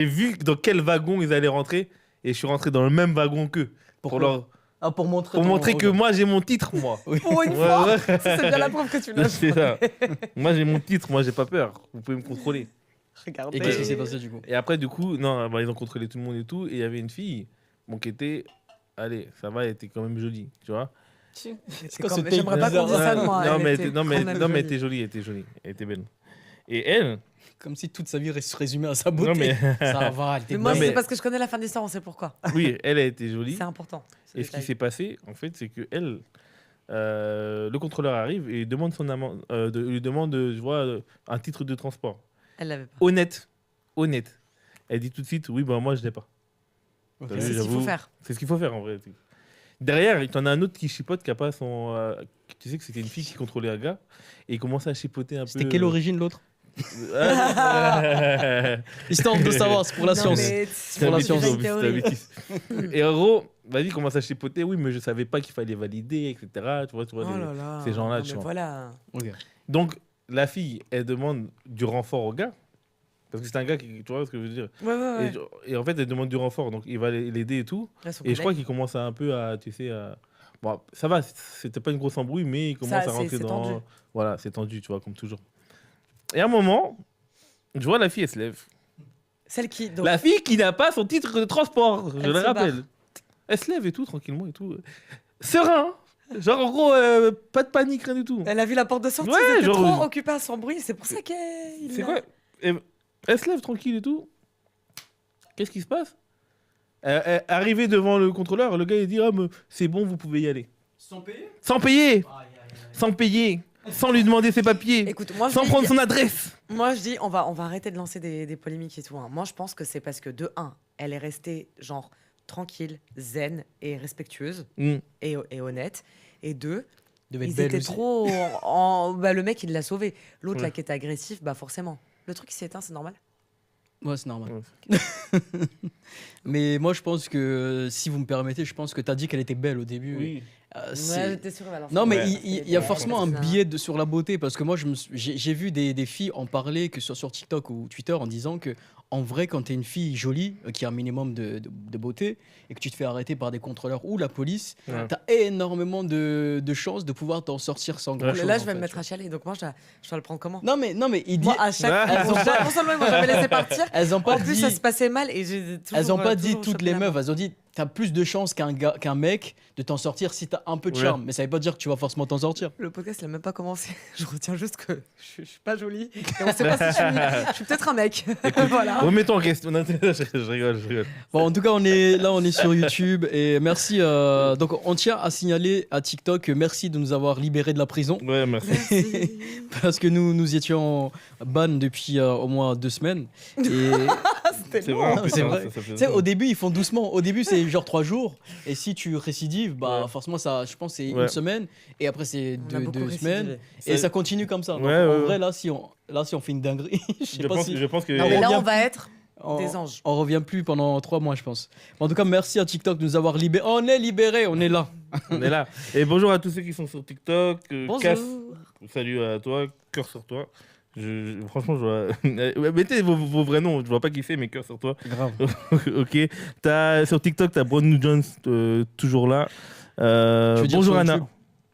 J'ai vu dans quel wagon ils allaient rentrer et je suis rentré dans le même wagon qu'eux. Pourquoi pour montrer Pour ton montrer que regard. moi j'ai mon titre, moi. Oui. Pour une Ouais, fois, ouais. ça, c'est bien la preuve que tu l'as. C'est ça. Moi j'ai mon titre, moi j'ai pas peur. Vous pouvez me contrôler. Regardez. Et qu'est-ce qui s'est passé du coup? Et après, du coup, non, bah, ils ont contrôlé tout le monde et tout. Et il y avait une fille, bon, qui était. Allez, ça va, elle était quand même jolie, tu vois. C'est quoi quand ce même- take J'aimerais pas qu'on dise ça de moi. Non, elle mais, était non, quand mais, même non, mais elle jolie. était jolie, elle était jolie. Elle était belle. Et elle. Comme si toute sa vie se résumait à sa beauté. Non, mais. Ça va, elle était Mais moi, Non, c'est mais- parce que je connais la fin de l'histoire, on sait pourquoi. Oui, elle a été jolie. C'est important. Et ce qui s'est passé, en fait, c'est que elle, le contrôleur arrive et demande son amende, lui demande, je vois, un titre de transport. Elle l'avait pas. Honnête. Elle dit tout de suite, oui, ben moi je l'ai pas. Ok. T'as vu, C'est ce qu'il j'avoue. faut faire. C'est ce qu'il faut faire en vrai. Derrière, il y en a un autre qui chipote, qui a pas son. Tu sais que c'était une fille qui contrôlait un gars et il commençait à chipoter un peu. C'était quelle origine l'autre? Ah, Histoire de savoir, c'est pour la Non, science. mais C'est pour la science. une théorie. Et en gros, vas-y, il commence à chipoter. Oui, mais je savais pas qu'il fallait valider, etc. Tu vois, Oh là là. ces gens-là, Non, tu mais vois. voilà. Ok. Donc, la fille, elle demande du renfort au gars. Parce que c'est un gars qui. Tu vois ce que je veux dire. Ouais, ouais, ouais. Et en fait, elle demande du renfort. Donc, il va l'aider et tout. Là, son Et je crois collègue. qu'il commence un peu à. Tu sais, bon, ça va, c'était pas une grosse embrouille, mais il commence à rentrer c'est dans. tendu. Voilà, c'est tendu, tu vois, comme toujours. Et à un moment, je vois la fille, elle se lève. Celle qui. Donc, La fille qui n'a pas son titre de transport, je Elle le se rappelle. barre. Elle se lève et tout, tranquillement et tout. Serein. Genre, en gros, pas de panique, rien du tout. elle a vu la porte de sortie, Ouais, elle était genre- trop occupée à son bruit, c'est pour ça qu'elle. C'est quoi Et elle se lève tranquille et tout. Qu'est-ce qui se passe Arrivé devant le contrôleur, le gars il dit ah, mais c'est bon, vous pouvez y aller. Sans payer? Sans payer Sans payer Sans lui demander ses papiers Écoute, moi je Sans dis, prendre son adresse moi, je dis on va arrêter de lancer des polémiques et tout. Hein. Moi, je pense que c'est parce que de un, elle est restée genre tranquille, zen et respectueuse Mm. et honnête. Et deux, Devait être ils belle étaient aussi. trop. Bah, le mec, il l'a sauvé. L'autre, Ouais. là, qui était agressif, bah forcément. Le truc qui s'est éteint, c'est normal. Ouais, c'est normal. Ouais. Mais moi, je pense que, si vous me permettez, je pense que tu as dit qu'elle était belle au début. Oui. C'est- Ouais, j'étais sûre, Valence. Non, mais Ouais. il y a forcément un c'est ça. biais sur la beauté parce que moi, j'ai vu des filles en parler, que ce soit sur TikTok ou Twitter, en disant que, en vrai, quand tu es une fille jolie, qui a un minimum de beauté, et que tu te fais arrêter par des contrôleurs ou la police, Ouais. tu as énormément de chances de pouvoir t'en sortir sans grand Ouais. chose. Là, en je vais me fait, mettre tu à chialer. Donc, moi, je dois le prendre comment vois. Non, mais il dit. Moi, à chaque. Ouais. Elles ont pas... Non seulement ils m'ont jamais laissé partir, Elles ont pas en plus, dit. ça se passait mal et j'ai toujours. Elles n'ont pas dit toujours toutes chopé les la meufs, main. elles ont dit t'as plus de chances qu'un mec de t'en sortir si t'as un peu de Ouais. charme. Mais ça veut pas dire que tu vas forcément t'en sortir. Le podcast, il a même pas commencé. Je retiens juste que je suis pas jolie. Et on sait pas si je suis peut-être un mec. voilà. Remettons en question. Non, je rigole. Bon, en tout cas, on est sur YouTube et merci. Donc, on tient à signaler à TikTok que merci de nous avoir libérés de la prison Ouais, merci. parce que nous étions ban depuis au moins 2 semaines. Et C'était C'est long. vrai, Non, putain, c'est vrai. ça fait tu sais, longtemps. au début, ils font doucement. Au début, c'est genre 3 jours. Et si tu récidives, bah Ouais. forcément, ça, je pense, c'est Ouais. 1 semaine. Et après, c'est On a beaucoup 2 semaines. récidivé. Et Ça- ça continue comme ça. Donc, Ouais, en ouais, vrai, ouais. là, si on fait une dinguerie, je sais Je pas pense, si. je pense que. Non, mais là, revient on va être on, des anges. on revient plus pendant 3 mois, je pense. Bon, en tout cas, merci à TikTok de nous avoir libérés. On est libérés, on est là. On est là. Et bonjour à tous ceux qui sont sur TikTok. Cass, Bonjour. salut à toi. Cœur sur toi. Franchement, je vois. Mettez vos vrais noms. Je vois pas qui c'est, mais cœur sur toi. Grave. Ok. Sur TikTok, t'as Brown New Jones toujours là. Tu veux dire Bonjour sur Anna.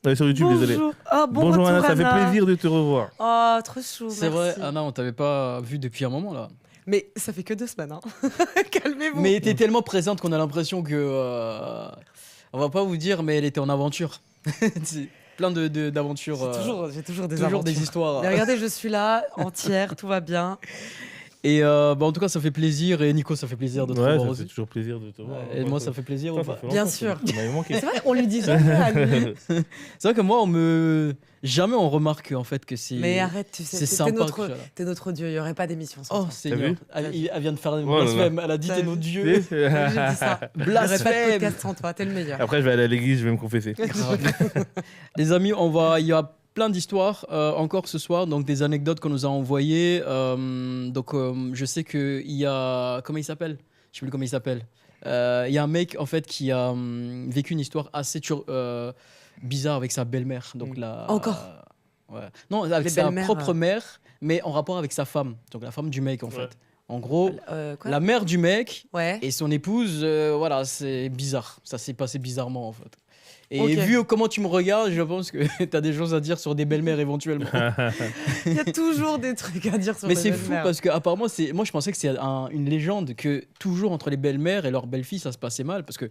YouTube Sur YouTube, désolé. Bonjour. Ah, bon Bonjour Anna, retour, ça fait Anna. plaisir de te revoir. Oh, trop chou. C'est merci. vrai, Anna, on t'avait pas vu depuis un moment là. Mais ça fait que 2 semaines. Hein. Calmez-vous. Mais t'es tellement présente qu'on a l'impression que. On va pas vous dire, mais elle était en aventure. C'est plein d'aventures. J'ai toujours des toujours aventures. des histoires. Mais regardez, je suis là, entière, tout va bien. Et bah, en tout cas, ça fait plaisir. Et Nico, ça fait plaisir de te Ouais, revoir ça aussi. fait toujours plaisir de te voir. Et moi, ça fait plaisir. Ça ou pas fait Bien longtemps, sûr. ça m'avait manqué. C'est vrai, on lui dit jamais à lui. C'est vrai que moi, jamais on remarque en fait que c'est. Mais arrête, tu sais, C'est t'es sympa. que je notre, sois là. t'es notre dieu, il n'y aurait pas d'émission sans Oh toi. Seigneur, vu elle vient de faire Oh là là. blasphème. Elle a dit T'as t'es vu notre Dieu. J'ai dit ça. Il n'y aurait pas de Blasphème. podcast sans toi, t'es le meilleur. Après, je vais aller à l'église, je vais me confesser. Les amis, il y a plein d'histoires encore ce soir, donc des anecdotes qu'on nous a envoyées. Je sais qu'il y a. Comment il s'appelle? Je sais plus comment il s'appelle. Il y a un mec en fait qui a vécu une histoire assez bizarre avec sa belle-mère. Donc Encore ouais. Non, avec Les sa belles-mères, propre mère, mais en rapport avec sa femme. Donc la femme du mec en Ouais. fait. En gros, Quoi la mère du mec Ouais. et son épouse, voilà, c'est bizarre. Ça s'est passé bizarrement en fait. Et Ok. vu comment tu me regardes, je pense que tu as des choses à dire sur des belles-mères éventuellement. Il y a toujours des trucs à dire sur Mais les c'est fou belles-mères. parce que apparemment, moi je pensais que c'est une légende que toujours entre les belles-mères et leurs belles-filles, ça se passait mal. Parce que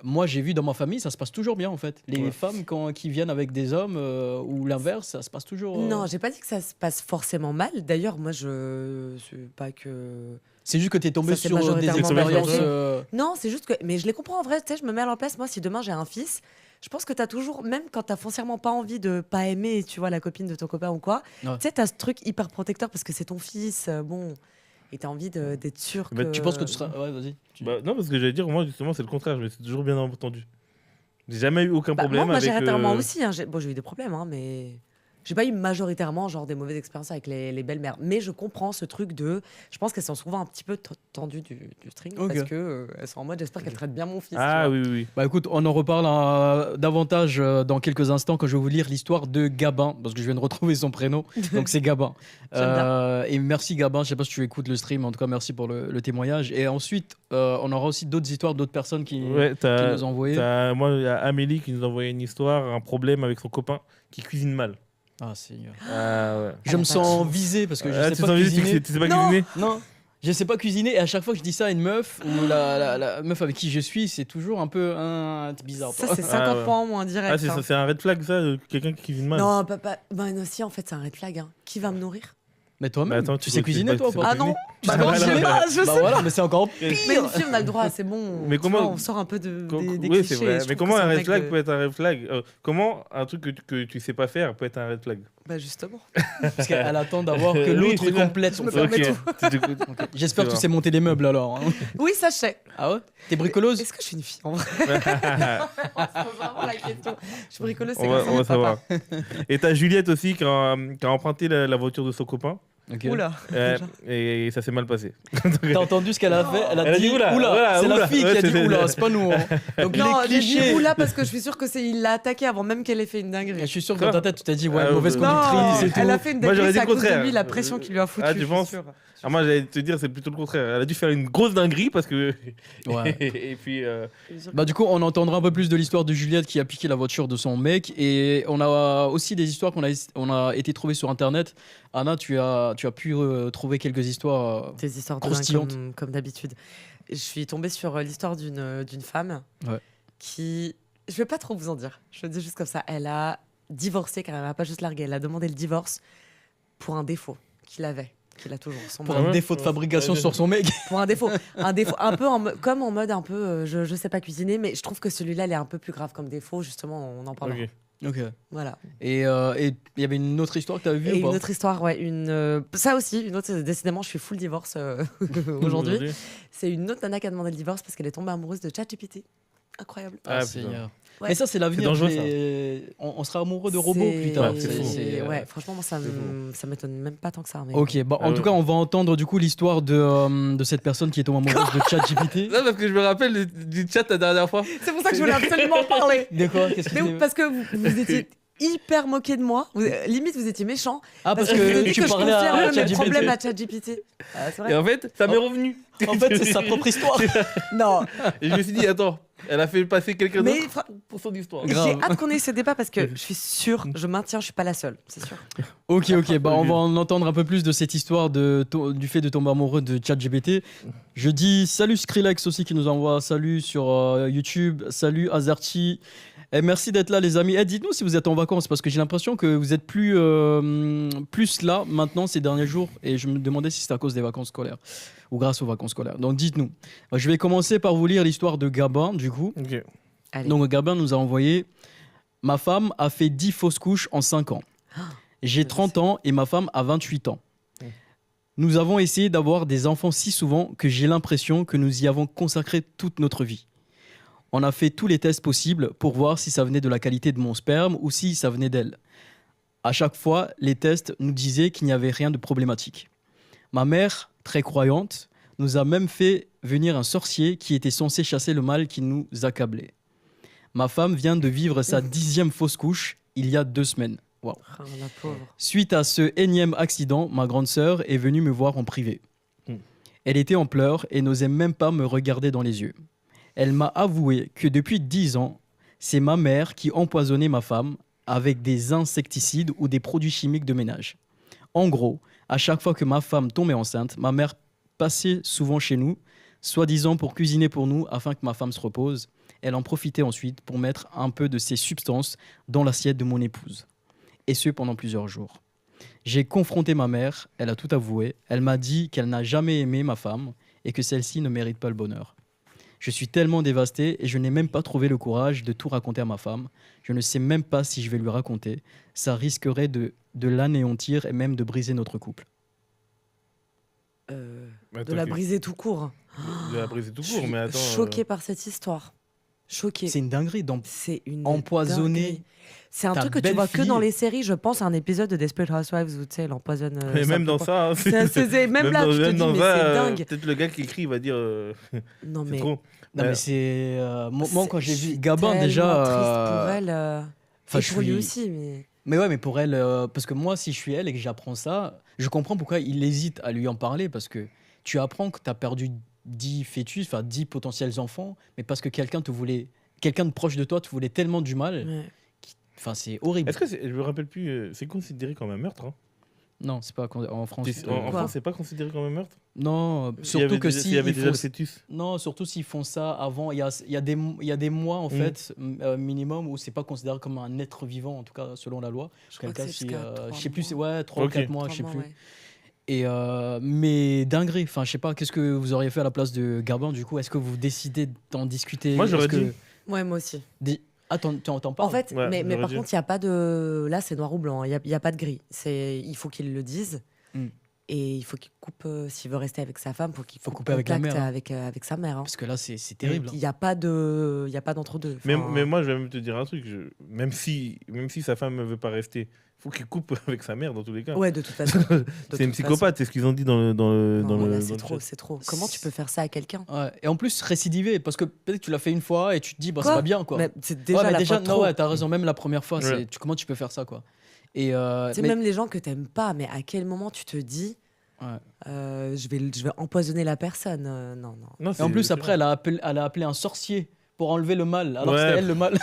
moi j'ai vu dans ma famille, ça se passe toujours bien en fait. Les Ouais. femmes qui viennent avec des hommes ou l'inverse, ça se passe toujours. Non, j'ai pas dit que ça se passe forcément mal. D'ailleurs, moi, je sais pas que. C'est juste que tu es tombé Ça, c'est sur des majoritairement expériences. vérifié. Non, c'est juste que. Mais je les comprends en vrai. Tu sais, je me mets à leur place. Moi, si demain j'ai un fils, je pense que t'as toujours, même quand t'as foncièrement pas envie de pas aimer, tu vois, la copine de ton copain ou quoi, Ouais. tu sais, t'as ce truc hyper protecteur parce que c'est ton fils. Bon. Et t'as envie d'être sûr Bah, que. Tu penses que tu seras. Ouais, vas-y. Bah, non, parce que j'allais dire, moi, justement, c'est le contraire. Je me suis toujours bien entendu. J'ai jamais eu aucun Bah, problème moi, avec. majoritairement aussi. Hein, bon, j'ai eu des problèmes, hein, mais j'ai pas eu majoritairement genre des mauvaises expériences avec les belles-mères. Mais je comprends ce truc de. Je pense qu'elles sont souvent un petit peu tendues du string Ok. parce que elles sont en mode j'espère qu'elle traite bien mon fils. Ah tu vois. oui, oui, oui. Bah écoute, on en reparle davantage dans quelques instants quand je vais vous lire l'histoire de Gabin, parce que je viens de retrouver son prénom, donc c'est Gabin. J'aime bien. Et merci Gabin, je sais pas si tu écoutes le stream, en tout cas merci pour le témoignage. Et ensuite, on aura aussi d'autres histoires, d'autres personnes qui Ouais, nous ont envoyé. moi, il y a Amélie qui nous a envoyé une histoire, un problème avec son copain qui cuisine mal. Ah Seigneur. Ah ouais. Je Elle me a pas de sens chance. visé parce que je Ah, sais tu pas t'en dis, cuisiner. tu sais pas Non. cuisiner. Non, je sais pas cuisiner et à chaque fois que je dis ça à une meuf ou la meuf avec qui je suis, c'est toujours un peu t'es bizarre. Ça, toi. c'est 50 ouais. points en moins direct. Ah, c'est hein. c'est un red flag, ça, quelqu'un qui cuisine mal. Non, papa. Bah, non, si, en fait, c'est un red flag. Hein. Qui va me nourrir Mais toi-même, Mais attends, tu sais tu sais cuisiner pas- toi ou tu pas sais Ah non Tu Bah sais non, pas je sais cuisiner. pas, je Bah sais. voilà, mais c'est encore Mais pire. une fille, on a le droit, c'est bon. Mais Tu comment- vois, on sort un peu des Oui, clichés. c'est vrai. Je Mais trouve comment que c'est un red mec flag de- peut être un red flag Comment un truc que tu sais pas faire peut être un red flag Bah, justement. Parce qu'elle attend d'avoir que Oui, l'autre c'est ça. complète Je son me fait. permets Ok. tout. Tu t'écoutes. J'espère que tu C'est sais monter des meubles alors. hein. Oui, ça, je sais. Ah ouais T'es bricoleuse Est-ce que je suis une fille en vrai C'est vraiment la question. Je suis bricoleuse, c'est On va, comme ça. on va mon savoir. papa. Et t'as Juliette aussi qui a emprunté la voiture de son copain. Ok. Oula. Et ça s'est mal passé. T'as entendu ce qu'elle a fait Elle a dit oula, oula. oula, C'est la oula. fille Ouais, qui a dit c'est- oula, c'est pas nous. hein. Donc Non, les j'ai dit clichés. oula parce que je suis sûre que il l'a attaqué avant même qu'elle ait fait une Je dinguerie. suis sûr que dans ta tête, tu t'es dit ouais, Ah, mauvaise non, conductrice et Non, tout. elle a fait une Moi, j'aurais dinguerie, dit c'est à le cause de contraire. lui, la pression qu'il lui a foutue. Ah, tu je suis penses sûre. Ah, moi, j'allais te dire, c'est plutôt le contraire. Elle a dû faire une grosse dinguerie parce que. Ouais. Et puis. Bah du coup, on entendra un peu plus de l'histoire de Juliette qui a piqué la voiture de son mec et on a aussi des histoires on a été trouvées sur internet. Anna, tu as pu trouver quelques histoires. Des histoires de dingue Croustillantes. comme d'habitude. Je suis tombée sur l'histoire d'une femme Ouais. qui. Je vais pas trop vous en dire. Je le dis juste comme ça. Elle a divorcé car elle n'a pas juste largué. Elle a demandé le divorce pour un défaut qu'il avait. Qu'il a toujours. Son Pour mari. un défaut de fabrication Ouais. sur son mec. Pour un défaut. Un défaut un peu comme en mode un peu je sais pas cuisiner, mais je trouve que celui-là, il est un peu plus grave comme défaut. Justement, on en parlera. Ok. Ok. Voilà. Et il y avait une autre histoire que tu avais vue Et ou une pas autre histoire, ouais. Ça aussi, une autre. Décidément, je suis full divorce aujourd'hui. C'est une autre nana qui a demandé le divorce parce qu'elle est tombée amoureuse de ChatGPT. Incroyable. Ah, putain. Seigneur. Ouais. Mais ça, c'est l'avenir. C'est dangereux, On sera amoureux de robots C'est- plus tard. Ouais, c'est fou. Ouais, franchement, moi, ça C'est m'étonne même pas tant que ça. Mais... Ok, bah, en Ah tout ouais. cas, on va entendre du coup l'histoire de cette personne qui est tombée amoureuse de ChatGPT. Non, parce que je me rappelle du chat la dernière fois. C'est pour ça que je voulais absolument parler. De quoi Qu'est-ce Mais qui parce que vous étiez hyper moqué de moi. Limite, vous étiez méchant. Ah, parce vous avez que dit tu que je parlais à confirme mes ChatGPT. problèmes à ChatGPT. Ah, c'est vrai. Et en fait, ça m'est revenu. En fait, c'est sa propre histoire. Non, Et je me suis dit, attends, elle a fait passer quelqu'un mais d'autre pour son histoire. Grave. j'ai hâte qu'on ait ce débat parce que je suis sûre, je maintiens, je suis pas la seule, c'est sûr. Ok, bah on va en entendre un peu plus de cette histoire du fait de tomber amoureux de ChatGPT. Je dis salut Skrillex aussi qui nous envoie salut sur YouTube, salut Azerchi. Et merci d'être là les amis. Dites-nous si vous êtes en vacances parce que j'ai l'impression que vous êtes plus là maintenant ces derniers jours et je me demandais si c'était à cause des vacances scolaires ou grâce aux vacances scolaires. Donc dites-nous. Je vais commencer par vous lire l'histoire de Gabin du coup. Ok. Allez. Donc Gabin nous a envoyé « Ma femme a fait 10 fausses couches en 5 ans. J'ai 30 ans et ma femme a 28 ans. Nous avons essayé d'avoir des enfants si souvent que j'ai l'impression que nous y avons consacré toute notre vie. On a fait tous les tests possibles pour voir si ça venait de la qualité de mon sperme ou si ça venait d'elle. À chaque fois, les tests nous disaient qu'il n'y avait rien de problématique. Ma mère, très croyante, nous a même fait venir un sorcier qui était censé chasser le mal qui nous accablait. Ma femme vient de vivre sa 10e fausse couche il y a 2 semaines. Wow. Oh, la pauvre. Suite à ce énième accident, ma grande sœur est venue me voir en privé. Elle était en pleurs et n'osait même pas me regarder dans les yeux. Elle m'a avoué que depuis 10 ans, c'est ma mère qui empoisonnait ma femme avec des insecticides ou des produits chimiques de ménage. En gros, à chaque fois que ma femme tombait enceinte, ma mère passait souvent chez nous, soi-disant pour cuisiner pour nous afin que ma femme se repose. Elle en profitait ensuite pour mettre un peu de ces substances dans l'assiette de mon épouse. Et ce, pendant plusieurs jours. J'ai confronté ma mère, elle a tout avoué. Elle m'a dit qu'elle n'a jamais aimé ma femme et que celle-ci ne mérite pas le bonheur. Je suis tellement dévasté et je n'ai même pas trouvé le courage de tout raconter à ma femme. Je ne sais même pas si je vais lui raconter. Ça risquerait de l'anéantir et même de briser notre couple. De la briser tout court. De la briser tout Je court, suis mais attends. choquée par cette histoire. Choquée. C'est une dinguerie. C'est une Empoisonner dinguerie. C'est un ta truc que tu vois que belle-fille. dans les séries. Je pense à un épisode de Desperate Housewives où tu sais, elle empoisonne. Mais même dans ça, hein, Même là, tu te dis, mais c'est dingue. peut-être le gars qui écrit il va dire Non, c'est mais. trop. Non, mais c'est. Moi, quand j'ai Je vu suis Gabin, tellement déjà. triste pour elle. enfin, Et je pour lui suis- aussi, mais. Mais ouais, mais pour elle. Parce que moi, si je suis elle et que j'apprends ça, je comprends pourquoi il hésite à lui en parler. Parce que tu apprends que tu as perdu 10 fœtus, enfin 10 potentiels enfants, mais parce que quelqu'un de proche de toi te voulait tellement du mal. Ouais. Enfin, c'est horrible. Est-ce que je me rappelle plus, c'est considéré comme un meurtre hein Non, c'est pas en France. En Quoi France, c'est pas considéré comme un meurtre Non, S'il y avait surtout que déjà- si. s'il y avait il déjà faut- le fœtus. Non, surtout s'ils font ça avant. Il y a des mois, en fait, minimum, où c'est pas considéré comme un être vivant, en tout cas, selon la loi. Je crois que Quelqu'un, c'est jusqu'à je sais plus, c'est 3 ouais, 3 ou Ok. 4 mois, je sais mois, plus. ouais. Et mais dinguerie, enfin, je sais pas, qu'est-ce que vous auriez fait à la place de Garbin, du coup? Est-ce que vous décidez d'en discuter? Moi, j'aurais Est-ce que- dit. Ouais, moi aussi. Ah, t'en parles? En fait, Ouais, mais j'aurais par dit. contre, il n'y a pas de. Là, c'est noir ou blanc. Il n'y a pas de gris. Il faut qu'il le dise. Mm. Et il faut qu'il coupe. S'il veut rester avec sa femme, il faut couper avec la contact mère, hein. avec sa mère. Hein. Parce que là, c'est terrible. Il n'y a pas d'entre-deux. Mais Enfin, moi, je vais même te dire un truc. Même si sa femme ne veut pas rester, faut qu'il coupe avec sa mère dans tous les cas. Ouais, de toute façon. C'est une psychopathe, c'est ce qu'ils ont dit dans le. Non, là, dans c'est le trop, chat. c'est trop. Comment tu peux faire ça à quelqu'un? Ouais. Et en plus, récidiver, parce que peut-être que tu l'as fait une fois et tu te dis, bah, c'est Quoi pas bien, quoi. Mais c'est déjà Ouais, mais la déjà, fois de non, trop. ouais, t'as raison, même la première fois, Ouais. comment tu peux faire ça, quoi. Et C'est mais- même les gens que t'aimes pas, mais à quel moment tu te dis, ouais. je vais empoisonner la personne? Non, non. Non, Et en plus, c'est après, elle a appelé un sorcier pour enlever le mal, alors que Ouais. c'était elle le mal.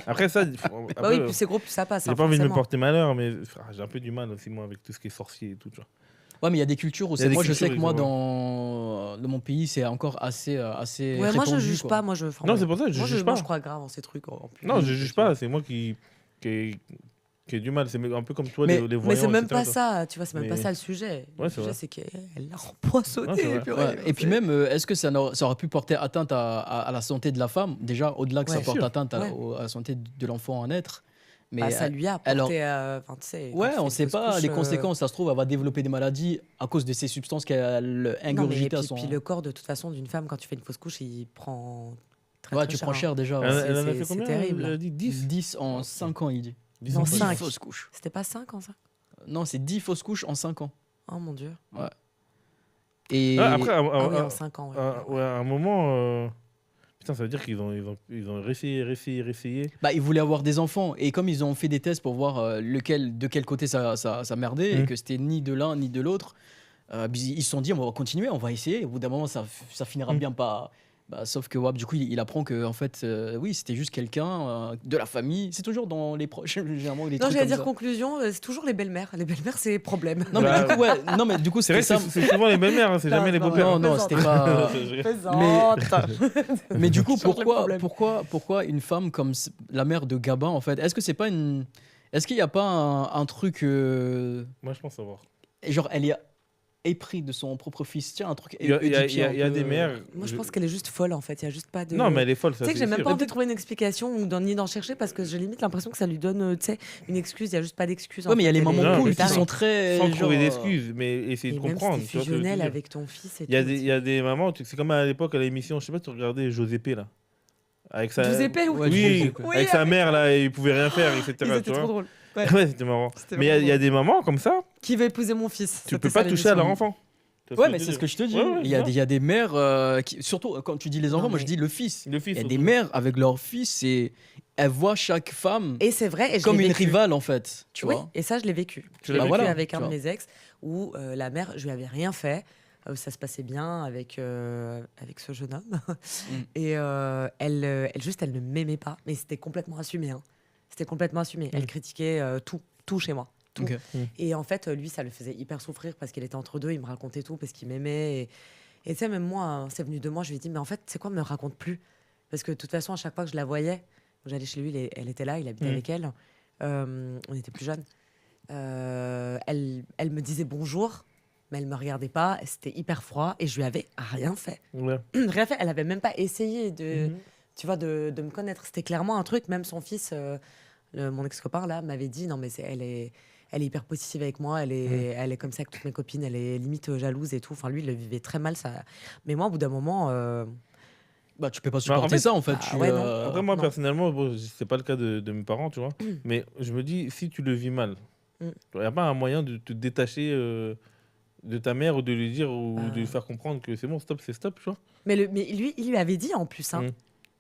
Après ça, Bah oui, plus c'est gros, plus ça passe. j'ai hein, pas envie de me forcément. porter malheur, mais j'ai un peu du mal aussi, moi, avec tout ce qui est sorcier et tout. Tu vois. Ouais, mais il y a des cultures où Il y a des moi, je sais cultures, que moi, ils dans mon pays, c'est encore assez Ouais, moi je répandu, juge quoi. pas. Moi, Non, c'est pour ça que je moi, juge moi, pas. je crois grave en ces trucs. En plus. Non, je juge pas, c'est moi qui ai du mal. C'est un peu comme toi, Mais- les voyants. Mais c'est même etc., pas toi. ça, tu vois, c'est même pas Mais- ça le sujet. Ouais, Le c'est sujet, vrai. c'est qu'elle l'a empoisonné. Ouais, c'est vrai. purée, Ouais, et puis c'est- même, est-ce que ça aurait pu porter atteinte à la santé de la femme? Déjà, au-delà que ça Ouais. porte Sûr. atteinte Ouais. à la santé de l'enfant à naître. Mais Bah, ça lui a apporté. alors- Enfin, tu sais, ouais, quand on tu fais sait une fausse pas couche, les conséquences. Ça se trouve, elle va développer des maladies à cause de ces substances qu'elle Non, mais ingurgite à son. puis le corps, de toute façon, d'une femme, quand tu fais une fausse couche, il prend très, Ouais, très tu prends hein. cher déjà. ouais. Elle en a c'est- fait c'est combien terrible. Elle a dit 10 10 en 5 ans, il dit. Non, 10 cinq. fausses couches. C'était pas 5 ans, ça? Non, c'est 10 fausses couches en 5 ans. Oh mon dieu. Et Après, Ah oui, en 5 ans. Ouais. ouais, à un moment. Putain, ça veut dire qu'ils ont réessayé. bah, ils voulaient avoir des enfants. Et comme ils ont fait des tests pour voir de quel côté ça merdait, et que c'était ni de l'un ni de l'autre, ils se sont dit, on va continuer, on va essayer. Au bout d'un moment, ça finira bien pas. Bah, sauf que du coup, il apprend que en fait, oui, c'était juste quelqu'un de la famille. C'est toujours dans les proches. Généralement, les Non, trucs j'allais comme dire ça. conclusion, c'est toujours les belles-mères. Les belles-mères, c'est problème. Non, mais Bah, du coup, ouais. Non, mais du coup, C'est vrai c'était que ça. c'est souvent les belles-mères, hein, c'est Non, jamais les non, beaux-pères. Non, non, Plaisante. c'était pas. Plaisante. Mais du coup, Change les problèmes. pourquoi une femme comme la mère de Gabin, en fait, est-ce que c'est pas une, est-ce qu'il n'y a pas un truc, Moi, je pense savoir. genre, elle est épris de son propre fils, tiens, un truc. Il y a édipien un peu. des mères. Moi, je pense qu'elle est juste folle, en fait. Il y a juste pas de. Non, mais elle est folle, Tu ça. sais que c'est j'ai même sûr. pas envie de trouver une explication ou ni d'en chercher parce que j'ai limite l'impression que ça lui donne, tu sais, une excuse. Il y a juste pas d'excuse. Ouais, mais il y a les mamans Non, cool mais qui sont très. Sans genre, trouver d'excuses, mais essayer de Et même comprendre. si tu t'es vois ce que je veux fusionnel dire. avec ton fils et Il y a tout, des, il y a des mamans, c'est comme à l'époque à l'émission, je sais pas si tu regardais Giuseppe là. Avec sa... Giuseppe, Ouais, Oui, Giuseppe. Oui, avec sa mère là, il pouvait rien faire, etc. Ils tu étaient vois. trop drôles. Ouais. Ouais, c'était marrant. C'était Mais il y a des mamans comme ça, Qui va épouser mon fils? tu C'était peux ça, pas toucher à leur l'émission. enfant. Tu vois Ouais, ce mais que je c'est veux ce que je te dis. Ouais, ouais, il y a c'est des, il y a des mères qui, surtout quand tu dis les enfants, Non, moi je mais- dis le fils. dire. Le fils. Il y a des surtout. mères avec leur fils et elles voient chaque femme Et c'est vrai, et je comme l'ai une vécu. rivale en fait, tu Oui, vois. et ça, je l'ai vécu. Tu Je l'ai l'as vécu vécu avec tu un de vois. mes ex où la mère, je lui avais rien fait. Ça se passait bien avec ce jeune homme. Et elle ne m'aimait pas. Mais c'était complètement assumé. Hein. C'était complètement assumé. Elle critiquait tout chez moi. Tout. Ok. Et en fait, lui, ça le faisait hyper souffrir parce qu'il était entre deux. Il me racontait tout parce qu'il m'aimait. Et tu sais, même moi, hein, c'est venu de moi. Je lui ai dit, mais en fait, c'est quoi, me raconte plus? Parce que de toute façon, à chaque fois que je la voyais, j'allais chez lui, elle était là, il habitait avec elle. On était plus jeunes. Elle me disait bonjour, mais elle me regardait pas. C'était hyper froid et je lui avais rien fait. Ouais. Rien fait. Elle avait même pas essayé tu vois, de me connaître. C'était clairement un truc. Même son fils, mon ex-copain là, m'avait dit non mais elle est hyper positive avec moi. Elle est comme ça avec toutes mes copines. Elle est limite jalouse et tout. Enfin lui, il le vivait très mal ça. Mais moi, au bout d'un moment. Bah, tu peux pas en supporter fait- ça en fait. Ah ouais, non. Après, moi, non. personnellement, bon, c'est pas le cas de mes parents, tu vois. Mais je me dis, si tu le vis mal, il n'y a pas un moyen de te détacher de ta mère ou de lui dire ou de lui faire comprendre que c'est bon, stop, c'est stop, tu vois. Mais lui, il lui avait dit en plus. Hein. Mm.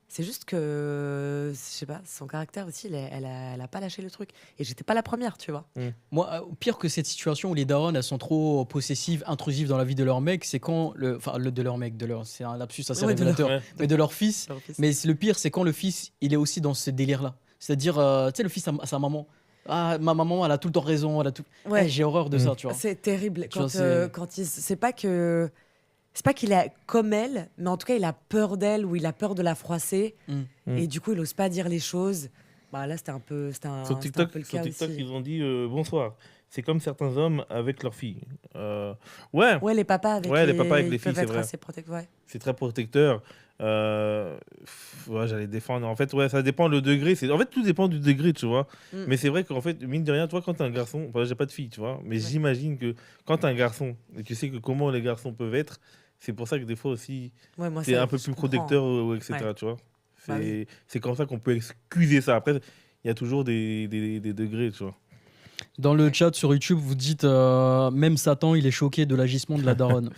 C'est juste que, je sais pas, son caractère aussi, elle a pas lâché le truc. Et j'étais pas la première, tu vois. Moi, pire que cette situation où les darons elles sont trop possessives, intrusives dans la vie de leur mec, c'est quand de leur mec, c'est un lapsus assez Ouais, de leur- révélateur, Ouais. mais de leur fils. Leur fils. Mais le pire, c'est quand le fils, il est aussi dans ce délire-là. C'est-à-dire, tu sais, le fils à sa maman. Ah, ma maman, elle a tout le temps raison, elle a tout. Ouais. Eh, j'ai horreur de ça, tu vois. C'est terrible. Tu vois, Quand il, c'est pas qu'il est comme elle, mais en tout cas, il a peur d'elle ou il a peur de la froisser. Mm. Et du coup, il ose pas dire les choses. Bah là, c'était un peu Sur TikTok, le cas aussi. ils ont dit bonsoir. C'est comme certains hommes avec leurs filles. Ouais, Ouais, les papas avec Ouais, les papas avec ils les filles, peuvent c'est être vrai. assez protecteurs. Ouais. c'est très protecteur. Ouais, j'allais défendre. En fait, ouais, ça dépend le degré. En fait, tout dépend du degré, tu vois. Mais c'est vrai qu'en fait, mine de rien, toi, quand t'es un garçon, enfin, j'ai pas de fille, tu vois, mais j'imagine que quand t'es un garçon et tu sais que comment les garçons peuvent être, c'est pour ça que des fois aussi, Ouais, moi, t'es ça, un peu je plus comprends. protecteur, etc. Ouais. Tu vois. Bah oui. C'est comme ça qu'on peut excuser ça. Après, il y a toujours des degrés, tu vois. Dans le chat sur YouTube, vous dites même Satan, il est choqué de l'agissement de la daronne.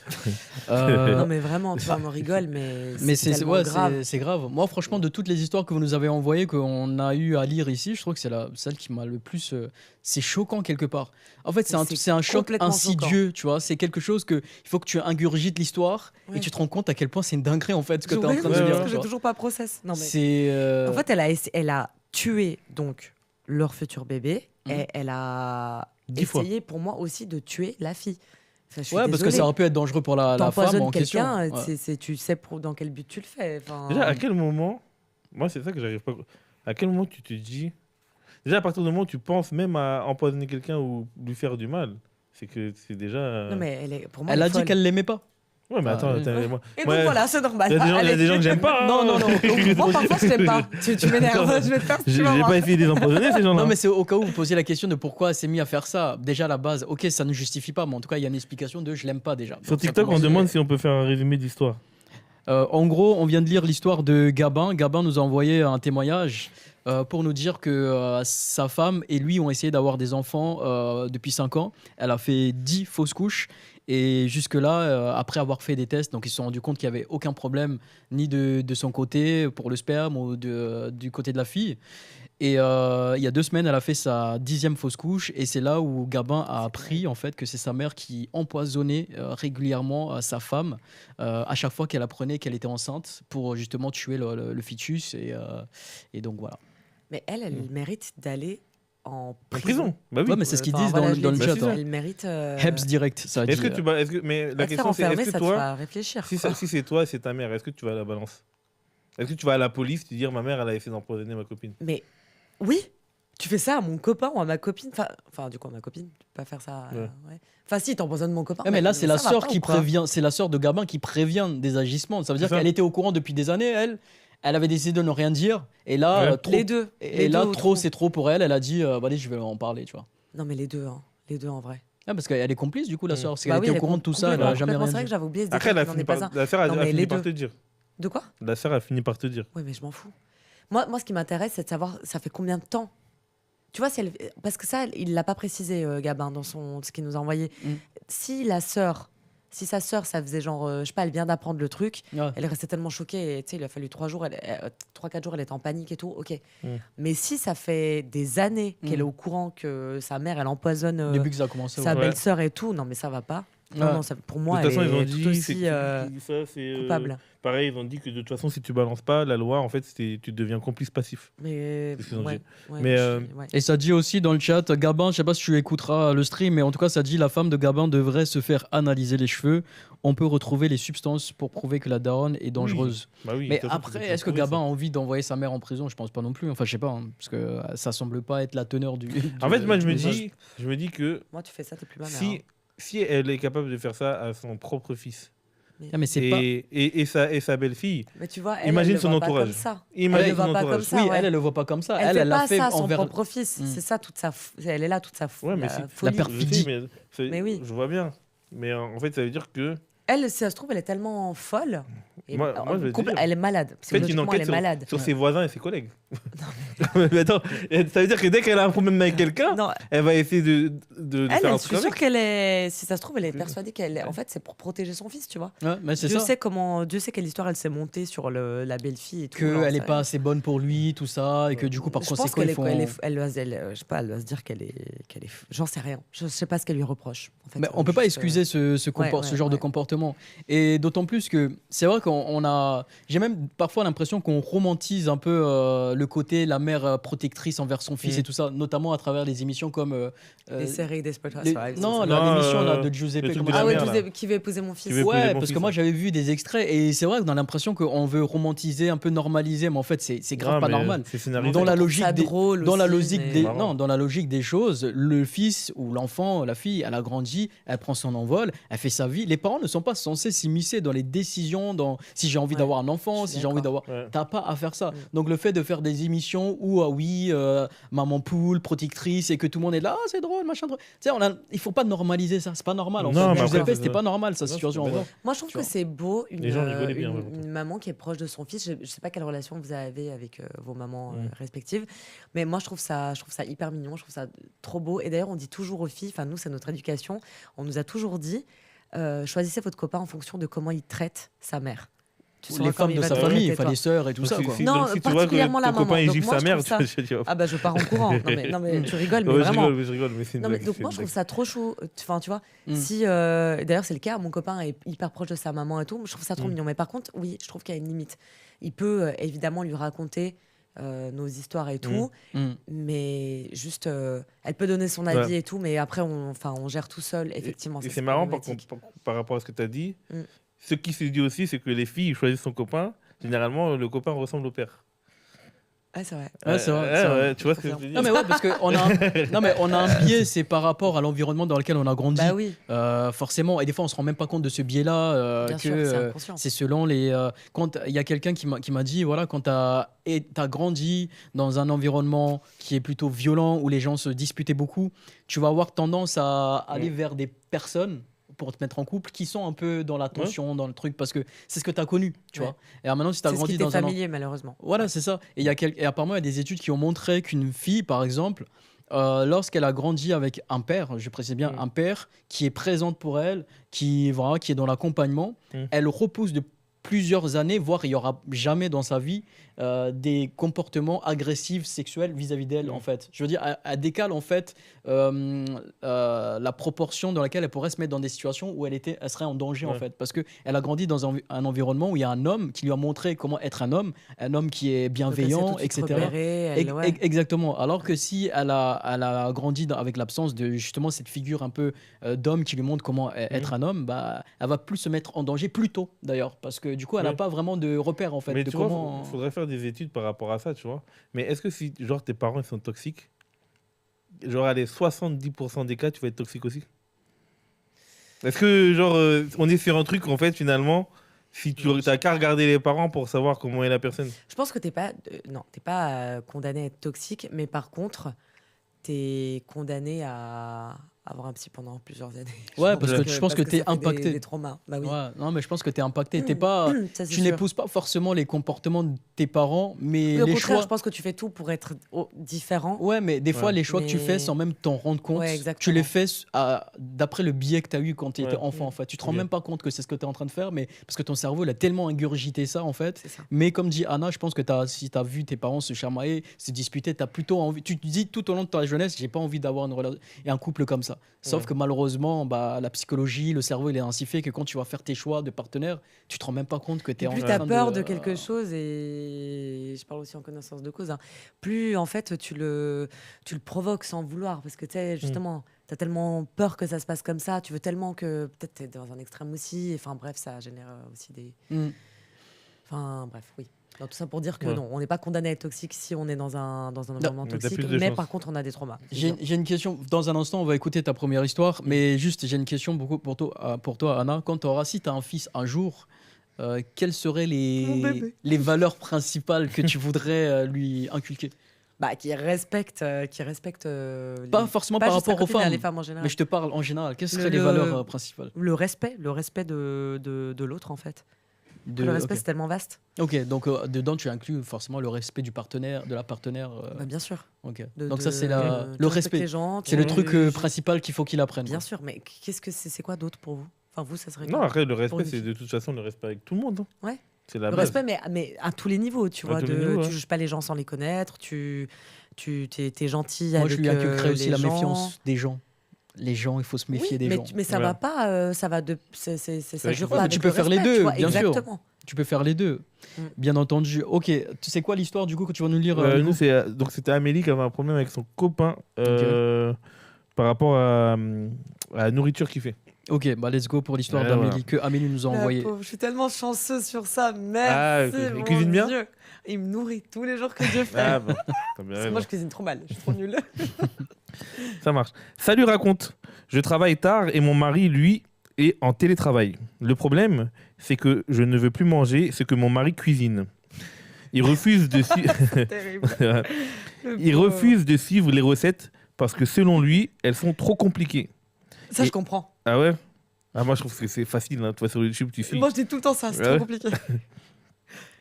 Non, mais vraiment, tu vois, on rigole, mais c'est tellement ouais, grave. c'est grave. Moi, franchement, de toutes les histoires que vous nous avez envoyées, qu'on a eu à lire ici, je trouve que c'est celle qui m'a le plus. C'est choquant quelque part. En fait, c'est un choc complètement insidieux, tu vois. C'est quelque chose que il faut que tu ingurgites l'histoire Ouais. et tu te rends compte à quel point c'est une dinguerie en fait ce que tu es en Ouais, train de parce dire. que tu j'ai vois. toujours pas process. Non, mais... C'est. En fait, elle a tué donc leur futur bébé et elle a 10 fois. essayé pour moi aussi de tuer la fille. Enfin, je suis Ouais, parce que désolée. ça aurait pu être dangereux pour la femme T'empoisonnes en question. quelqu'un, Ouais. tu sais dans quel but tu le fais. Enfin, Déjà, à quel moment, moi, c'est ça que j'arrive pas. À quel moment tu te dis. Déjà, à partir du moment où tu penses même à empoisonner quelqu'un ou lui faire du mal, c'est que c'est déjà. Non, mais pour moi, Elle elle a est dit folle. qu'elle l'aimait pas. Ouais, mais attends, Ouais. moi. Et moi, donc voilà, c'est normal. Il y a des gens, il y a Allez. des gens que j'aime pas. hein. Non, non, non. Moi, parfois, je t'aime pas. Tu m'énerves. Je vais te faire ce que J'ai tu vas voir. pas essayé de les empoisonner, ces gens-là. Non, mais c'est au cas où vous posiez la question de pourquoi elle s'est mis à faire ça. Déjà, à la base, ok, ça ne justifie pas, mais en tout cas, il y a une explication de je l'aime pas déjà. Sur Donc, ça TikTok, on commence- demande si on peut faire un résumé d'histoire. En gros, on vient de lire l'histoire de Gabin. Gabin nous a envoyé un témoignage pour nous dire que sa femme et lui ont essayé d'avoir des enfants depuis 5 ans. Elle a fait 10 fausses couches. Et jusque-là, après avoir fait des tests, donc ils se sont rendus compte qu'il n'y avait aucun problème, ni de son côté pour le sperme ou du côté de la fille. Et il y a 2 semaines, elle a fait sa 10e fausse couche. Et c'est là où Gabin a appris en fait, que c'est sa mère qui empoisonnait régulièrement sa femme à chaque fois qu'elle apprenait qu'elle était enceinte pour justement tuer le fœtus. Et donc voilà. Mais elle mérite d'aller en En prison. prison. Bah oui. Ouais, mais c'est ce qu'ils Enfin, disent voilà, dans je le l'ai chat. dit, hein. Elle mérite. Hebs direct, ça a Est-ce dit. que tu vas. Mais la Se faire question, c'est enfermer, est-ce ça que te toi, fera réfléchir. si, quoi. si c'est toi et c'est ta mère, est-ce que tu vas à la balance? Est-ce que tu vas à la police te dire ma mère, elle a essayé d'empoisonner ma copine? Mais oui, tu fais ça à mon copain ou à ma copine. Enfin, du coup, à ma copine, tu peux pas faire ça. Ouais. Ouais. Enfin, si, t'empoisonnes mon copain. Ouais, mais là, c'est la ça va sœur pas qui ou quoi prévient, c'est la sœur de Gabin qui prévient des agissements. Ça veut dire C'est ça. qu'elle était au courant depuis des années, elle avait décidé de ne rien dire. Et là, Ouais. trop, Les deux. et Les là, deux ou trop, c'est trop pour elle. Elle a dit, bah, allez, je vais en parler, tu vois. Non, mais les deux, hein. Les deux en vrai. Ah, parce qu'elle est complice, du coup, la Mm. sœur. Parce Bah qu'elle oui, était elle au courant est de tout ça, elle a jamais complètement- rien C'est vrai dit. que j'avais oublié ce Après, détail qui n'en est pas un. la sœur Non, a mais fini les par deux. te dire. De quoi? La sœur a fini par te dire. Oui, mais je m'en fous. Moi, ce qui m'intéresse, c'est de savoir ça fait combien de temps. Tu vois, parce que ça, il l'a pas précisé, Gabin, dans ce qu'il nous a envoyé. Mm. Si sa sœur, ça faisait genre, je sais pas, elle vient d'apprendre le truc, Ouais. elle restait tellement choquée, et, tu sais, il a fallu 3 jours, 3-4 jours, elle était en panique et tout, ok. Mm. Mais si ça fait des années qu'elle Mm. est au courant que sa mère, elle empoisonne Depuis que ça a commencé. sa ouais. belle-sœur et tout, non, mais ça va pas. Non, non, pour moi, De toute façon, elle ils ont est dit tout c'est aussi ça, c'est coupable. pareil. Ils ont dit que de toute façon, si tu balances pas la loi, en fait, tu deviens complice passif. Mais C'est ce qu'ils ont ouais, dit. ouais, Mais, ouais. Et ça dit aussi dans le chat, Gabin, je sais pas si tu écouteras le stream, mais en tout cas, ça dit la femme de Gabin devrait se faire analyser les cheveux. On peut retrouver les substances pour prouver que la daronne est dangereuse. Bah oui, de Mais toute façon, tu après, peux est-ce que prouver ça. Gabin a envie d'envoyer sa mère en prison? Je pense pas non plus. Enfin, je sais pas, hein, parce que ça semble pas être la teneur du. En fait, moi, du je me message. dis que Moi, tu fais ça, t'es plus ma mère. si, si elle est capable de faire ça à son propre fils Ah, mais c'est pas. et sa belle-fille, Mais tu vois, Imagine elle le son voit pas entourage. comme ça. imagine Elle le son voit pas entourage. comme ça. Oui, ouais. elle le voit pas comme ça. Elle fait l'a pas fait ça à son envers. propre fils. Mm. C'est ça toute sa. Elle est là toute sa. Ouais, mais la si- folie. La Je sais, Mais oui. je vois bien. Mais en fait, ça veut dire que Elle, si ça se trouve, elle est tellement folle. Et Moi, je vais te dire. elle est malade. faites une Psychologiquement, elle enquête est sur, malade. sur ses voisins et ses collègues. Mais attends, ça veut dire que dès qu'elle a un problème avec quelqu'un, Non, elle va essayer de elle, faire un je truc suis sûre avec. qu'elle est. Si ça se trouve, elle est persuadée qu'elle. En fait, c'est pour protéger son fils, tu vois. Ouais, mais c'est Dieu ça. sait comment. Dieu sait quelle histoire elle s'est montée sur la belle-fille et tout. Qu'elle genre, est ça- pas assez bonne pour lui, tout ça, et que du coup, par Je pense conséquent, qu'elle ils est, font. je sais pas, elle doit se dire qu'elle est. J'en sais rien. Je sais pas ce qu'elle lui reproche. En fait, Mais on peut pas juste, excuser ce ouais, genre de ouais. comportement. Et d'autant plus que c'est vrai qu'on a. J'ai même parfois l'impression qu'on romantise un peu le côté la mère protectrice envers son fils Mm. et tout ça, notamment à travers des émissions comme. Les séries Desperate les- Housewives. non, c'est ça. Non, l'émission là, le de Giuseppe. truc comment de ça la Ah ouais, mère, tu là. sais, qui veut épouser mon fils. Qui veut épouser Ouais, mon parce fils, que moi ouais. j'avais vu des extraits et c'est vrai qu'on a l'impression qu'on veut romantiser, un peu normaliser, mais en fait c'est grave Ah, pas mais normal. C'est scénarisé. Dans la Je trouve logique ça des, drôle dans la aussi, logique mais- des, Marrant. non, dans la logique des choses, le fils ou l'enfant, la fille, elle a grandi, elle prend son envol, elle fait sa vie. Les parents ne sont pas censés s'immiscer dans les décisions, dans si j'ai envie Ouais, d'avoir un je enfant, suis si j'ai envie d'accord. d'avoir. Ouais. T'as pas à faire ça. Mm. Donc le fait de faire des émissions où ah oui, maman poule, protectrice et que tout le monde est là, ah, c'est drôle, machin. Tu sais, il faut pas normaliser ça. C'est pas normal. En Non, fait. mais Giuseppe, après, c'était pas normal sa Non, situation. mais en vrai. non. Moi, je trouve Tu que vois. c'est beau Les gens rigolaient bien, ouais, une maman qui est proche de son fils. Je sais pas quelle relation vous avez avec vos mamans Mm. respectives, mais moi, je trouve ça hyper mignon. Je trouve ça trop beau. Et d'ailleurs, on dit toujours aux filles, enfin nous, c'est notre éducation. On nous a toujours dit, choisissez votre copain en fonction de comment il traite sa mère. Tu Ou sauras les comment femmes il de va sa te famille, traiter, enfin toi. les sœurs et tout Donc, ça. Quoi. Non, donc, si tu vois que particulièrement la ton copain maman. il Donc, gifle moi, sa je mère, trouve ça- tu vas dire. Ah bah je pars en courant. Non mais tu rigoles, mais Ouais, vraiment. je rigole, mais c'est une Non, mais blague, donc c'est moi une je trouve blague. ça trop chou. Enfin tu vois, Mm. si d'ailleurs c'est le cas, mon copain est hyper proche de sa maman et tout, je trouve ça trop Mm. mignon. Mais par contre, oui, je trouve qu'il y a une limite. Il peut évidemment lui raconter nos histoires et tout, Mm. mais juste elle peut donner son avis et tout, mais après on gère tout seul. Effectivement, Et ça, c'est marrant problématique. par rapport à ce que tu as dit. Mm. Ce qui se dit aussi, c'est que les filles choisissent son copain. Généralement, le copain ressemble au père. Ah c'est vrai. Ouais, c'est vrai, Ouais, c'est vrai. ouais, tu vois ce que je veux dire. Non mais ouais, parce qu'on a, non mais on a un biais, c'est par rapport à l'environnement dans lequel on a grandi. Bah oui, Forcément, et des fois on se rend même pas compte de ce biais-là, bien que sûr, c'est inconscient. c'est selon les. Quand il y a quelqu'un qui m'a dit, voilà, quand t'as grandi dans un environnement qui est plutôt violent où les gens se disputaient beaucoup, tu vas avoir tendance à aller vers des personnes pour te mettre en couple qui sont un peu dans la tension, dans le truc, parce que c'est ce que tu as connu, tu Ouais. vois. Et alors maintenant, si tu as C'est ce grandi qui t'est dans un familier malheureusement. voilà, c'est ça. Et, et apparemment, il y a des études qui ont montré qu'une fille, par exemple, lorsqu'elle a grandi avec un père, je précise bien un père, qui est présente pour elle, voilà, qui est dans l'accompagnement, elle repousse de plusieurs années, voire il n'y aura jamais dans sa vie des comportements agressifs sexuels vis-à-vis d'elle, en fait. Je veux dire, elle décale, en fait, la proportion dans laquelle elle pourrait se mettre dans des situations où elle serait en danger, en fait. Parce qu'elle a grandi dans un environnement où il y a un homme qui lui a montré comment être un homme qui est bienveillant, Donc, elle s'est tout de suite etc. repérée, elle- ouais. Exactement. Alors que si elle a grandi avec l'absence de justement cette figure un peu d'homme qui lui montre comment être un homme, bah, elle va plus se mettre en danger plus tôt, d'ailleurs. Parce que du coup, elle n'a Ouais. pas vraiment de repère, en fait. Mais de tu vois, comment... faudrait faire des études par rapport à ça, tu vois. Mais est-ce que si, genre, tes parents ils sont toxiques, genre, allez, 70% des cas, tu vas être toxique aussi? Est-ce que, genre, on est sur un truc, en fait, finalement, si tu n'as qu'à regarder les parents pour savoir comment est la personne? Je pense que t'es pas condamné à être toxique, mais par contre, t'es condamné à avoir un psy pendant plusieurs années. Ouais, parce que je pense que t'es ça fait impacté. des traumas. Bah oui. Ouais, non, mais je pense que tu es impacté. T'es pas, Ça, c'est tu sûr. n'épouses pas forcément les comportements de tes parents, mais Oui, au les contraire, choix. je pense que tu fais tout pour être différent. Ouais, mais des fois, Ouais. les choix que tu fais Mais- sans même t'en rendre compte, Ouais, tu exactement. les fais d'après le biais que tu as eu quand tu étais Ouais. enfant. En fait. Tu te rends Ok. même pas compte que c'est ce que tu es en train de faire, mais parce que ton cerveau il a tellement ingurgité ça, en fait. C'est ça. Mais comme dit Anna, je pense que si tu as vu tes parents se chamailler, se disputer, tu as plutôt envie. Tu te dis tout au long de ta jeunesse, j'ai pas envie d'avoir une relation et un couple comme ça. ça. Sauf que malheureusement, la psychologie, le cerveau, il est ainsi fait que quand tu vas faire tes choix de partenaire, tu te rends même pas compte que tu es en Plus train tu as peur de quelque chose, et je parle aussi en connaissance de cause, hein, plus en fait tu le provoques sans le vouloir. Parce que tu sais, justement, tu as tellement peur que ça se passe comme ça, tu veux tellement que peut-être tu es dans un extrême aussi. Enfin bref, ça génère aussi des. Enfin bref, oui. Donc, tout ça pour dire que non, on n'est pas condamné à être toxique si on est dans un environnement toxique, mais par contre on a des traumas. J'ai une question, dans un instant on va écouter ta première histoire, mais juste j'ai une question beaucoup pour toi Anna. Quand tu auras, si tu as un fils un jour, quelles seraient les valeurs principales que tu voudrais lui inculquer? Qui respecte Pas forcément par rapport aux femmes, les femmes en général. Mais je te parle en général. Quelles seraient les valeurs principales? Le respect de l'autre en fait. Le respect, c'est tellement vaste. Ok, donc dedans, tu inclus forcément le respect du partenaire, de la partenaire. Bien sûr. Ok. Donc ça, c'est le respect. C'est le truc principal qu'il faut qu'il apprenne. Bien sûr, mais qu'est-ce que c'est quoi d'autre pour vous? Enfin, vous, ça serait Non, après, le respect, c'est de toute façon le respect avec tout le monde. Hein. Ouais. C'est la le base. respect, mais à tous les niveaux, tu vois. Tu juges pas les gens sans les connaître, tu t'es gentil avec les gens. Moi, je lui inculquerais aussi la méfiance des gens. Les gens, il faut se méfier des gens. Mais ça va pas, ça va de. Ça jure pas. Tu peux faire les deux, bien sûr. Exactement. Tu peux faire les deux, bien entendu. Ok, tu sais quoi l'histoire du coup que tu vas nous lire? Nous, donc c'était Amélie qui avait un problème avec son copain par rapport à la nourriture qu'il fait. Ok, let's go pour l'histoire d'Amélie que Amélie nous a envoyé. Je suis tellement chanceuse sur ça. Merci. Il cuisine bien. Dieu. Il me nourrit tous les jours que Dieu fait. Moi, je cuisine trop mal. Je suis trop nulle. Ça marche. Salut, raconte. Je travaille tard et mon mari, lui, est en télétravail. Le problème, c'est que je ne veux plus manger ce que mon mari cuisine. Il refuse de Il refuse de suivre les recettes parce que selon lui, elles sont trop compliquées. Ça, je comprends. Ah ouais? Moi, je trouve que c'est facile. Hein. Tu vois, sur YouTube, tu suis. Moi, je dis tout le temps ça. C'est trop compliqué.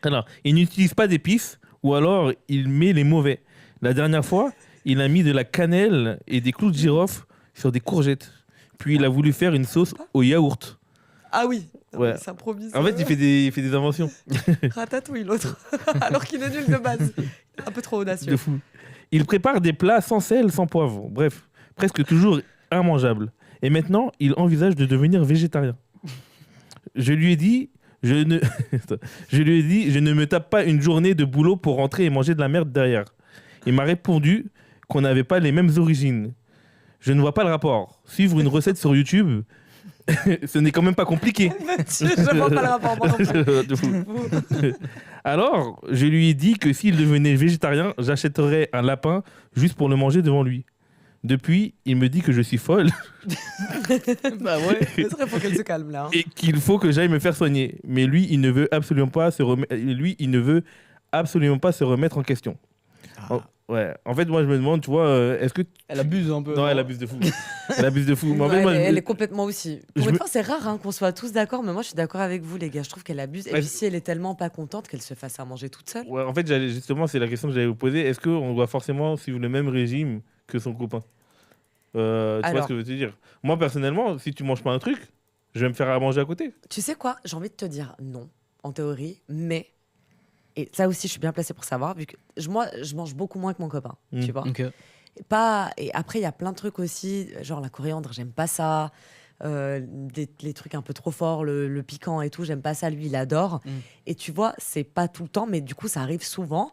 Alors, il n'utilise pas d'épices ou alors il met les mauvais. La dernière fois, il a mis de la cannelle et des clous de girofle sur des courgettes. Puis il a voulu faire une sauce au yaourt. Ah oui, ouais. Ça improvise. En fait, il fait des inventions. Ratatouille, l'autre. Alors qu'il est nul de base. Un peu trop audacieux. De fou. Il prépare des plats sans sel, sans poivre. Bref, presque toujours immangeables. Et maintenant, il envisage de devenir végétarien. Je lui ai dit, je ne me tape pas une journée de boulot pour rentrer et manger de la merde derrière. Il m'a répondu qu'on n'avait pas les mêmes origines. Je ne vois pas le rapport. Suivre une recette sur YouTube, ce n'est quand même pas compliqué. Je vois pas le rapport. Moi non plus. Alors, je lui ai dit que s'il devenait végétarien, j'achèterais un lapin juste pour le manger devant lui. Depuis, il me dit que je suis folle. Ouais. C'est vrai, faut qu'elle se calme là. Hein. Et qu'il faut que j'aille me faire soigner. Mais lui, il ne veut absolument pas se remettre en question. Oh, ouais. En fait, moi, je me demande, tu vois, est-ce que... Elle abuse un peu. Non, elle abuse de fou. Elle abuse de fou. Mais en fait, elle est complètement aussi. Pour une fois, c'est rare qu'on soit tous d'accord, mais moi, je suis d'accord avec vous, les gars. Je trouve qu'elle abuse. Et puis, si elle est tellement pas contente qu'elle se fasse à manger toute seule. Ouais, en fait, justement, c'est la question que j'allais vous poser. Est-ce qu'on doit forcément suivre le même régime que son copain? Tu vois ce que je veux te dire? Moi, personnellement, si tu manges pas un truc, je vais me faire à manger à côté. Tu sais quoi? J'ai envie de te dire non, en théorie, mais... Et ça aussi, je suis bien placée pour savoir, vu que moi, je mange beaucoup moins que mon copain, tu vois. Okay. Et après, il y a plein de trucs aussi, genre la coriandre, j'aime pas ça. Les trucs un peu trop forts, le piquant et tout, j'aime pas ça. Lui, il adore. Et tu vois, c'est pas tout le temps, mais du coup, ça arrive souvent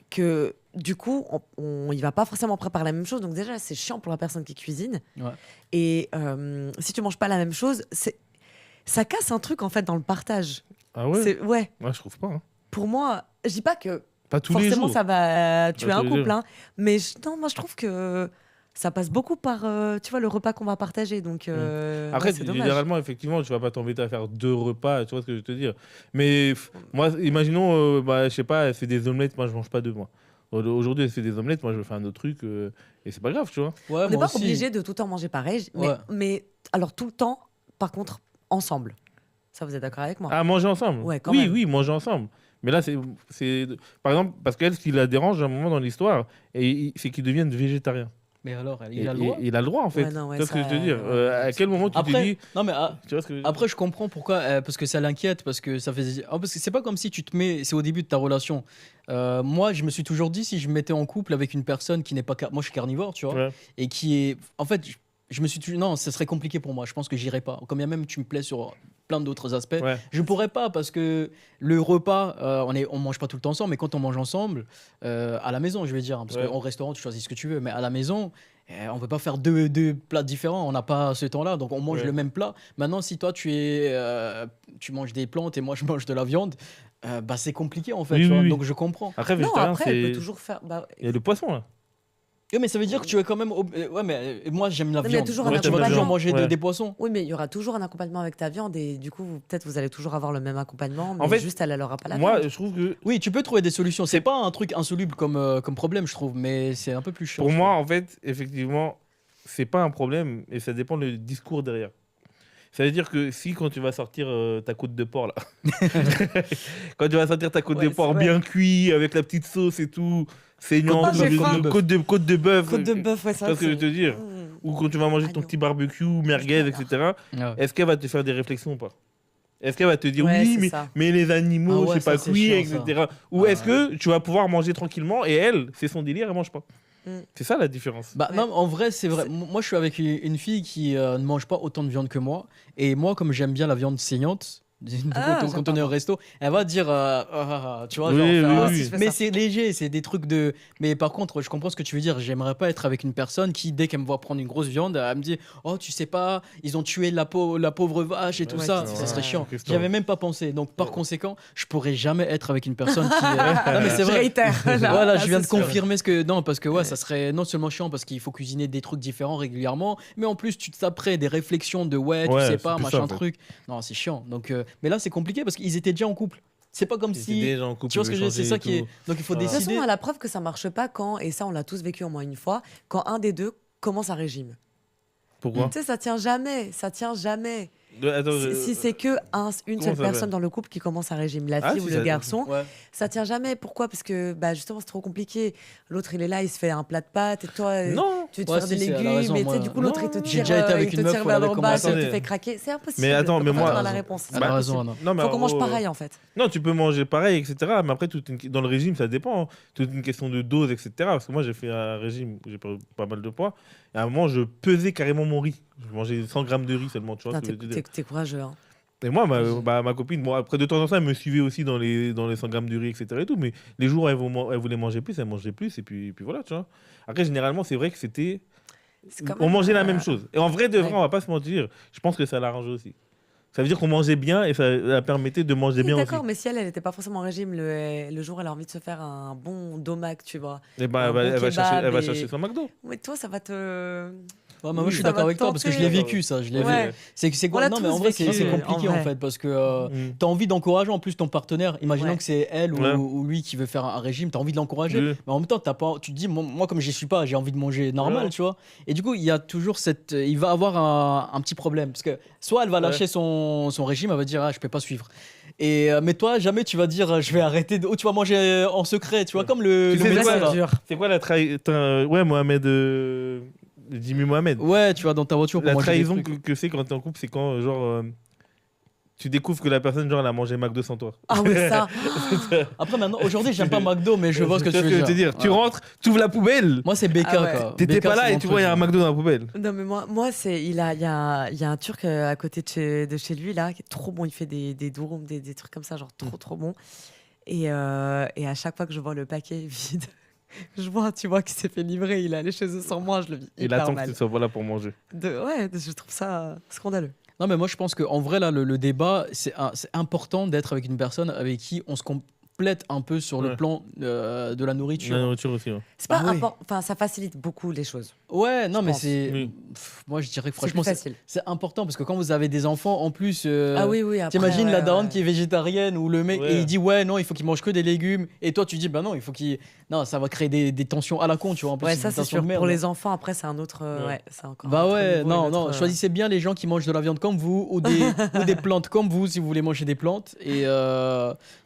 que du coup, il va pas forcément préparer la même chose. Donc déjà, c'est chiant pour la personne qui cuisine. Ouais. Et si tu manges pas la même chose, ça casse un truc en fait dans le partage. Ah ouais? Ouais. Moi, je trouve pas. Hein. Pour moi, je dis pas que pas tous les jours. Forcément, ça va tuer un couple, hein. Mais moi, je trouve que ça passe beaucoup par, tu vois, le repas qu'on va partager. Donc, après, c'est dommage. généralement, effectivement, tu vas pas t'embêter à faire 2 repas, tu vois ce que je veux te dire. Mais moi, imaginons, je sais pas, elle fait des omelettes, moi, je mange pas 2 mois. Aujourd'hui, elle fait des omelettes, moi, je vais faire un autre truc, et c'est pas grave, tu vois. Ouais, on n'est pas obligé de tout le temps manger pareil, mais alors tout le temps, par contre, ensemble. Ça, vous êtes d'accord avec moi? Ah, manger ensemble? Ouais, quand même. Oui, manger ensemble. Mais là, c'est par exemple, parce qu'elle, ce qui la dérange à un moment dans l'histoire, c'est qu'il devienne végétarien. Mais alors, il a le droit. Il a le droit, en fait. Ouais, non, ouais, tu vois ce que je veux te dire? À quel moment tu te dis... Non, mais tu vois ce que je veux dire? après, je comprends pourquoi. Parce que ça l'inquiète, parce que ça fait... parce que c'est pas comme si tu te mets... C'est au début de ta relation. Moi, je me suis toujours dit, si je me mettais en couple avec une personne qui n'est pas... Moi, je suis carnivore, tu vois. Ouais. Et qui est... En fait... je me suis toujours... Non, ça serait compliqué pour moi. Je pense que j'irais pas. Comme bien même tu me plais sur plein d'autres aspects, Ouais. je pourrais pas parce que le repas, on mange pas tout le temps ensemble, mais quand on mange ensemble, à la maison, je vais dire, hein, parce Ouais. qu'au restaurant, tu choisis ce que tu veux, mais à la maison, on peut pas faire deux plats différents. On n'a pas ce temps-là, donc on mange Ouais. le même plat. Maintenant, si toi, tu manges des plantes et moi, je mange de la viande, bah, c'est compliqué en fait. Oui, tu vois. oui, oui. Donc je comprends. Après, Non, végétarien, après, elle peut c'est. toujours faire. Bah, Il y a le poisson, là. Oui, mais ça veut dire que tu es quand même. Ouais, mais moi, j'aime la Non, mais il y a viande. toujours Donc, un tu vas accompagnement. toujours manger Ouais. des poissons. oui, mais il y aura toujours un accompagnement avec ta viande et du coup, peut-être vous allez toujours avoir le même accompagnement, mais En fait, juste elle aura pas la Moi, viande. je trouve que. Oui, tu peux trouver des solutions. C'est pas un truc insoluble comme problème, je trouve, mais c'est un peu plus chiant. Pour je moi, en fait, effectivement, c'est pas un problème et ça dépend du discours derrière. Ça veut dire que si, quand tu vas sortir ta côte de porc, là, quand tu vas sortir ta côte Ouais, de porc c'est vrai. bien cuit, avec la petite sauce et tout, saignant, Ah, j'ai faim. côte de bœuf. Côte de bœuf, ouais, Tu ça. vois ce que je veux te dire Mmh. Ou quand tu vas manger ton Agneau. petit barbecue, merguez, J'adore. etc. trouve. Ouais. Est-ce qu'elle va te faire des réflexions ou pas? Est-ce qu'elle va te dire Ouais, oui, c'est ça. mais les animaux, Ah ouais, c'est pas ça, c'est cuit, chiant, etc. Ou Ah est-ce que tu vas pouvoir manger tranquillement et elle, c'est son délire, elle mange pas? Mm. C'est ça la différence. Bah, Ouais. non, en vrai, c'est vrai. C'est- Moi, je suis avec une fille qui ne mange pas autant de viande que moi. Et moi, comme j'aime bien la viande saignante, Ah, quand j'aime on est pas, au moi. resto, elle va dire, tu vois, Oui, genre, oui, faire, Moi oui. aussi, je fais mais ça. c'est léger, c'est des trucs de. Mais par contre, je comprends ce que tu veux dire. J'aimerais pas être avec une personne qui, dès qu'elle me voit prendre une grosse viande, elle me dit, oh, tu sais pas, ils ont tué la pauvre vache et tout Ouais, ça. c'est Ça vrai. serait chiant. Question. J'avais même pas pensé. Donc, par Ouais. conséquent, je pourrais jamais être avec une personne qui. Non, mais c'est Je vrai. réitère. Là, Voilà, là, je viens de c'est sûr. confirmer ce que. Non, parce que ouais, ça serait non seulement chiant parce qu'il faut cuisiner des trucs différents régulièrement, mais en plus, tu te taperais des réflexions de ouais, tu Ouais, sais c'est pas, plus machin ça, en fait. truc. Non, c'est chiant. Donc, mais là, c'est compliqué parce qu'ils étaient déjà en couple. C'est pas comme Ils si. étaient déjà en couple, Tu vois ce que ils je veux dire, c'est échangeaient ça et qui est. tout. Donc, il faut Voilà. De toute façon, décider. à la preuve que ça marche pas quand, et ça on l'a tous vécu au moins une fois, quand un des deux commence un régime. Pourquoi Tu sais, ça tient jamais, ça tient jamais. Attends, Si c'est que une comment seule ça personne s'appelle dans le couple qui commence un régime, la Ah, fille si, ou ça- le garçon, Ouais. ça tient jamais. Pourquoi? Parce que bah, justement, c'est trop compliqué. L'autre, il est là, il se fait un plat de pâtes, et toi, Non, tu veux te Ouais, faire si, des si, elle a légumes, raison, et tu sais, moi. du coup, l'autre, il te Non. tire, J'ai déjà été avec il une te meuf tire où vers elle le avait bas, commencé- il te Attendez. fait craquer. C'est impossible. Mais attends, mais Pourquoi moi- t'en as la réponse. Elle a Bah, raison, Anna. non, mais Faut qu'on mange oh, pareil, en fait. Non, tu peux manger pareil, etc. Mais après, dans le régime, ça dépend. Hein. Toute une question de dose, etc. Parce que moi, j'ai fait un régime où j'ai perdu pas mal de poids. Et à un moment, je pesais carrément mon riz. Je mangeais 100 grammes de riz seulement, tu vois. Putain, ce que je veux dire. T'es courageux. Hein. Et moi, ma copine, bon, après de temps en temps, elle me suivait aussi dans les 100 grammes de riz, etc. Et tout, mais les jours où elle voulait manger plus, elle mangeait plus. Et puis voilà, tu vois. Après, généralement, c'est vrai que c'était. C'est quand On même, mangeait la même chose. Et en vrai, de vrai, ouais. on va pas se mentir. Je pense que ça l'arrangeait aussi. Ça veut dire qu'on mangeait bien et ça permettait de manger Oui, bien aussi. d'accord, mais si elle n'était pas forcément en régime, le jour où elle a envie de se faire un bon domac, tu vois. Et bah, Un bon elle va kebab chercher son McDo. Mais toi, ça va te. Ouais, mais moi, Oui, je suis ça d'accord va avec toi parce que je l'ai tenter. vécu, ça. Je l'ai Ouais. vu. C'est On quoi l'a Non, mais en tous vrai, vécu, c'est en compliqué en vrai. fait parce que Mm. t'as envie d'encourager en plus ton partenaire. Imaginons Ouais. que c'est elle Ouais. ou lui qui veut faire un régime, t'as envie de l'encourager. Oui. Mais en même temps, t'as pas, tu te dis, moi comme je suis pas, j'ai envie de manger normal, Ouais. tu vois. Et du coup, il y a toujours il va avoir un petit problème parce que soit elle va lâcher son régime, elle va dire, ah, je peux pas suivre. Et mais toi, jamais tu vas dire, je vais arrêter. Ou tu vas manger en secret, tu vois, comme le Tu sais, médecin, c'est là. C'est dur. C'est quoi la trahison Ouais, Mohamed. Jimmy Mohamed. Ouais, tu vas dans ta voiture pour La manger des trahison trucs. que c'est quand t'es en couple, c'est quand, genre, tu découvres que la personne, genre, elle a mangé McDo sans toi. Ah ouais, ça. Après, maintenant, aujourd'hui, j'aime pas McDo, mais je vois ce que tu veux je dire. dire. Tu Ouais. rentres, tu ouvres la poubelle. Moi, c'est BK, Ah ouais. quoi. T'étais BK, pas là c'est et mon tu truc, vois, il y a un moi. McDo dans la poubelle. Non, mais moi c'est, il y a un Turc à côté de chez lui, là, qui est trop bon. Il fait des durum, des trucs comme ça, genre trop bon. Et à chaque fois que je vois le paquet vide, je vois, tu vois, qu'il s'est fait livrer, il est allé chez eux sans moi, je le vis Il hyper attend que mal. tu sois là pour manger. Ouais, je trouve ça scandaleux. Non, mais moi, je pense qu'en vrai, là, le débat, c'est important d'être avec une personne avec qui on se complète un peu sur le Ouais. plan de la nourriture. La nourriture aussi. Ouais. C'est pas Ah ouais. important, enfin, ça facilite beaucoup les choses. Ouais, non, Je mais pense. c'est. Oui. Moi, je dirais que C'est franchement, plus facile. c'est important parce que quand vous avez des enfants, en plus. Ah oui, après. T'imagines ouais, la daronne ouais. qui est végétarienne ou le mec Ouais. et il dit ouais non il faut qu'il mange que des légumes et toi tu dis bah non il faut qu'il non ça va créer des tensions à la con tu vois en plus Ouais, des ça c'est tensions sûr. de merde. Pour les enfants, après, c'est un autre. Ouais. Ouais, c'est encore. Bah un autre ouais, niveau, non, une non, autre, choisissez bien les gens qui mangent de la viande comme vous ou des plantes comme vous si vous voulez manger des plantes. Et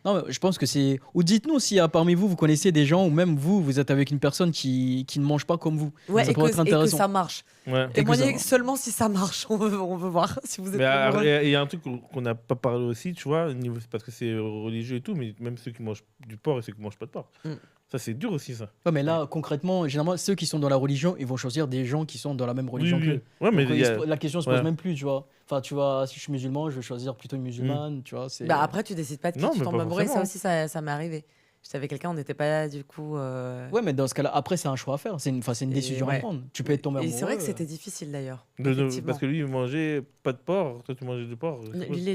non, mais je pense que c'est. Ou dites-nous si parmi vous, vous connaissez des gens ou même vous êtes avec une personne qui ne mange pas comme vous. Ouais, ça et pourrait que, être et que intéressant. ça marche. Ouais. Et que Témoignez ça- seulement si ça marche. On veut voir si vous êtes Mais heureux. il y a un truc qu'on n'a pas parlé aussi, tu vois, parce que c'est religieux et tout, mais même ceux qui mangent du porc et ceux qui mangent pas de porc. Mm. Ça, c'est dur aussi, ça. Ouais, mais là, concrètement, généralement, ceux qui sont dans la religion, ils vont choisir des gens qui sont dans la même religion Oui, qu'eux. oui. Ouais, mais Donc, la question se pose ouais. même plus, tu vois. Enfin, tu vois, si je suis musulman, je vais choisir plutôt une musulmane, tu vois. Bah après, tu décides pas de qui Non, tu mais tombes pas amoureux. Ça forcément. aussi, ça m'est arrivé. J'étais avec quelqu'un, on n'était pas du coup. Ouais, mais dans ce cas-là, après, c'est un choix à faire. C'est une Et décision à ouais. prendre. Tu peux être tombé Et amoureux. c'est vrai que c'était difficile d'ailleurs. Parce effectivement. que lui, il mangeait pas de porc. Toi, tu mangeais du porc. je Lui, suppose. il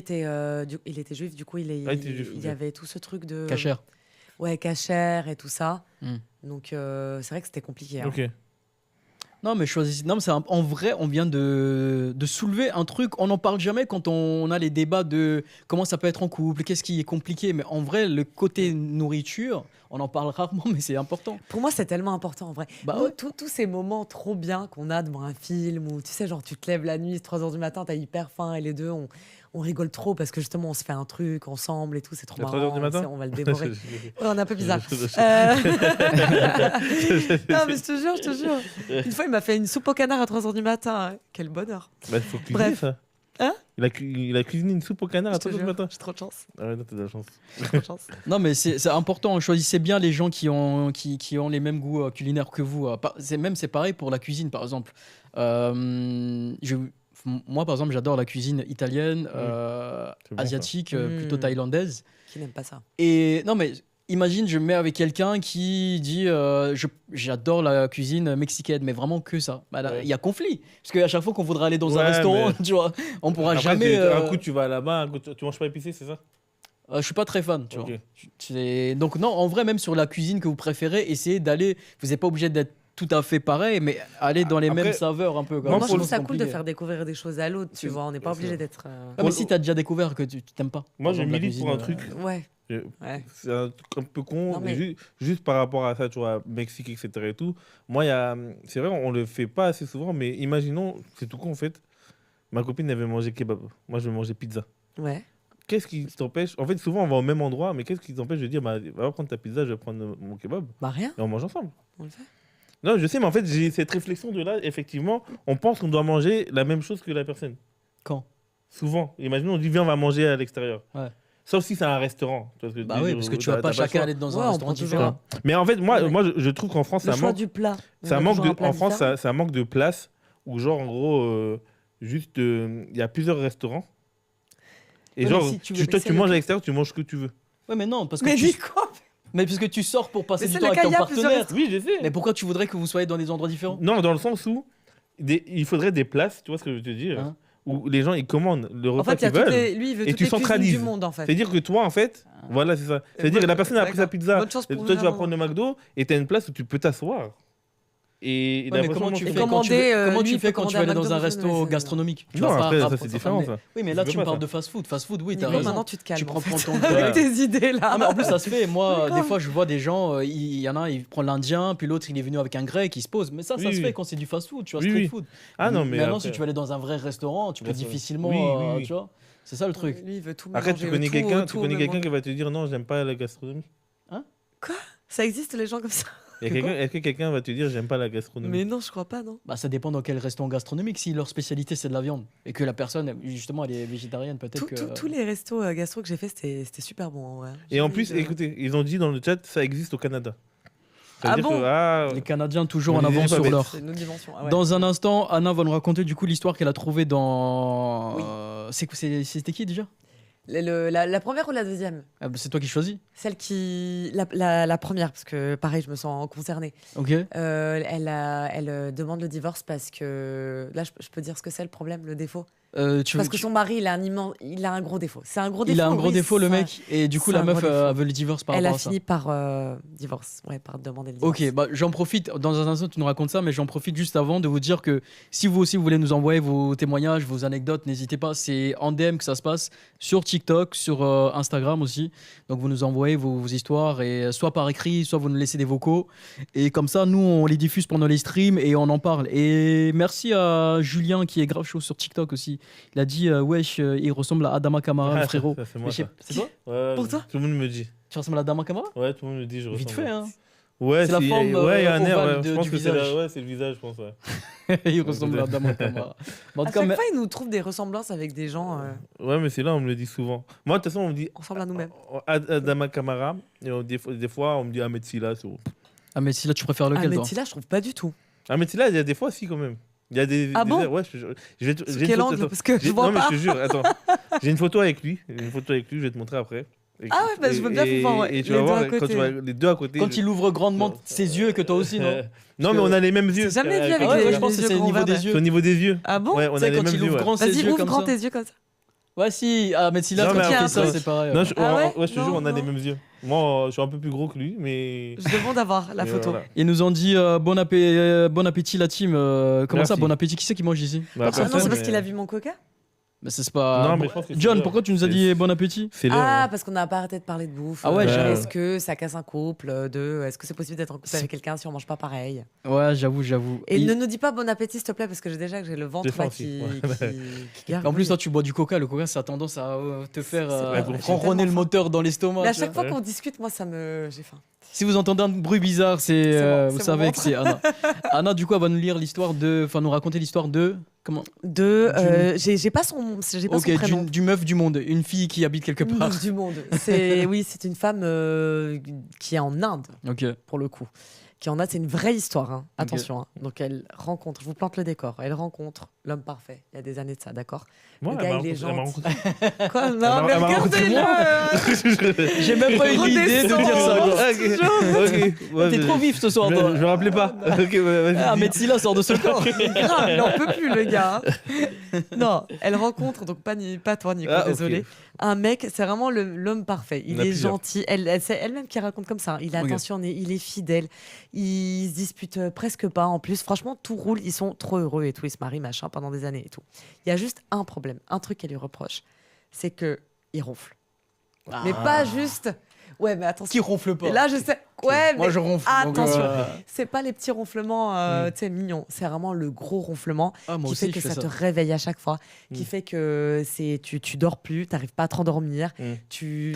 était juif, du coup, il était juif, il ok. y avait tout ce truc de. Cachère. Ouais, cachère et tout ça. Hmm. Donc, c'est vrai que c'était compliqué. Hein. Ok. Non, mais choisis. Non, mais en vrai, on vient de soulever un truc. On n'en parle jamais quand on a les débats de comment ça peut être en couple, qu'est-ce qui est compliqué. Mais en vrai, le côté nourriture, on en parle rarement, mais c'est important. Pour moi, c'est tellement important en vrai. Bah Nous, ouais. tous ces moments trop bien qu'on a devant un film où tu sais, genre, tu te lèves la nuit, 3 h du matin, t'as hyper faim et les deux, on rigole trop parce que justement, on se fait un truc ensemble et tout, c'est trop À marrant. 3 h du matin On va le dévorer. Ouais, on est un peu bizarre. Je- Non, mais je te jure. Une fois, il m'a fait une soupe au canard à 3 h du matin. Hein. Quel bonheur. Bah, il faut cuisiner Bref. ça. Hein Il a cuisiné une soupe au canard à Je te 3 h du jure, matin. j'ai trop de chance. Ah ouais, non, t'as de la chance. J'ai trop de chance. Non, mais c'est important. Choisissez bien les gens qui ont les mêmes goûts culinaires que vous. C'est pareil pour la cuisine, par exemple. Moi, par exemple, j'adore la cuisine italienne, C'est bon, ça. asiatique, plutôt Mm. thaïlandaise. Qui n'aime pas ça? Et non, mais imagine, je me mets avec quelqu'un qui dit j'adore la cuisine mexicaine, mais vraiment que ça. Bah, là, Ouais. il y a conflit. Parce qu'à chaque fois qu'on voudra aller dans un Ouais, restaurant, mais- tu vois, on pourra Après, jamais. un coup, tu vas là-bas, un coup, tu manges pas épicé, c'est ça? Je suis pas très fan, tu Ok. vois. Donc, non, en vrai, même sur la cuisine que vous préférez, essayez d'aller. Vous n'êtes pas obligé d'être tout à fait pareil, mais aller dans les Après, mêmes saveurs un peu. quoi. moi, Moi, je pour trouve le- ça cool de faire découvrir des choses à l'autre, tu C'est- vois. On n'est pas c'est obligé ça. d'être. Ah, mais si tu as déjà découvert que tu t'aimes pas. Moi, par je exemple, la milite pour un cuisine, truc. Ouais, Je- ouais. C'est un truc un peu con, Non, mais mais- juste par rapport à ça, tu vois, Mexique, etc. et tout. Moi, c'est vrai, on le fait pas assez souvent, mais imaginons, c'est tout con en fait. Ma copine avait mangé kebab. Moi, je vais manger pizza. Ouais. Qu'est-ce qui t'empêche? En fait, souvent, on va au même endroit, mais qu'est-ce qui t'empêche de dire, bah, va prendre ta pizza, je vais prendre mon kebab, Bah, rien, et on mange ensemble? on le fait. Non, je sais, mais en fait, j'ai cette réflexion de là, effectivement, on pense qu'on doit manger la même chose que la personne. Quand Souvent. Imaginons, on dit, viens, on va manger à l'extérieur. Ouais. Sauf si c'est un restaurant. Tu vois ce que je Bah veux oui, dire, parce que où tu vas t'as pas le chacun choix. aller dans Ouais, un on restaurant prend toujours différent. Mais en fait, moi, Ouais. je trouve qu'en France, Le ça choix manque. du plat. C'est un On a manque toujours de, plat en France, différent. c'est un manque de place où, genre, en gros, juste, il y a plusieurs restaurants. Et Ouais, genre, mais si tu veux toi, mixer tu le manges tout. à l'extérieur, tu manges ce que tu veux. Ouais, mais non, parce que Mais tu... dis quoi? mais parce que tu sors pour passer Mais du c'est temps le avec cas, ton il y a plusieurs partenaire. Oui, je sais. Mais pourquoi tu voudrais que vous soyez dans des endroits différents? Non, dans le sens où il faudrait des places, tu vois ce que je veux te dire, Hein où les gens, ils commandent le En repas fait, il y a qu'ils toutes veulent. les... lui, il veut et toutes tu les cuisines centralises. du monde, en fait. C'est-à-dire que toi, en fait, voilà, c'est ça. C'est-à-dire que la personne a pris sa pizza, Bonne chance et pour toi, tu vas vraiment. prendre le McDo, et tu as une place où tu peux t'asseoir. Et Ouais, la mais personne comment mange tu ce fais que- quand tu veux- commander, comment lui, tu il fais peut quand tu vas aller commander dans un un McDo, resto mais gastronomique? Tu Non, vas pas après, ça, ramener- c'est différent, ça. Oui, mais Tu là, peux tu me pas, parles ça. de fast-food. Fast-food, oui, t'as Nico, raison. maintenant, tu te calmes. Tu prends en fait. ton temps. Avec tes idées, là. Ah, mais en plus, ça se fait. Moi, Mais des grave. fois, je vois des gens, il y en a un, il prend l'indien, puis l'autre, il est venu avec un grec, il se pose. Mais ça Oui, se oui. fait quand c'est du fast-food, tu vois, Oui, street oui. food. Ah non, mais Maintenant, après- si tu vas aller dans un vrai restaurant, tu peux Bien sûr. difficilement. Oui, oui, oui. Tu vois, c'est ça le truc. Lui, il veut tout Après, tu mélanger, connais tout, quelqu'un tout, tu connais mais quelqu'un bon. qui va te dire non, j'aime pas la gastronomie. Ça existe, les gens comme ça? Il y a quelqu'un- Est-ce que quelqu'un va te dire j'aime pas la gastronomie? Mais non, je crois pas, non. Bah, ça dépend dans quel restaurant gastronomique. Si leur spécialité c'est de la viande et que la personne, justement, elle est végétarienne, peut-être que. Tous les restos gastro que j'ai fait, c'était super bon, en vrai. Et en plus, écoutez, ils ont dit dans le chat, ça existe au Canada. Ça veut Ah dire bon que, ah, Les Canadiens toujours On en est des avance sur alphabets. leur. C'est une autre dimension. Ah ouais. Dans un instant, Anna va nous raconter du coup l'histoire qu'elle a trouvée dans. Oui. C'était qui déjà? La première ou la deuxième? Ah, bah, c'est toi qui choisis. Celle qui. La première, parce que pareil, je me sens concernée. Ok. Elle demande le divorce parce que. Là, je peux dire ce que c'est le problème, le défaut. Tu Parce veux- que son mari, il a un gros défaut. C'est un gros défaut. Il a un gros oui, défaut, le ça- mec, et du coup, c'est la un meuf gros défaut. veut le divorce par Elle rapport a à ça. fini par divorce. Ouais, par demander le divorce. Ok, bah, j'en profite, dans un instant tu nous racontes ça, mais j'en profite juste avant de vous dire que si vous aussi vous voulez nous envoyer vos témoignages, vos anecdotes, n'hésitez pas, c'est en DM que ça se passe, sur TikTok, sur Instagram aussi. Donc vous nous envoyez vos histoires, et soit par écrit, soit vous nous laissez des vocaux. Et comme ça, nous, on les diffuse pendant les streams et on en parle. Et merci à Julien qui est grave chaud sur TikTok aussi. Il a dit, wesh, il ressemble à Adama Kamara, le frérot. ça, c'est Mais moi, je sais- ça. C'est toi Ouais, Pour toi tout le monde me dit. Tu ressembles à Adama Kamara? Ouais, tout le monde me dit, je Vite ressemble. fait, hein. Ouais, C'est la forme, ouais, il y a un air, ovale ouais. Je de- pense du que c'est visage. ouais, c'est le visage, je pense, ouais. Il ressemble à Adama Kamara. Mais en À tout cas, chaque fois, ils nous trouvent des ressemblances avec des gens Ouais, mais c'est là, on me le dit souvent. Moi, de toute façon, on me dit ensemble à nous-mêmes. Adama Kamara, et des fois, on me dit Ahmed Silla. ah, mais si là, tu préfères Ah, lequel, mais toi Tila, je trouve pas du tout. Ahmed Silla, il y a des fois, si, quand même. Il y a des. Ah bon Ouais, je vais te- Sous j'ai une quel photo- angle attends. Parce que je vois Non, mais pas. je te jure, attends. J'ai une photo avec lui. Je vais te montrer après. Ah ouais, bah, je veux bien vous voir, ouais. Et tu Les vas deux voir, à quand côté. tu vas les deux à côté. Quand il ouvre grandement Non. ses yeux et que toi aussi, non Non, mais on a les mêmes yeux. J'ai jamais vu Avec avec Ah ouais, les- je pense que yeux c'est au grands niveau verts, des ouais. C'est yeux. au niveau des yeux. Ah bon Ouais, on Tu a sais, les quand mêmes il yeux. ouvre Ouais. grand ses Vas-y, yeux ouvre comme grand ça. tes yeux comme ça. Ouais, si, ah, mais si là, Non, quand mais il fait attends, ça, c'est pareil. Non, ouais. Ah ouais ouais, je te jure, Non, on a les non. mêmes yeux. Moi, je suis un peu plus gros que lui, mais. Je demande à voir la mais photo. voilà. Ils nous ont dit bon appétit, la team. Comment ça, Merci. bon appétit Qui c'est qui mange ici Bah, Ah non, personne, c'est parce mais- qu'il a vu mon coca. Mais c'est pas. Non, bon, mais je pense que c'est John, l'heure. pourquoi tu nous as dit bon appétit C'est l'heure. Ah, hein. parce qu'on n'a pas arrêté de parler de bouffe. Ah ouais, j'avoue. Est-ce que ça casse un couple est-ce que c'est possible d'être en couple avec quelqu'un si on mange pas pareil? Ouais, j'avoue. Et ne nous dis pas bon appétit, s'il te plaît, parce que j'ai le ventre J'ai faim là aussi, qui, ouais. qui gargouille. En plus, toi, tu bois du coca. Le coca, ça a tendance à te faire C'est pas vrai, ronronner j'ai le tellement moteur dans l'estomac. Mais à tu chaque vois. fois qu'on discute, moi, j'ai faim. Si vous entendez un bruit bizarre, C'est bon, vous c'est savez mon que c'est Anna. Anna, du coup, elle va nous lire l'histoire nous raconter l'histoire de. Comment J'ai pas son Ok, prénom. du meuf du monde, une fille qui habite quelque Une part. meuf du monde. Oui, c'est une femme qui est en Inde, Ok. pour le coup. Qui en a, c'est une vraie histoire, hein. Ok. Attention. Hein. Donc elle rencontre, je vous plante le décor, elle rencontre l'homme parfait. Il y a des années de ça, d'accord? Moi, Le gars, il est elle m'a gentil. rencontré. Quoi? Non, m'a- mais elle m'a regardez-le. J'ai même pas eu l'idée de dire ça. quoi. Ok. T'es trop vif ce soir, toi. Je me rappelais pas. Ok, ouais, vas-y. Ah, dis. Metsila sort de ce corps. Grave, il n'en peut plus, le gars. Non, elle rencontre, donc pas toi, Nico, Ah, ok. désolé. Un mec, c'est vraiment l'homme parfait. Il Il y en a est plusieurs. gentil. C'est elle-même qui raconte comme ça. Il est Ok. attentionné, il est fidèle. Il se dispute presque pas. En plus, franchement, tout roule. Ils sont trop heureux et tout. Ils se marient, machin, pendant des années et tout. Il y a juste un problème, un truc qu'elle lui reproche. C'est que il ronfle. Mais pas juste. Ouais, mais attention. Qui ronfle pas. Et là, je sais. Ouais, Moi, mais je ronfle. donc, attention. euh, c'est pas les petits ronflements, tu sais, mignons. C'est vraiment le gros ronflement Ah, moi qui aussi, fait que je fais ça te ça. réveille à chaque fois, qui Mm. fait que tu dors plus, t'arrives pas à te rendormir, Mm. Je suis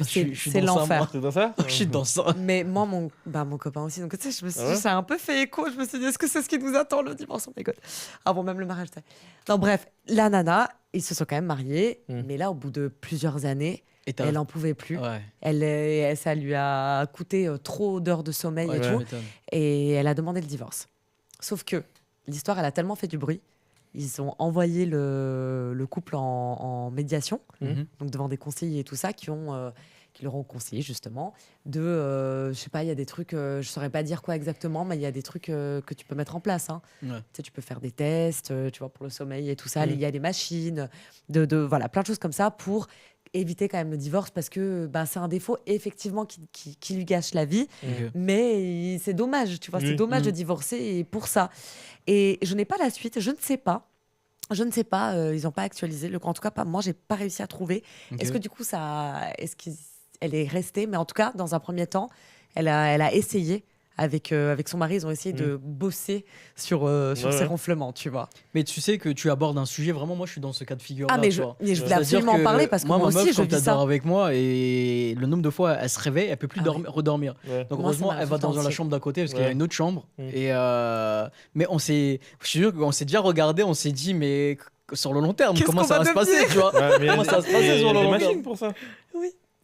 c'est dans ça, l'enfer. moi. C'est dans ça Je suis dans ça. Mais moi, mon copain aussi, donc tu sais, je me suis Ah dit, ouais ça a un peu fait écho. Je me suis dit, est-ce que c'est ce qui nous attend le divorce? Oh my god. Avant même le mariage. tu sais. Non, bref, la nana, ils se sont quand même mariés, Mm. mais là, au bout de plusieurs années, Et elle en pouvait plus. Ouais. Ça lui a coûté trop d'heures de sommeil Ouais, et tu tout. m'étonnes. Et elle a demandé le divorce. Sauf que l'histoire, elle a tellement fait du bruit. Ils ont envoyé le couple en médiation, Mhm. donc devant des conseillers et tout ça, qui leur ont conseillé justement je sais pas, il y a des trucs, je saurais pas dire quoi exactement, mais il y a des trucs que tu peux mettre en place. Hein. Ouais. Tu sais, tu peux faire des tests, tu vois, pour le sommeil et tout ça. Mhm. Il y a des machines, voilà, plein de choses comme ça pour éviter quand même le divorce parce que c'est un défaut effectivement qui lui gâche la vie. Ok. Mais c'est dommage, tu vois, c'est Oui. dommage de Mhm. divorcer et pour ça. Et je n'ai pas la suite, je ne sais pas. Je ne sais pas, ils n'ont pas actualisé. En tout cas, pas, moi, j'ai pas réussi à trouver. Ok. Est-ce que du coup, elle est restée? Mais en tout cas, dans un premier temps, elle a essayé. Avec son mari, ils ont essayé de bosser sur ses Ouais. ronflements, tu vois. Mais tu sais que tu abordes un sujet, vraiment, moi je suis dans ce cas de figure-là. Ah, mais tu je vois. voulais C'est-à-dire absolument en que parler parce que moi ma aussi, meuf, je quand vis elle ça. dort avec moi et le nombre de fois elle se réveille, elle peut plus Ah ouais. redormir. Ouais. Donc Moi, ça heureusement, m'arrive elle va tout le temps dans la aussi. chambre d'à côté parce qu'il y a Ouais. une autre chambre. Mm. Et mais je suis sûr qu'on s'est déjà regardé, on s'est dit mais sur le long terme, Qu'est-ce comment qu'on ça va va se passer, devenir tu vois? Ouais, mais Comment ça va se il y a- passer il y a sur le des long machines terme? pour ça.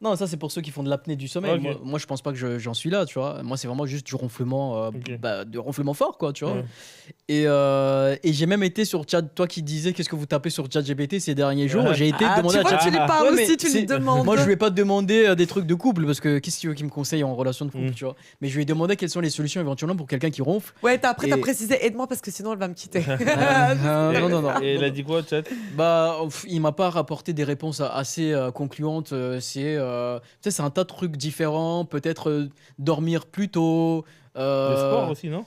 Non, ça c'est pour ceux qui font de l'apnée du sommeil. Ok. Moi, je pense pas que j'en suis là, tu vois. Moi, c'est vraiment juste du ronflement, Ok. du ronflement fort, quoi, tu vois. Ouais. Et j'ai même été sur chat, toi qui disais qu'est-ce que vous tapez sur ChatGPT ces derniers jours, Ouais. j'ai été Ah, demander tu à vois, tu lui ChatGPT. parles Ouais, mais aussi, tu lui c'est- demandes. Moi, je vais pas te demander des trucs de couple parce que qu'est-ce que tu veux qu'il me conseille en relation de couple, Mm. tu vois. Mais je lui ai demandé quelles sont les solutions éventuellement pour quelqu'un qui ronfle. Ouais, après, t'as Et- précisé, aide-moi parce que sinon, elle va me quitter. Non. Et elle a dit quoi, chat? Bah, il m'a pas rapporté des réponses assez concluantes. Tu sais, c'est un tas de trucs différents. Peut-être dormir plus tôt. Le sport aussi, non?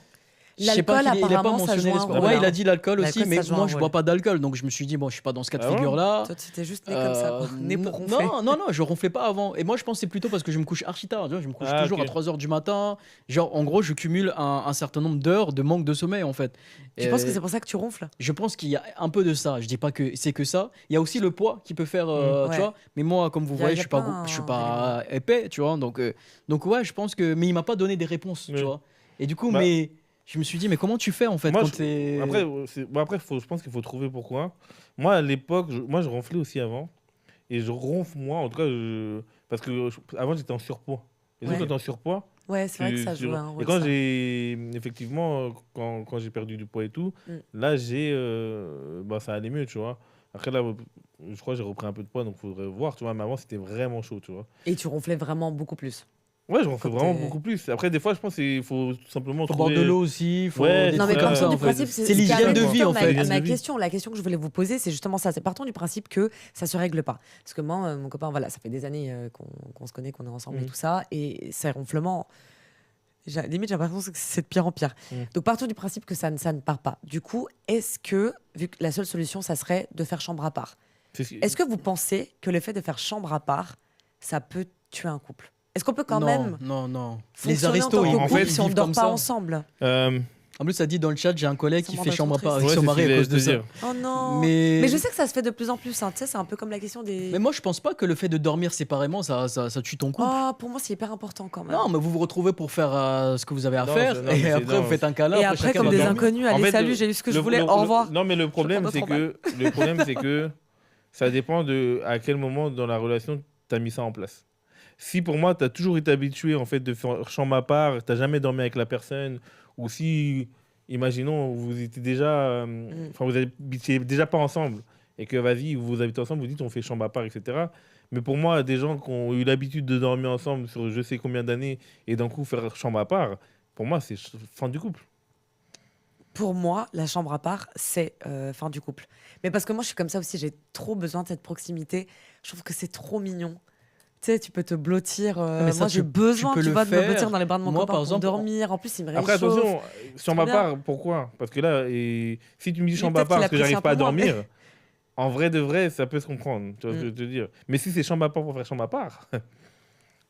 Je sais pas L'alcool, qu'il est- il a pas apparemment, ça mentionné joue les un sports. rôle, Ouais, hein. il a dit l'alcool aussi, L'alcool, mais ça joue moi un je rôle. bois pas d'alcool, donc je me suis dit bon, je suis pas dans ce cas de Ah ouais figure là. Toi, tu t'es juste né comme ça, quoi. Né pour ronfler. Non, je ronflais pas avant. Et moi, je pense que c'est plutôt parce que je me couche archi tard. Tu vois, je me couche Ah, toujours ok. à 3h du matin. Genre, en gros, je cumule un certain nombre d'heures de manque de sommeil, en fait. Tu penses que c'est pour ça que tu ronfles? Je pense qu'il y a un peu de ça. Je dis pas que c'est que ça. Il y a aussi le poids qui peut faire, Ouais. tu vois. Mais moi, comme vous Il y a- voyez, il y je a suis pas, plein je suis pas épais, tu vois. Donc ouais, je pense que. Mais il m'a pas donné des réponses, Ouais. tu vois. Et du coup, Bah- mais je me suis dit, mais comment tu fais en fait Moi, quand t'es. après, je pense qu'il faut trouver pourquoi. Moi, à l'époque, moi, je ronflais aussi avant. Et je ronfle, moi, en tout cas, parce que avant, j'étais en surpoids. Et donc, Ouais. quand t'es en surpoids, Ouais, c'est vrai que ça joue un et rôle. quand ça. effectivement, quand j'ai perdu du poids et tout, Mm. là, ça allait mieux, tu vois. Après, là, je crois que j'ai repris un peu de poids, donc il faudrait voir, tu vois. Mais avant, c'était vraiment chaud, tu vois. Et tu ronflais vraiment beaucoup plus. Ouais, je ronfle Quand vraiment t'es- beaucoup plus. Après, des fois, je pense qu'il faut tout simplement Faut boire trouver... de l'eau aussi, faut Ouais, des Non, mais trucs comme partons ça du en fait. principe, C'est ce qui l'hygiène de amène vie en justement fait. L'hygiène ma de vie. question, la question que je voulais vous poser, c'est justement ça. C'est partons du principe que ça se règle pas. Parce que moi, mon copain, voilà, ça fait des années qu'on se connaît, qu'on est ensemble et Mm. tout ça. Et ces ronflements, limite, j'ai l'impression que c'est de pire en pire. Mm. Donc, partons du principe que ça ne part pas. Du coup, est-ce que, vu que la seule solution, ça serait de faire chambre à part, est-ce que vous pensez que le fait de faire chambre à part, ça peut tuer un couple? Est-ce qu'on peut quand même Non. Les fonctionner en aristos, tant que ils en couple fait, si on ne vivent dort comme pas ça. ensemble? En plus, ça dit dans le chat, j'ai un collègue Ça qui m'en fait rend chambre à trop part avec Ouais, son c'est mari ce à que cause de j'allais ça. te dire. Oh non. Mais... Mais je sais que ça se fait de plus en plus. Hein. Tu sais, c'est un peu comme la question des. Mais moi, je pense pas que le fait de dormir séparément, ça tue ton couple. Oh, pour moi, c'est hyper important quand même. Non, mais vous vous retrouvez pour faire ce que vous avez à Non, faire, non, mais et c'est- après non, vous faites un câlin. Et après, chacun comme va des dormir. inconnus, En allez, fait, salut, j'ai eu ce que je le- voulais, le- au revoir. Non, mais le problème, pas c'est trop que ça dépend de à quel moment dans la relation tu as mis ça en place. Si pour moi, tu as toujours été habitué en fait de faire chambre à part, tu n'as jamais dormi avec la personne, ou si, imaginons, vous étiez déjà, vous habitiez déjà pas ensemble, et que vas-y, vous habitez ensemble, vous dites on fait chambre à part, etc. Mais pour moi, des gens qui ont eu l'habitude de dormir ensemble sur je sais combien d'années, et d'un coup faire chambre à part, pour moi, c'est fin du couple. Pour moi, la chambre à part, c'est fin du couple. Mais parce que moi, je suis comme ça aussi, j'ai trop besoin de cette proximité. Je trouve que c'est trop mignon. Tu sais, tu peux te blottir. mais ça, Moi, j'ai besoin, peux tu le vois, de me faire. blottir dans les bras de mon Moi, copain par pour exemple, dormir. En plus, il me réchauffe. Après, attention, chambre à bien. part, pourquoi? Parce que là, si tu me dis Mais chambre à peut-être part qu'il parce que apprécie j'arrive un pas à peu moins, mais- dormir, en vrai de vrai, ça peut se comprendre. Tu vois ce que je veux te dire. Mais si c'est chambre à part pour faire chambre à part,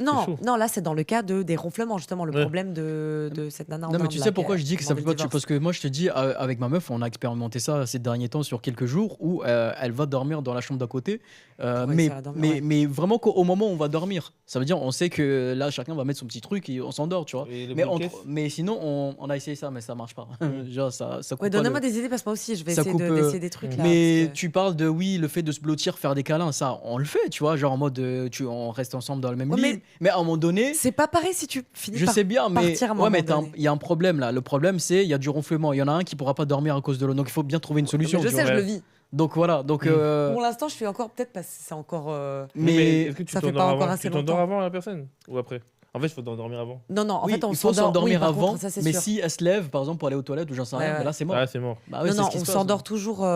Non, chaud. non, là, c'est dans le cas des ronflements, justement, le Ouais. problème de cette nana en Non, mais Inde, tu là, sais pourquoi je dis que ça demandé peut le pas tuer? divorce. Parce que moi, je te dis, avec ma meuf, on a expérimenté ça ces derniers temps sur quelques jours où elle va dormir dans la chambre d'à côté. réussir à dormir, ouais. Mais vraiment qu'au moment où on va dormir. Ça veut dire, on sait que là, chacun va mettre son petit truc et on s'endort, tu vois. Et le Mais, bout de caisse mais sinon, on a essayé ça, mais ça marche pas. Genre, ça coupe Ouais, pas donnez-moi le- des idées, parce que moi aussi, je vais Ça essayer coupe, d'essayer des trucs là. Mais parce que- tu parles de, oui, le fait de se blottir, faire des câlins, ça, on le fait, tu vois. Genre en mode, on reste ensemble dans le même Ouais, lit. Mais à un moment donné, C'est pas pareil si tu finis je par sais bien, mais partir à un ouais, mais moment donné. il y a un problème là. Le problème, c'est il y a du ronflement. Il y en a un qui pourra pas dormir à cause de l'eau. Donc il faut bien trouver une solution. Mais je tu sais, vois. je le vis. Donc voilà. Donc, Pour l'instant, je suis encore, peut-être parce que c'est encore. mais est-ce que tu ça fait t'endors pas encore avant? assez Tu t'endors longtemps. avant la personne ou après? En fait, il faut t'endormir avant. Non, non, en oui, fait, on il faut s'endort. s'endormir Oui, par avant. contre, ça, c'est Mais sûr. si elle se lève, par exemple, pour aller aux toilettes ou j'en sais rien, Ouais, bah là c'est mort. Ah, c'est mort. Bah oui, Non, c'est non, ce qui on se passe. s'endort toujours.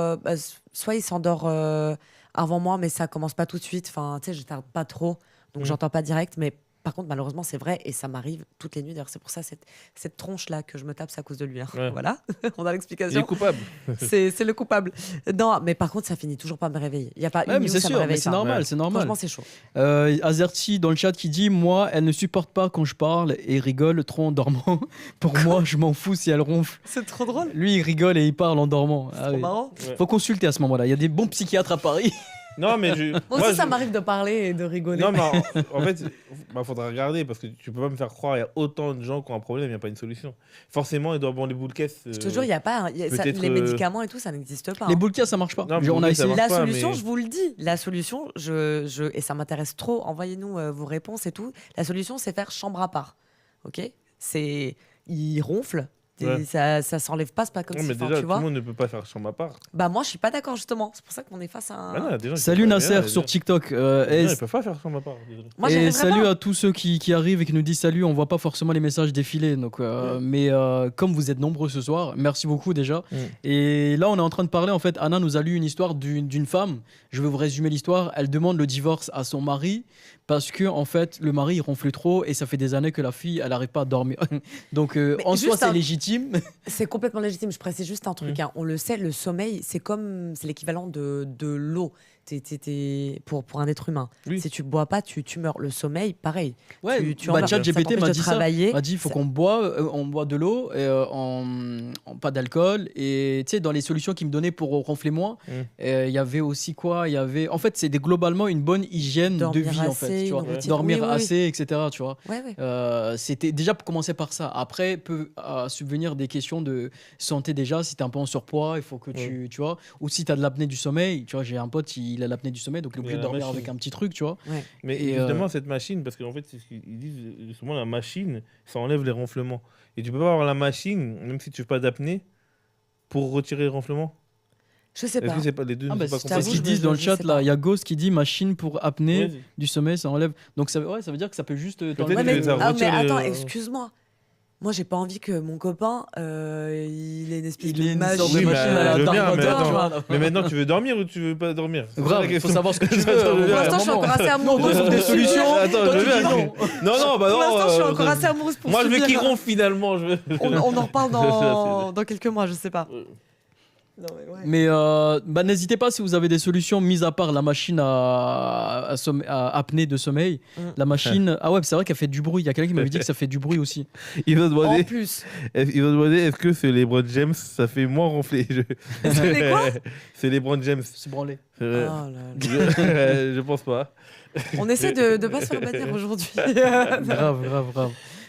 Soit il s'endort avant moi, mais ça commence pas tout de suite. Enfin, tu sais, je tarde pas trop, donc j'entends pas direct. Mais par contre, malheureusement, c'est vrai et ça m'arrive toutes les nuits. D'ailleurs, c'est pour ça cette tronche là que je me tape, c'est à cause de lui. Hein. Ouais. Voilà, on a Il est l'explication. coupable. C'est le coupable. Non, mais par contre, ça finit toujours pas me réveiller. Il y a pas Ouais, une mais nuit où c'est ça me sûr, mais réveille c'est pas. normal, Ouais. c'est normal. Franchement, c'est chaud. Azerty dans le chat qui dit moi, elle ne supporte pas quand je parle et rigole trop en dormant. Pour moi, je m'en fous si elle ronfle. C'est trop drôle. Lui, il rigole et il parle en dormant. Ah Trop oui. marrant. Faut consulter à ce moment-là. Il y a des bons psychiatres à Paris. Non, mais Moi aussi, ça m'arrive de parler et de rigoler. Non, mais en fait, faudra regarder parce que tu peux pas me faire croire il y a autant de gens qui ont un problème, il n'y a pas une solution. Forcément, il doit avoir les boules de caisse. Je te jure, il y a pas. peut-être, Les médicaments et tout, ça n'existe pas. Les hein. boules ça marche pas. Non, mais on a boules, ça essayé. marche La pas, solution, mais- je vous le dis, la solution, et ça m'intéresse trop, envoyez-nous vos réponses et tout. La solution, c'est faire chambre à part. Ok. Il ronfle, Ouais. ça s'enlève pas, c'est pas comme Non, si, mais enfin, déjà, tu tout vois. le monde ne peut pas faire chambre à part. Bah moi, je suis pas d'accord justement. C'est pour ça qu'on est face à un. Ah non, il y a des gens qui Salut peuvent pas- Nasser il y a sur des- TikTok. Non, ils peuvent pas faire chambre à part. Désolé. Moi, j'y Et arriverai salut pas. à tous ceux qui arrivent et qui nous disent salut. On voit pas forcément les messages défiler. Donc, mais comme vous êtes nombreux ce soir, merci beaucoup déjà. Et là, on est en train de parler. En fait, Anna nous a lu une histoire d'une femme. Je vais vous résumer l'histoire. Elle demande le divorce à son mari parce que en fait, le mari il ronfle trop et ça fait des années que la fille elle arrive pas à dormir. Donc, Mais en soi, juste c'est un- légitime. C'est complètement légitime. Je précise juste un truc. Hein. On le sait, le sommeil, c'est l'équivalent de l'eau. pour un être humain. Oui. Si tu bois pas, tu meurs. Le sommeil, pareil. Ouais, tu en meurs. ChatGPT Ça t'empêche m'a de dit ça. travailler. M'a dit il faut Ça- qu'on boit, on boit de l'eau, pas d'alcool. Et tu sais, dans les solutions qu'il me donnait pour ronfler moins, il y avait aussi quoi? Il y avait, en fait, c'était globalement une bonne hygiène de Dormir vie en fait. assez, Tu vois, une routine. dormir Oui, oui, oui. assez, etc. Tu vois. Ouais, ouais. C'était déjà pour commencer par ça. Après, peut subvenir des questions de santé déjà. Si tu es un peu en surpoids, il faut que tu vois. Ou si tu as de l'apnée du sommeil. Tu vois, j'ai un pote, il a l'apnée du sommeil, donc il est obligé Il de a la dormir machine. avec un petit truc, tu vois. Ouais. Mais Et, justement, cette machine, parce qu'en fait, c'est ce qu'ils disent, justement, la machine, ça enlève les ronflements. Et tu peux pas avoir la machine, même si tu fais pas d'apnée, pour retirer les ronflements. Je sais Est-ce pas. que c'est pas les deux Ah ne bah, sont pas c'est ce t'avoue, qu'ils je disent me- dans le je chat sais là. pas. Il y a Ghost qui dit machine pour apnée Ouais, du sommeil, ça enlève. Donc ça veut dire que ça peut juste Peut-être t'enlever. Ouais, que mais, ça mais retire attends, les- excuse-moi. Moi, j'ai pas envie que mon copain, il ait une espèce Il de est une magie. sorte de Oui, mais, machine à la je veux Dark bien, mais Vador, attends. tu vois. Mais maintenant, tu veux dormir ou tu veux pas dormir? C'est ça la Grave, il faut question. savoir ce que tu veux. Attends, Pour l'instant, je suis encore assez amoureuse. Non, on trouve des solutions. Attends, Toi, je tu veux dis bien. non. Non, bah non. Pour l'instant, je suis encore assez amoureuse pour Moi, je veux subir. qu'il ronfle finalement. Je veux... On en reparle dans quelques mois, je sais pas. Non, mais ouais. Mais n'hésitez pas si vous avez des solutions, mis à part la machine à apnée de sommeil. La machine. Ah ouais, c'est vrai qu'elle fait du bruit. Il y a quelqu'un qui m'avait dit que ça fait du bruit aussi. Il va En demander, plus. est-ce que c'est les LeBron James, ça fait moins ronfler. Est-ce que les quoi? C'est les LeBron James. C'est branlé. Oh Euh, là là. je pense pas. On essaie de pas se faire bâtir aujourd'hui. Grave.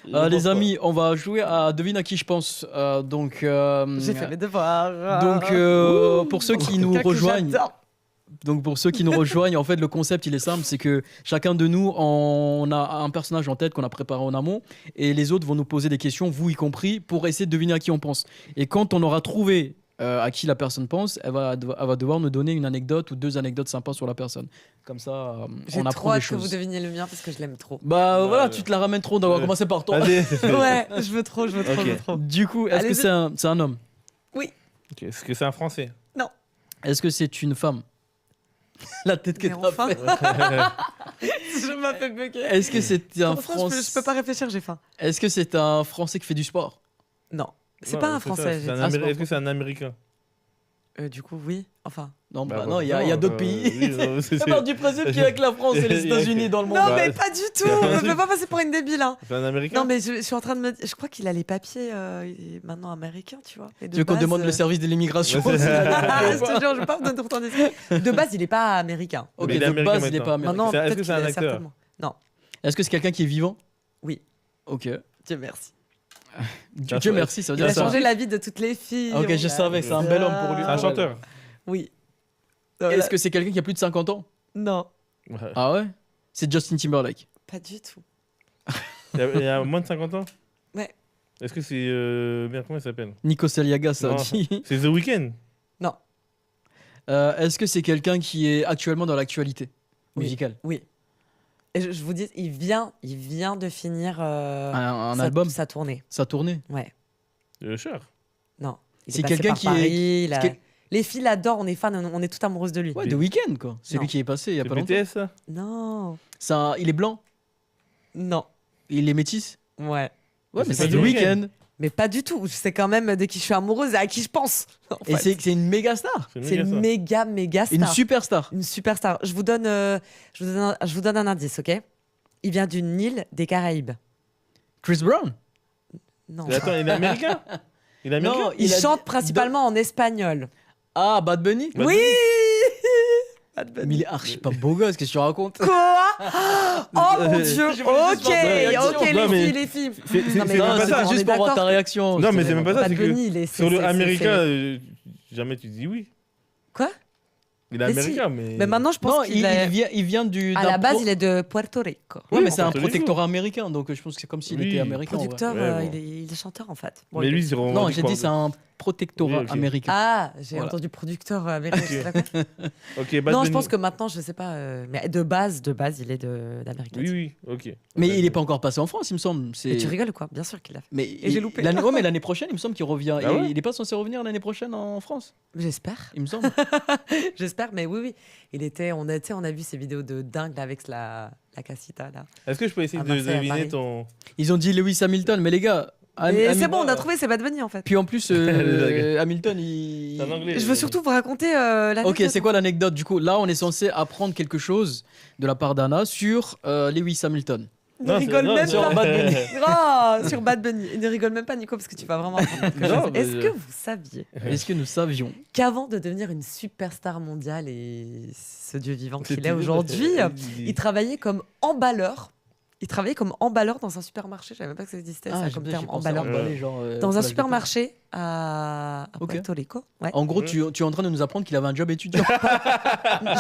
Je pense Les pas. amis, on va jouer à devine à qui je pense. J'ai fait mes devoirs. Pour ceux qui nous Quelqu'un que rejoignent, j'adore. Donc pour ceux qui nous rejoignent, en fait le concept il est simple, c'est que chacun de nous on a un personnage en tête qu'on a préparé en amont et les autres vont nous poser des questions, vous y compris, pour essayer de deviner à qui on pense. Et quand on aura trouvé à qui la personne pense, elle va devoir nous donner une anecdote ou deux anecdotes sympas sur la personne. Comme ça J'ai on trop apprend des hâte que vous choses. deviniez le mien parce que je l'aime trop. Bah Ouais, voilà, ouais. tu te la ramènes trop, on va commencer par toi. Allez. Ouais, je veux trop. Ok. Du coup, est-ce que Allez-y. c'est un homme? Ok, est-ce que c'est un Français? Est-ce que c'est une femme? La tête que Mais t'as enfin. fait. Je m'appelle bugger. Est-ce que c'est un Je Français? peux pas réfléchir, j'ai faim. Est-ce que c'est un Français qui fait du sport? Non, c'est Non, pas un ça, français. c'est j'ai un dit. Ah, c'est pas Est-ce que c'est un Américain? Du coup, oui. Enfin. Non, Bah, non, il y a forcément, d'autres pays. oui, non, c'est- Ça part du principe qu'il y a que la France et les États-Unis dans le monde. Non, Bah, mais pas du tout. Me fais pas passer pour une débile. Hein. C'est un Américain? Non, mais je suis en train de me dire. Je crois qu'il a les papiers il est maintenant américains, tu vois. Et de Tu veux qu'on base, demande le service de l'immigration? Ouais, c'est- Je te jure, je vais pas vous donner autant d'excuses. De base, il est pas américain. Ok, Mais il est de américain base, il est pas maintenant. américain. Maintenant, Est-ce peut-être que c'est un qu'il est acteur? certainement. Non, Est-ce que c'est quelqu'un qui est vivant? oui. Ok. Dieu merci. Dieu merci, ça veut Il dire a ça. changé la vie de toutes les filles. Ah, ok, je savais que c'est un bel homme pour lui. C'est un chanteur. Oui. Est-ce que c'est quelqu'un qui a plus de 50 ans? Non, Ouais. Ah ouais? C'est Justin Timberlake. pas du tout. Il y a moins de 50 ans? Ouais. Est-ce que c'est. Merde, comment il s'appelle? Nico Saliaga, ça Non. dit. C'est The Weeknd? Non, Est-ce que c'est quelqu'un qui est actuellement dans l'actualité Oui. musicale? oui. Et je vous dis, il vient de finir Un sa, album? sa tournée. Sa tournée? Ouais. Cher. Non. Il C'est est passé quelqu'un par qui est- Paris, il a- qui est- Les filles l'adorent, on est fans, on est tout amoureuses de lui. Ouais, The Weeknd quoi. C'est Non. lui qui est passé il y a C'est pas longtemps. BTS, ça? Non. Il est blanc? Non. Il est métis? Ouais. Ouais, Mais mais c'est c'est pas The The Weeknd. Mais pas du tout. Je sais quand même de qui je suis amoureuse et à qui je pense. en Et fait. c'est une méga star. C'est une méga star. Une superstar. Une superstar. Je vous donne un indice, ok? Il vient d'une île des Caraïbes. Chris Brown. Non. Mais attends, il est américain? Il est américain? Non, Il a chante dit- principalement en espagnol. Ah, Bad Bunny. Bad Oui. Mais il est archi pas beau gosse, qu'est-ce que tu racontes? Quoi? Oh mon dieu. Je voulais juste Ok, voir ta réaction. ok, Non, mais- les filles. C'est Non, mais même Non, pas c'était ça. on juste est pour voir ta d'accord. réaction. Non, mais c'est même pas ça. Bad C'est que Bunny, il est sur le c'est- américain, c'est- jamais tu dis oui. Quoi? Il est Mais si. américain, mais. Mais maintenant, je pense Non, qu'il est. il vient du. À d'un la base, pro- il est de Puerto Rico. Ouais, Oui, mais c'est un Puerto Rico. protectorat américain, donc je pense que c'est comme s'il Oui. était américain. en vrai. Producteur, Ouais, bon. il est chanteur en fait. Bon, Mais il est- lui, c'est vraiment. Non, j'ai dit c'est un protectorat Oui, ok. américain. Ah, j'ai Voilà. entendu producteur américain. je sais pas quoi. Ok, Bad Non, je Bunny. pense que maintenant, je sais pas. Mais de base, il est d'Amérique Oui, latine. oui, ok. Mais il est pas encore passé en France, il me semble. Mais tu rigoles ou quoi? Bien sûr qu'il l'a fait. Mais Et j'ai loupé. Ouais, mais l'année prochaine, il me semble qu'il revient. Ah ouais Il est pas censé revenir l'année prochaine en France, J'espère. il me semble. J'espère, mais oui. On a vu ces vidéos de dingue là, avec la casita là. Est-ce que je peux essayer À de Marseille, à deviner Paris. ton. Ils ont dit Lewis Hamilton, mais les gars, Et c'est bon, on a trouvé, c'est Bad Bunny en fait. Puis en plus, Hamilton, il. C'est en anglais. Je veux surtout vous raconter l'anecdote. Ok, c'est quoi l'anecdote? Du coup, là, on est censé apprendre quelque chose de la part d'Anna sur Lewis Hamilton. Ne rigole même sur pas. Bad Bunny. Oh, sur Bad Bunny. Et ne rigole même pas, Nico, parce que tu vas vraiment apprendre quelque Non, chose. mais Est-ce que vous saviez Est-ce que nous savions? qu'avant de devenir une superstar mondiale et ce dieu vivant qu'il est aujourd'hui, il travaillait comme emballeur. Il travaillait comme emballeur dans un supermarché. Je savais même pas que ça existait, ça, comme terme emballeur. Dans un supermarché à Ok. Puerto Rico. Ouais. En gros, tu es en train de nous apprendre qu'il avait un job étudiant.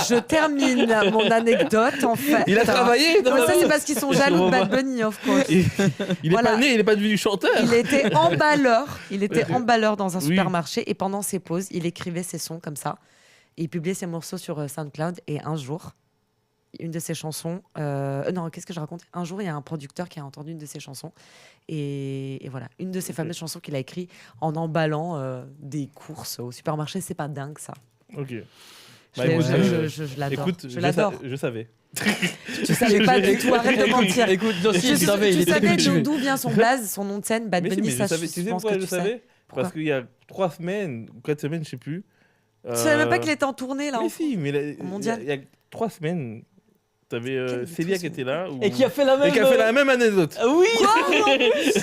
Je termine mon anecdote en fait. Il a travaillé. Non, mais ça, c'est parce qu'ils sont jaloux de Bad Bunny, of course. Il est Voilà. pas né, il est pas devenu chanteur. Il était emballeur. Il était emballeur dans un Oui. supermarché et pendant ses pauses, il écrivait ses sons comme ça. Et il publiait ses morceaux sur SoundCloud. Et un jour, une de ses chansons. Non, qu'est-ce que je raconte? Un jour, il y a un producteur qui a entendu une de ses chansons. Et voilà, une de ses fameuses chansons qu'il a écrites en emballant des courses au supermarché. C'est pas dingue ça. Ok. Je Bah, l'ai- écoute, je l'adore. Écoute, Je l'adore. je savais. Tu savais pas du tout. Arrête de mentir. Écoute, non, si, Tu il savait, il était savais cultivé. d'où vient son blaze, son nom de scène, Bad Mais si, Bunny, mais ça, je savais. je Tu sais pense pourquoi que je tu sais. savais? Pourquoi Parce qu'il y a 3 semaines ou 4 semaines, je sais plus. Tu savais même pas qu'il était en tournée là. Mais si, mais en mondial. il y a 3 semaines, t'avais Quel Célia mytho, qui était là. Et qui a fait la même. Et qui a fait la même anecdote. Ah oui.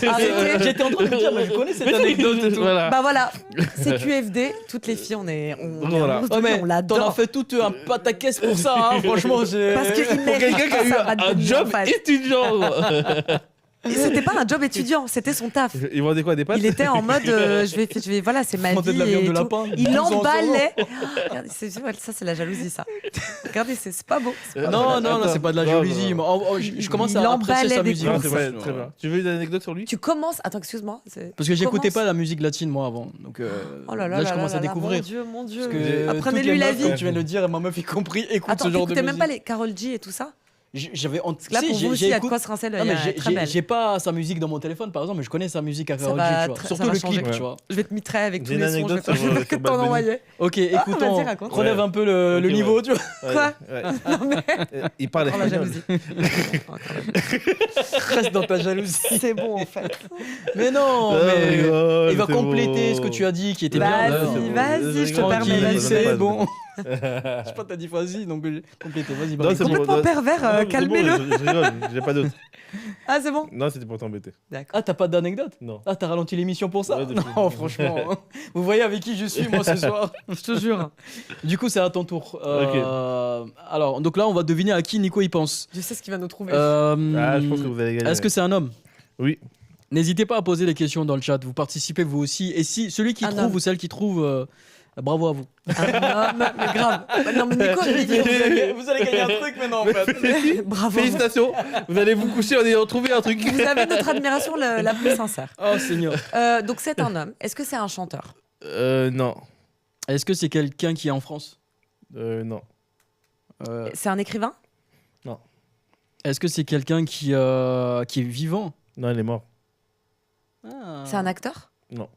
Arrêtez. J'étais en train de me dire, mais je connais cette anecdote et tout. Voilà. Bah voilà, c'est QFD, toutes les filles, on est Voilà. amoureuses de Oh, lui, mais on t'en as l'adore. fait tout un pataquès pour ça, hein, franchement. Parce qu'il Pour quelqu'un qui a eu un job étudiant. Et c'était pas un job étudiant, c'était son taf. Ils vendaient quoi, des pâtes? Il était en mode, je vais, voilà, c'est ma Monter vie. de la viande et de tout. lapin, Il 12 ans en emballait. Regardez, ouais, ça, c'est la jalousie, ça. Regardez, c'est pas beau. c'est pas beau. Non, non, non, c'est pas de la Non, jalousie. non, non. mais je commence Il à apprécier emballait sa des musique. Non, courses. c'est vrai, très bien. Tu veux une anecdote sur lui? Tu commences. Attends, excuse-moi. Parce que j'écoutais Commence. pas la musique latine moi avant. Donc Oh là là, là, je là commence là à là, découvrir. Mon Dieu, mon Dieu. Parce que Apprenez-lui toutes les la meufs, vie. comme tu viens de le dire, et ma meuf y compris, écoute Attends, ce genre de t'écoutais musique. même pas les Karol G et tout ça? J'avais Là, si, pour vous aussi, il y a de quoi se rincer l'œil. Non, mais elle est très belle. j'ai pas sa musique dans mon téléphone par exemple, mais je connais sa musique à Ça Karol G, va tu vois. très- ça Surtout va le changer. clip, tu vois. Je vais te mitrer avec tous J'ai les une sons. Je vais anecdote faire sur, je vais faire que sur de Bad t'en Bunny. envoyer. Ok, vas-y, écoutons, raconte. relève un peu le Ok, niveau, ouais. tu vois. Quoi? Il parle Encore la espagnol. jalousie. Reste dans ta jalousie. C'est bon en fait. Mais non, Ah, mais rigole, il va c'est compléter bon. ce que tu as dit qui était Vas-y, bien. c'est bon. vas-y, je te Tranquille, permets. Tranquille, Vas-y. c'est bon. Je sais pas, t'as dit vas-y, donc compléter. Vas-y, Non, vas-y. c'est bon. Complètement Non, pervers, non, c'est bon, calmez-le. je rigole, j'ai pas d'autre. Ah, c'est bon? Non, c'était pour t'embêter. D'accord. Ah, t'as pas d'anecdote? Non. Ah, t'as ralenti l'émission pour ça? Ouais, depuis. Non, franchement. Vous voyez avec qui je suis, moi, ce soir. Je te jure. Du coup, c'est à ton tour. Alors, donc là, on va deviner à qui Nico y pense. Je sais ce qu'il va nous trouver. Ah, je pense que vous allez gagner. Est-ce que c'est un homme? Oui. N'hésitez pas à poser des questions dans le chat. Vous participez vous aussi. Et si celui qui Un trouve homme. ou celle qui trouve, bravo à vous. Un homme, mais grave. Non, mais Nico, Vous allez gagner un truc maintenant, en fait. bravo. Félicitations, vous allez vous coucher en ayant trouvé un truc. Vous avez notre admiration la plus sincère. Oh, Seigneur. Donc, c'est un homme. Est-ce que c'est un chanteur? Non. Est-ce que c'est quelqu'un qui est en France? Non. C'est un écrivain? Est-ce que c'est quelqu'un qui est vivant? Non, il est mort. Ah. C'est un acteur? Non.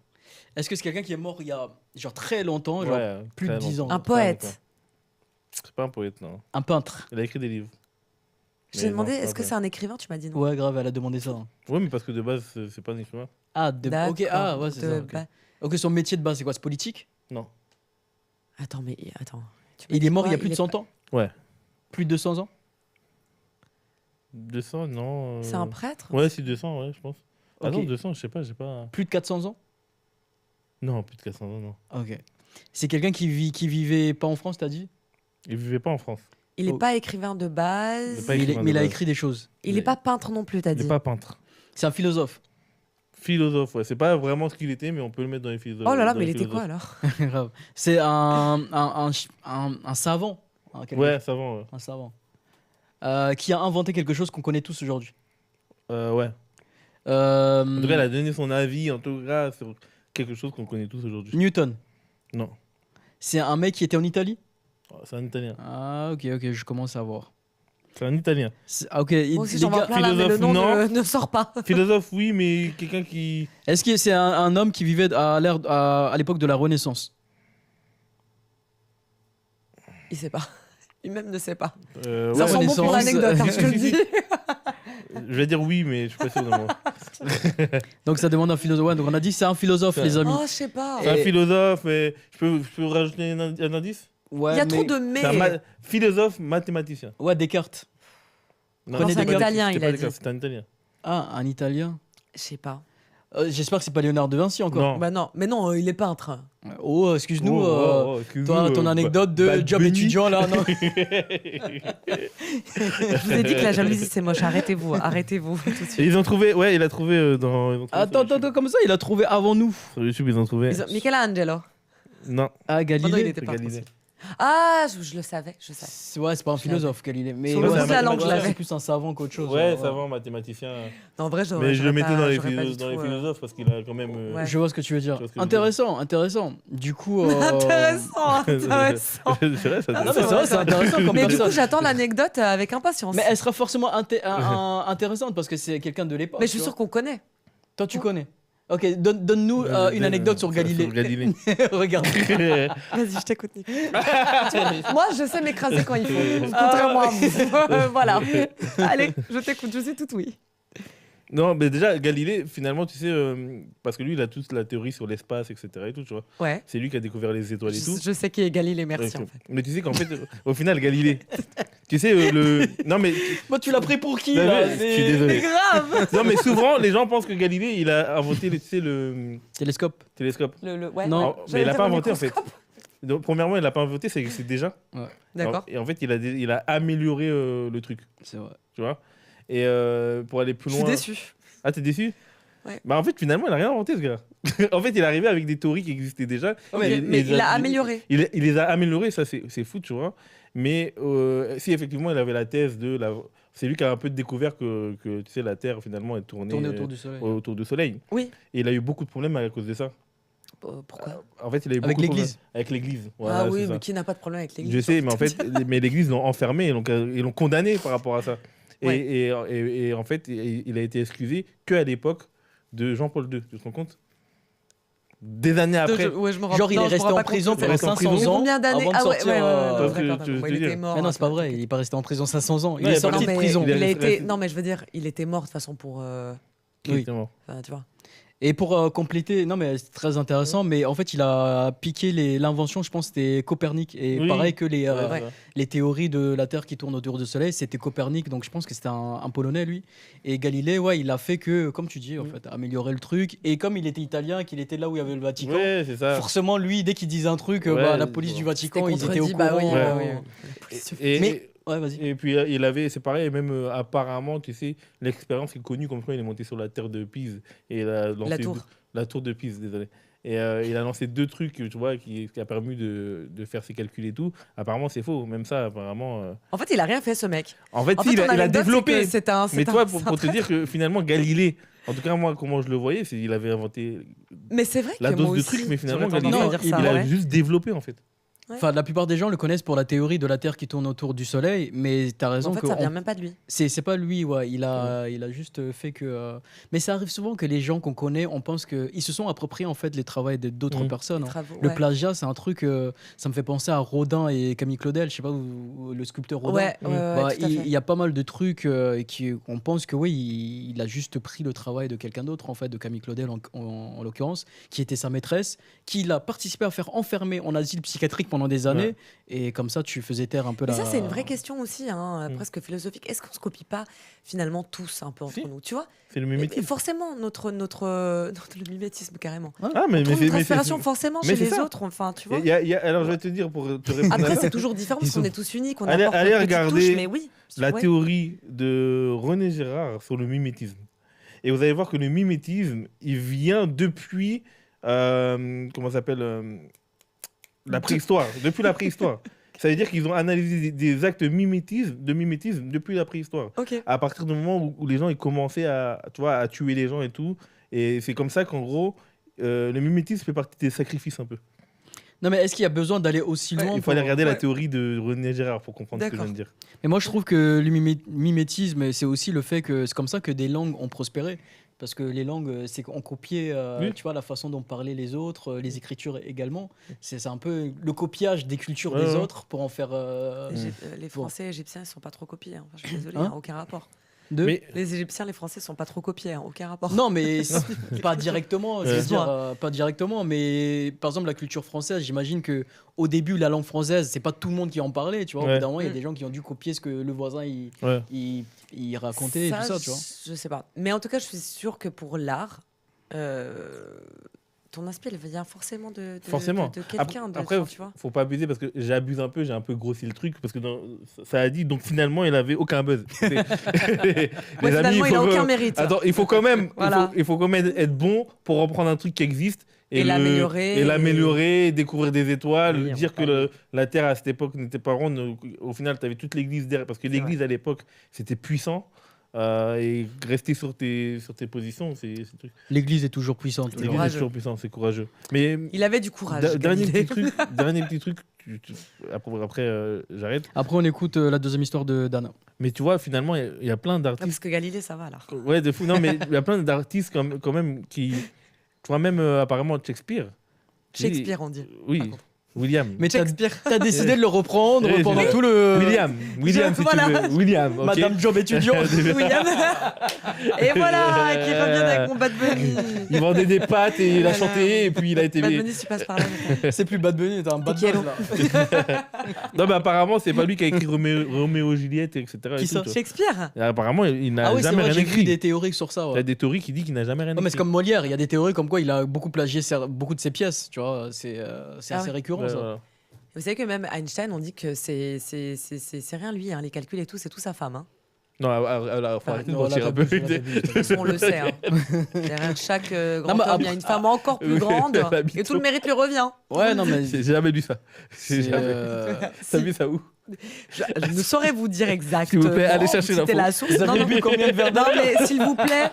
Est-ce que c'est quelqu'un qui est mort il y a genre très longtemps, genre Ouais, plus de très 10 ans? longtemps. Un poète? C'est pas un poète, non. Un peintre? Il a écrit des livres. Je Mais t'ai non, demandé, c'est pas est-ce que vrai. c'est un écrivain? Tu m'as dit non. Ouais, grave, elle a demandé ça. Ouais, mais parce que de base, c'est pas un écrivain. Ah, ok, D'accord. ah, ouais, c'est ça. Ok. Bah, Ok, son métier de base, c'est quoi? C'est politique? Non. Attends, mais attends. Tu Il m'as est dit mort quoi? il y a plus de 100 ans? Ouais. Plus de 200 ans? 200, non. C'est un prêtre? Ouais, si 200, ouais, je pense. Ah Ok. non, 200, je sais pas, j'ai pas. Plus de 400 ans? Non, plus de 400 ans, non. Ok. C'est quelqu'un qui vivait pas en France, t'as dit? Il vivait pas en France. Il n'est Oh. pas écrivain de Il est base. pas écrivain Mais il de a base. écrit des choses. Il n'est pas peintre non plus, t'as Il dit. est pas peintre. C'est un philosophe. Philosophe, ouais. C'est pas vraiment ce qu'il était, mais on peut le mettre dans les philosophes. Oh là là, dans mais les il était quoi philosophes. alors? Grave. C'est un savant. hein, quelque Ouais, chose. savant, ouais. Un savant. Qui a inventé quelque chose qu'on connaît tous aujourd'hui. Ouais. Euh, En tout cas, il a donné son avis, en tout cas, sur quelque chose qu'on connaît tous aujourd'hui. Newton. Non. C'est un mec qui était en Italie? Oh, c'est un Italien. Ah, ok, je commence à voir. C'est un Italien. Ah, ok, Moi aussi, les j'en vois gars, plein là, mais le philosophe, nom non. ne sort pas. Philosophe, oui, mais quelqu'un qui. est-ce que c'est un homme qui vivait à l'époque de la Renaissance? Il sait pas. Il même ne sait pas. Ouais. Ça sent bon pour Renaissance. l'anecdote, hein, je te le dis. Je vais dire oui, mais je suis pas sûr de moi. Donc ça demande un philosophe. Ouais, donc on a dit c'est un philosophe, les amis. Oh, je sais pas. C'est un philosophe, mais je peux rajouter un indice. Ouais, Il y a mais- trop de mais. C'est un philosophe mathématicien. Ouais, Descartes. Non, Prenez c'est un Descartes. italien, c'était il pas a Descartes, dit. c'était un italien. Ah, un italien. Je sais pas. J'espère que c'est pas Léonard de Vinci encore. Non. Bah non, mais non, il est peintre. Oh, excuse-nous. Excuse-nous, Toi, ton anecdote de Bad job Bunny. étudiant là, non? Je vous ai dit que la jalousie c'est moche. Arrêtez-vous, arrêtez-vous tout de Et suite. ils ont trouvé, ouais, il a trouvé dans. ils ont trouvé Attends, sur YouTube. comme ça, il a trouvé avant nous. Sur YouTube, ils ont trouvé. Michelangelo. Non, Ah, Oh non, il Galilée. était c'est pas Galilée. possible. Ah, je le savais, je savais. Ouais, c'est pas un philosophe, Galilée. Mais Sur le ouais, bout de la langue, je l'avais. c'est plus un savant qu'autre chose. Ouais, hein, savant, mathématicien. Non, en vrai, j'aurais Mais je le j'aurais mettais pas- dans les, j'aurais pas du dans les tout, philosophes parce qu'il a quand même. Ouais. Je vois ce que tu veux dire. Je vois ce que je veux dire. Intéressant, intéressant. Du coup. Intéressant, intéressant. C'est vrai, ça. Non, mais c'est vrai, c'est intéressant comme Mais du personne. coup, j'attends l'anecdote avec impatience. Mais elle sera forcément intéressante parce que c'est quelqu'un de l'époque. Mais je suis tu sûr vois. qu'on connaît. Toi, tu connais. Ok, donne-nous une anecdote sur Galilée. Sur Galilée. Regarde. Vas-y, je t'écoute, Nick. Moi, je sais m'écraser quand il faut. Contrairement à vous. Voilà. Allez, je t'écoute, je suis toute oui. Non, mais déjà, Galilée, finalement, tu sais, parce que lui, il a toute la théorie sur l'espace, etc. Et tout, tu vois. Ouais. C'est lui qui a découvert les étoiles et tout. Je sais qui est Galilée, merci. Ouais, En fait. Mais tu sais qu'en fait, au final, Galilée, tu sais, le. Non, mais. Moi, tu l'as pris pour qui Non, là mais je suis désolé. C'est grave. Non, mais souvent, les gens pensent que Galilée, il a inventé, tu sais, le Télescope. télescope. Ouais, Non, ouais. Mais il l'a J'allais pas dire inventé, en fait. microscope. Donc, premièrement, il l'a pas inventé, c'est déjà. D'accord. Et en fait, il a amélioré le truc, C'est vrai. tu vois. Et pour aller plus Je loin. suis déçu. Ah, t'es déçu? Ouais. Bah, en fait, finalement, il a rien inventé, ce gars. En fait, il est arrivé avec des théories qui existaient déjà. Mais il a amélioré. Il les a améliorées, ça, c'est fou, tu vois. Mais si effectivement, il avait la thèse de la. C'est lui qui a un peu découvert que tu sais, la Terre, finalement, est tournée Tourner autour du soleil. autour du Soleil. Oui. Et il a eu beaucoup de problèmes à cause de ça. Pourquoi En fait, il a eu Avec beaucoup de l'Église. problèmes avec l'Église. Voilà, Ah c'est oui, ça. mais qui n'a pas de problème avec l'église? Je sais, mais en fait, mais l'Église l'ont enfermé, ils l'ont condamné par rapport à ça. Ouais. Et en fait, il a été excusé qu'à l'époque de Jean-Paul II. Tu te rends compte? Des années après. Ouais, je me rends- Genre, il non, est je me resté rends en pas prison compte. Il pendant reste en prison. 500 ans Combien d'années? avant de Ah ouais, sortir. ouais, Parce que d'accord, tu d'accord. veux Il dire. était mort. Mais non, c'est pas attends, vrai. ok. Il est pas resté en prison 500 ans. Il Non, est il a pas sorti resté- de prison. il a resté- été. Non, mais je veux dire, il était mort de toute façon pour. Oui. Exactement. Enfin, tu vois. Et pour compléter, non mais c'est très intéressant, mais en fait il a piqué l'invention, je pense c'était Copernic, et Oui. pareil que les, Ouais, ouais. ça. les théories de la Terre qui tourne autour du Soleil, c'était Copernic, donc je pense que c'était un Polonais lui. Et Galilée, ouais, il a fait que, comme tu dis, en fait, améliorer le truc, et comme il était italien, qu'il était là où il y avait le Vatican, Ouais, c'est ça. forcément lui, dès qu'il disait un truc, Ouais, bah, la police du Vatican, ils étaient au contredit, bah courant. oui, bah oui. Et- Mais- Ouais, vas-y. Et puis il avait, c'est pareil, même apparemment, tu sais, l'expérience est connue comme quoi il est monté sur la terre de Pise et il a lancé la tour de Pise, désolé. Et il a lancé 2 trucs, tu vois, qui a permis de faire ses calculs et tout. Apparemment, c'est faux. Même ça, apparemment. En fait, il a rien fait, ce mec. En fait, En si, fait, il ton a anecdote, c'est développé. que c'est un. Mais c'est toi, un- pour c'est un te dire traître. que finalement, Galilée, en tout cas, moi, comment je le voyais, c'est qu'il avait inventé Mais c'est vrai la que dose moi de aussi, trucs, mais finalement, j'aurais Galilée, tendance à dire ça, il a ouais. juste développé, en fait. Enfin, la plupart des gens le connaissent pour la théorie de la Terre qui tourne autour du Soleil, mais t'as raison En fait, que ça on- vient même pas de lui. c'est pas lui, ouais. Il a juste fait que. Mais ça arrive souvent que les gens qu'on connaît, on pense qu'ils se sont appropriés en fait les travaux d'autres Mhm. personnes. Les hein. travaux, Le ouais. plagiat, c'est un truc. Ça me fait penser à Rodin et Camille Claudel. Je sais pas, le sculpteur Rodin. Ouais, ouais, Bah, tout à il fait. y a pas mal de trucs on pense que oui, il a juste pris le travail de quelqu'un d'autre, en fait, de Camille Claudel en l'occurrence, qui était sa maîtresse, qu'il a participé à faire enfermer en asile psychiatrique pendant des années, Ouais. et comme ça, tu faisais taire un peu Mais la. ça, c'est une vraie question aussi, hein, Mm. presque philosophique. Est-ce qu'on se copie pas finalement tous un peu entre Si. nous, tu vois? C'est le Et mimétisme. forcément, le mimétisme, carrément. Ah, mais Trouve c'est. une inspiration forcément mais chez c'est les ça. autres, enfin, tu vois. Alors, je vais te dire pour te répondre à Après, ça. c'est toujours différent parce Ils qu'on sont- est tous uniques, on Allez- apporte allez notre petite regarder touche, mais oui. la ouais. théorie de René Girard sur le mimétisme. Et vous allez voir que le mimétisme, il vient depuis, comment ça s'appelle, la préhistoire, depuis la préhistoire. Ça veut dire qu'ils ont analysé des actes de mimétisme depuis la préhistoire. Ok. À partir du moment où les gens ils commençaient tu vois, à tuer les gens et tout. Et c'est comme ça qu'en gros, le mimétisme fait partie des sacrifices un peu. Non, mais est-ce qu'il y a besoin d'aller aussi loin Il faut pour- aller regarder la ouais. théorie de René Girard pour comprendre ce que je viens de dire. Mais moi, je trouve que le mimétisme, c'est aussi le fait que c'est comme ça que des langues ont prospéré. Parce que les langues, c'est qu'on copiait Oui. tu vois, la façon dont parlaient les autres, les écritures également. C'est un peu le copiage des cultures Ouais, des ouais. autres pour en faire. Les Français et Égyptiens, ils sont pas trop copiés. Hein. Enfin, je suis désolée, Hein hein, aucun rapport. Mais Les Égyptiens, les Français sont pas trop copiés, hein, aucun rapport. Non, mais pas directement. Ouais. Je veux dire, pas directement. Mais par exemple, la culture française, j'imagine que au début, la langue française, c'est pas tout le monde qui en parlait. Tu vois, au Ouais. bout d'un moment, il y a des gens qui ont dû copier ce que le voisin ouais. il racontait et tout ça, tu vois. Je sais pas. Mais en tout cas, je suis sûre que pour l'art, ton inspi, elle vient forcément de Forcément. quelqu'un. Après, tu vois. faut pas abuser parce que j'abuse un peu, j'ai un peu grossi le truc parce que ça a dit donc finalement il avait aucun buzz. Les Ouais, amis, finalement, il a aucun mérite. Attends, il faut quand même, Voilà. il faut quand même être bon pour reprendre un truc qui existe Et l'améliorer. et l'améliorer, découvrir des étoiles, Oui, dire on que peut la Terre à cette époque n'était pas ronde. Au final, tu avais toute l'Église derrière parce que l'Église à l'époque c'était puissant. Et rester sur tes positions, c'est truc. L'église est toujours puissante. C'est L'Église est courageux. toujours puissant, c'est courageux. Mais Il avait du courage. dernier Galilée. petit truc, après j'arrête. Après, on écoute la deuxième histoire de Dana. Mais tu vois, finalement, il y a plein Ah, d'artistes. parce que Galilée, ça va là. Ouais, de fou. Non, mais il y a plein d'artistes quand même qui. Tu vois, même apparemment Shakespeare. Shakespeare, on dit. Oui, Par contre. William. Mais t'as Shakespeare. as décidé de le reprendre Oui, pendant oui. tout le. William, si Voilà. tu veux. William, ok. Madame Job étudiant. William. Et voilà, qui revient avec mon Bad Bunny. Il vendait des pâtes et il a Voilà. chanté et puis il a été. Bad Bunny, si tu passes par là. C'est plus Bad Bunny, t'as un bad Qui est buzz là. Non, mais apparemment, c'est pas lui qui a écrit Roméo Juliette, etc. et Qui tout, ça tu vois. Shakespeare. Et apparemment, il n'a Ah oui, c'est jamais vrai, rien j'ai vu écrit. des théories sur ça. Il y a Ouais. des théories qui disent qu'il n'a jamais rien Non, mais c'est écrit. comme Molière, il y a des théories comme quoi il a beaucoup plagié beaucoup de ses pièces, tu vois. C'est Ah assez ouais. récurrent Ouais, ça. voilà. Vous savez que même Einstein, on dit que c'est rien lui, hein, les calculs et tout, c'est tout sa femme. Hein. Non, faut arrêter de Non, là, mentir un peu. t'abuses, là, t'abuses, t'abuses. On le sait. Hein. Derrière chaque grand mais homme, il y a une femme encore plus grande la et tout le mérite lui revient. Ouais, non, mais. J'ai jamais lu ça. J'ai c'est, jamais. T'as vu ça où? Je ne saurais vous dire exactement. S'il vous plaît, allez chercher C'était l'info. la source. Vous avez Non, bu combien de verres non, mais s'il vous plaît,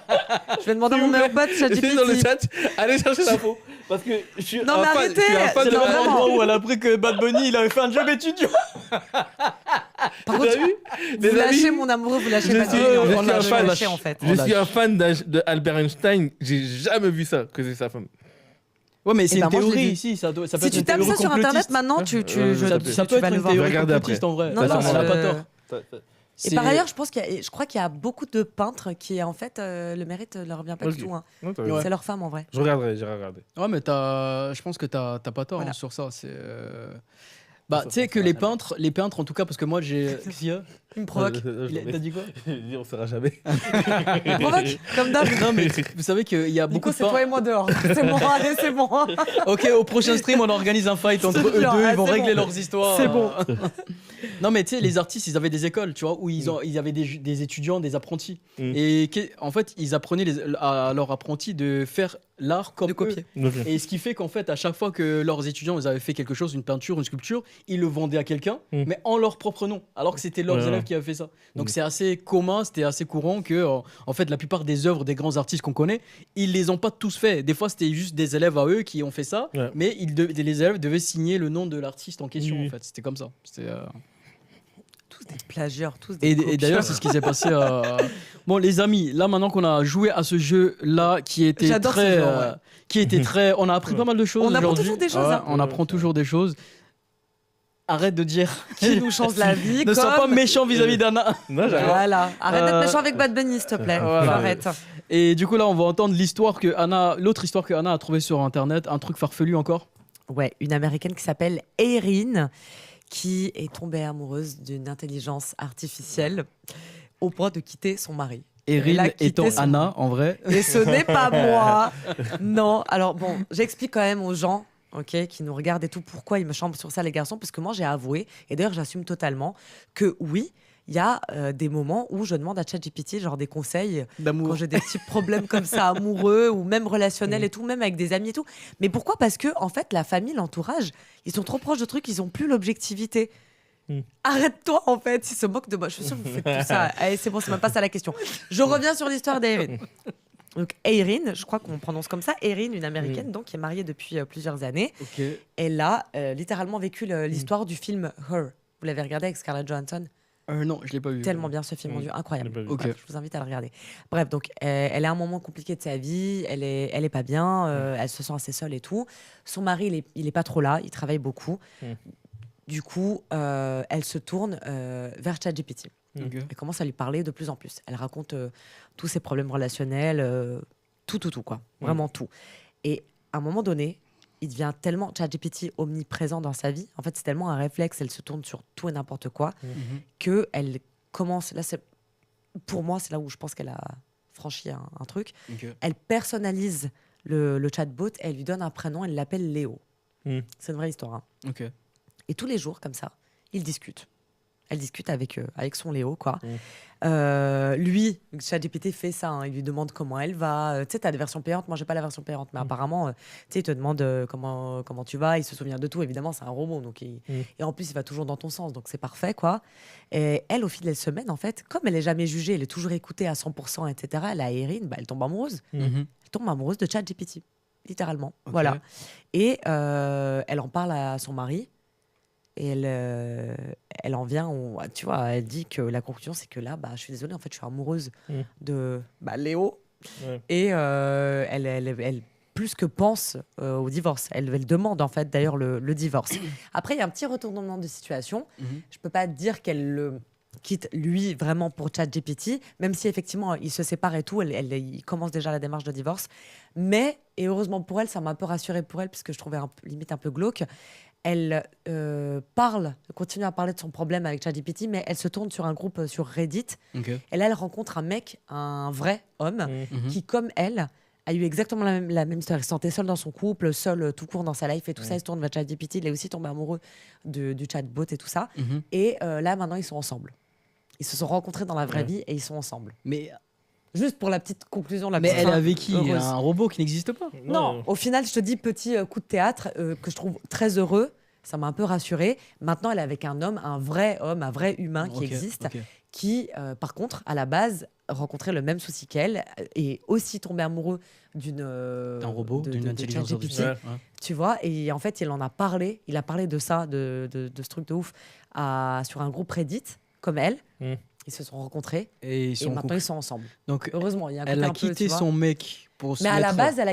je vais demander à mon meilleur pote, Essayez dans le ChatGPT. chat, allez chercher l'info. Parce que je suis Non, un mais fan, arrêtez, je suis un fan c'est de pas la vraiment. l'endroit où elle a appris que Bad Bunny il avait fait un job étudiant. Par T'as contre, vu? vous Les amis, lâchez mon amoureux, vous lâchez je pas suis- de je on suis un lâche, fan. lâchez, en fait. Je suis un fan de Albert Einstein. J'ai jamais vu ça, que c'est sa femme. Ouais, mais c'est Eh ben, une moi, je l'ai théorie vu. ici. Ça peut Si être tu une tapes théorie ça sur internet complotiste. maintenant, Ouais, tu ouais, Ça tu peut vas être le une voir. théorie Regardez après. complotiste en vrai. Non, Elle non, a pas tort. Et par ailleurs, je crois qu'il y a beaucoup de peintres qui, en fait, le mérite ne leur revient pas Ok. du tout. Hein. Non, t'as Ouais. raison. C'est leur femme en vrai. Je regarderai, j'ai regardé. Ouais, mais je pense que t'as pas tort Voilà. hein, sur ça. Bah, tu sais que les peintres, en tout cas, parce que moi j'ai. Qu'est-ce qu'il y a Il me provoque. T'as dit quoi? On saura jamais. Il me provoque, comme d'hab. Non, mais vous savez qu'il y a beaucoup Nico, de c'est toi et moi dehors. C'est bon, allez, c'est bon. Ok, au prochain stream, on organise un fight entre eux deux. sûr, Ils vont c'est régler bon. leurs histoires. C'est bon. Non, mais tu sais, les artistes, ils avaient des écoles, tu vois, où ils avaient des étudiants, des apprentis. Mm. Et en fait, ils apprenaient à leurs apprentis de faire l'art comme De eux. copier. Ok. Et ce qui fait qu'en fait, à chaque fois que leurs étudiants ils avaient fait quelque chose, une peinture, une sculpture, ils le vendaient à quelqu'un, Mm. mais en leur propre nom, alors que c'était leurs Ouais, élèves ouais. qui avaient fait ça. Donc Mm. c'est assez commun, c'était assez courant que, en fait, la plupart des œuvres des grands artistes qu'on connaît, ils les ont pas tous fait. Des fois, c'était juste des élèves à eux qui ont fait ça, Ouais. mais les élèves devaient signer le nom de l'artiste en question. Oui. En fait, c'était comme ça. Tous des plagieurs, tous des Et copieurs. d'ailleurs, c'est ce qui s'est passé. Bon, les amis, là maintenant qu'on a joué à ce jeu-là, qui était J'adore ce très, jeu, ouais. qui était très, on a appris pas mal de choses. On apprend aujourd'hui. toujours des choses, Ouais, hein. on apprend toujours des choses. Arrête de dire. Qui nous change la vie. Ne sois pas comme- méchant vis-à-vis d'Anna. Non, j'arrête. Voilà. Arrête d'être Euh, méchant avec Bad Bunny, s'il te plaît. voilà. Arrête. Et du coup, là, on va entendre l'autre histoire que Anna a trouvée sur Internet, un truc farfelu encore. Ouais, une américaine qui s'appelle Erin, qui est tombée amoureuse d'une intelligence artificielle au point de quitter son mari. Elle Erin a quitté étant son- Anna, en vrai. Et ce n'est pas moi. Non. Alors bon, j'explique quand même aux gens, ok, qui nous regardent et tout, pourquoi ils me chambrent sur ça, les garçons, parce que moi j'ai avoué, et d'ailleurs j'assume totalement, que oui, il y a des moments où je demande à ChatGPT genre des conseils D'amour. quand j'ai des petits problèmes comme ça amoureux ou même relationnels et tout, même avec des amis et tout. Mais pourquoi? Parce que en fait, la famille, l'entourage, ils sont trop proches de trucs, ils ont plus l'objectivité. Arrête-toi en fait, ils se moquent de moi. Je suis sûre que vous faites tout ça. Allez, c'est bon, c'est même pas ça la question. Je reviens sur l'histoire d'Erin. Donc Erin, je crois qu'on prononce comme ça, Erin, une américaine donc qui est mariée depuis plusieurs années. Ok. Elle a littéralement vécu l'histoire du film Her. Vous l'avez regardé avec Scarlett Johansson? Non, je l'ai pas vu. Tellement bien ce film, mon Mm. Dieu, incroyable. Je l'ai pas vu. Ok. Bref, je vous invite à le regarder. Bref, donc elle a un moment compliqué de sa vie, elle est pas bien, elle se sent assez seule et tout. Son mari, il est pas trop là, il travaille beaucoup. Mm. Du coup, elle se tourne vers ChatGPT. Ok. Elle commence à lui parler de plus en plus. Elle raconte tous ses problèmes relationnels, tout, quoi. Vraiment tout. Et à un moment donné, il devient tellement ChatGPT omniprésent dans sa vie. En fait, c'est tellement un réflexe, elle se tourne sur tout et n'importe quoi, que elle commence. Là, pour moi, c'est là où je pense qu'elle a franchi un truc. Ok. Elle personnalise le chatbot et elle lui donne un prénom. Elle l'appelle Léo. C'est une vraie histoire. Hein. Ok. Et tous les jours, comme ça, ils discutent. Elle discute avec son Léo, quoi. Lui, ChatGPT fait ça. Hein. Il lui demande comment elle va. Tu sais, tu as des versions payantes. Moi, j'ai pas la version payante. Mais apparemment, tu sais, il te demande comment tu vas. Il se souvient de tout. Évidemment, c'est un robot. Donc et en plus, il va toujours dans ton sens. Donc, c'est parfait, quoi. Et elle, au fil des semaines, en fait, comme elle est jamais jugée, elle est toujours écoutée à 100%, etc., elle a Erin, elle tombe amoureuse. Elle tombe amoureuse de ChatGPT. Littéralement. Ok. Voilà. Et elle en parle à son mari. Et elle en vient, tu vois, elle dit que la conclusion, c'est que là, je suis désolée, en fait, je suis amoureuse de Léo. Ouais. Et elle, plus que pense au divorce. Elle demande, en fait, d'ailleurs, le divorce. Après, il y a un petit retournement de situation. Je peux pas dire qu'elle le quitte, lui, vraiment pour ChatGPT, même si, effectivement, ils se séparent et tout. Il commence déjà la démarche de divorce. Mais, et heureusement pour elle, ça m'a un peu rassurée pour elle, parce que je trouvais limite un peu glauque. Elle continue à parler de son problème avec ChatGPT, mais elle se tourne sur un groupe sur Reddit. Ok. Et là, elle rencontre un mec, un vrai homme, qui, comme elle, a eu exactement la même histoire. Il se sentait seul dans son couple, seul tout court dans sa life et tout ça. Il se tourne vers ChatGPT. Il est aussi tombé amoureux du chatbot et tout ça. Et là, maintenant, ils sont ensemble. Ils se sont rencontrés dans la vraie vie et ils sont ensemble. Mais Juste pour la petite conclusion, elle est avec qui? Un robot qui n'existe pas? Non, au final, je te dis petit coup de théâtre que je trouve très heureux. Ça m'a un peu rassurée. Maintenant, elle est avec un homme, un vrai humain qui existe, qui, par contre, à la base, rencontrait le même souci qu'elle et aussi tombé amoureux d'un robot, d'une intelligence artificielle. Tu vois, et en fait, il en a parlé. Il a parlé de ça, de ce truc de ouf, sur un groupe Reddit, comme elle. Ils se sont rencontrés et maintenant ils sont ensemble. Donc, heureusement, il y a un elle côté a un peu, quitté tu vois. son mec pour se Mais à la mettre- base, elle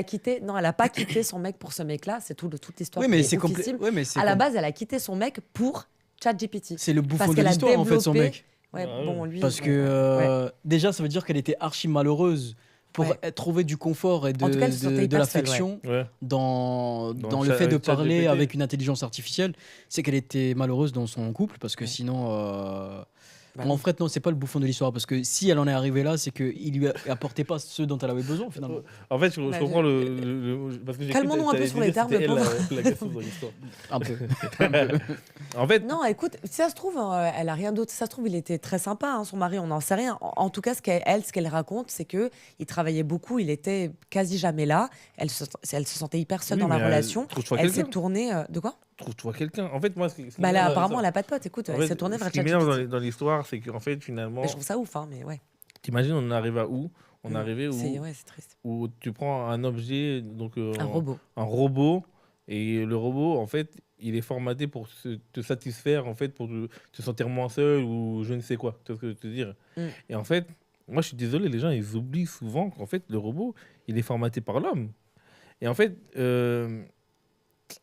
a pas quitté son mec pour ce mec-là. C'est toute l'histoire. Oui, mais qui est c'est oufissime. complet. Ouais, mais c'est À la base, elle a quitté son mec pour ChatGPT. c'est le Parce bouffon de qu'elle a l'histoire en fait, son développé- mec. Ouais, bon, lui. Parce ouais. que déjà, ça veut dire qu'elle était archi malheureuse pour trouver du confort et En tout cas, elle se sentait de hyper seule, l'affection Ouais. dans le Chat- fait de parler ChatGPT. avec une intelligence artificielle. C'est qu'elle était malheureuse dans son couple parce que sinon. En fait, non, c'est pas le bouffon de l'histoire parce que si elle en est arrivée là, c'est qu'il lui apportait pas ce dont elle avait besoin finalement. En fait, je Bah, comprends parce que j'ai cru Calmons-nous que un peu t'allais sur les dire termes, c'était le elle, pauvre. la gasseuse dans l'histoire. Un peu. En fait, Non, écoute, si ça se trouve, elle a rien d'autre. Si ça se trouve, il était très sympa, hein, son mari, on n'en sait rien. En tout cas, ce qu'elle raconte, c'est que il travaillait beaucoup, il était quasi jamais là. Elle se sentait hyper seule Oui, dans la mais relation. trouve-toi Elle s'est quelqu'un. tournée. De quoi? Trouve-toi quelqu'un. En fait, moi, Bah là, apparemment, elle a pas de pote. Écoute, elle s'est tournée vers Ce qui m'énerve ChatGPT. dans l'histoire, c'est qu'en fait, finalement, Mais je trouve ça ouf, hein, mais ouais. t'imagines, on arrive à où? On est arrivé C'est triste. où tu prends un objet, donc Un robot. un robot, et le robot, en fait, il est formaté pour te satisfaire, en fait, pour te sentir moins seul ou je ne sais quoi. Tu vois ce que je veux te dire? Et en fait, moi, je suis désolé, les gens, ils oublient souvent qu'en fait, le robot, il est formaté par l'homme. Et en fait,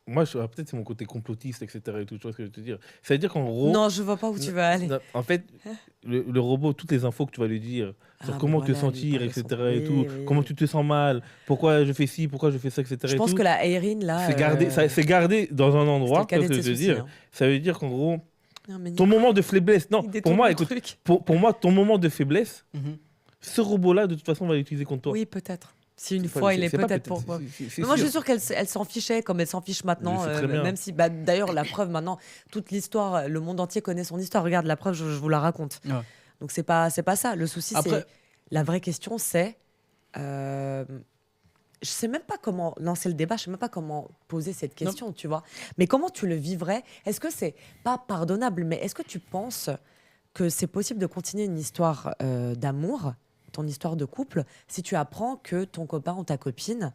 moi, peut-être c'est mon côté complotiste, etc. Et tout, tu vois ce que je veux te dire? Ça veut dire qu'en gros... Non, je vois pas où tu vas aller. Non, en fait, le robot, toutes les infos que tu vas lui dire sur Ah, comment mais te voilà, sentir, lui, etc. parler et son- tout, oui, comment oui. tu te sens mal, pourquoi je fais ci, pourquoi je fais ça, etc. Je et pense tout. que la Erin, là. C'est gardé, c'est gardé dans un endroit, c'était le tu vois cadet ce que de je ses veux soucis, dire. hein. Ça veut dire qu'en gros, Non, mais ton moment de faiblesse, non, il pour détourne moi, le écoute, truc. pour moi, ton moment de faiblesse, Mhm. ce robot-là, de toute façon, va l'utiliser contre toi. Oui, peut-être. Si une C'est fois, pas- il est c'est pas peut-être pour moi. c'est Mais moi, je sûr. suis sûre qu'elle s'en fichait comme elle s'en fiche maintenant. Je sais très bien. Même si, d'ailleurs, la preuve maintenant, toute l'histoire, le monde entier connaît son histoire. Regarde, la preuve, je vous la raconte. Ouais. Donc, c'est pas ça. Le souci, Après- c'est. La vraie question, c'est. Je sais même pas comment lancer le débat, je sais même pas comment poser cette question, tu vois. Mais comment tu le vivrais? Est-ce que c'est pas pardonnable, mais est-ce que tu penses que c'est possible de continuer une histoire d'amour, ton histoire de couple, si tu apprends que ton copain ou ta copine,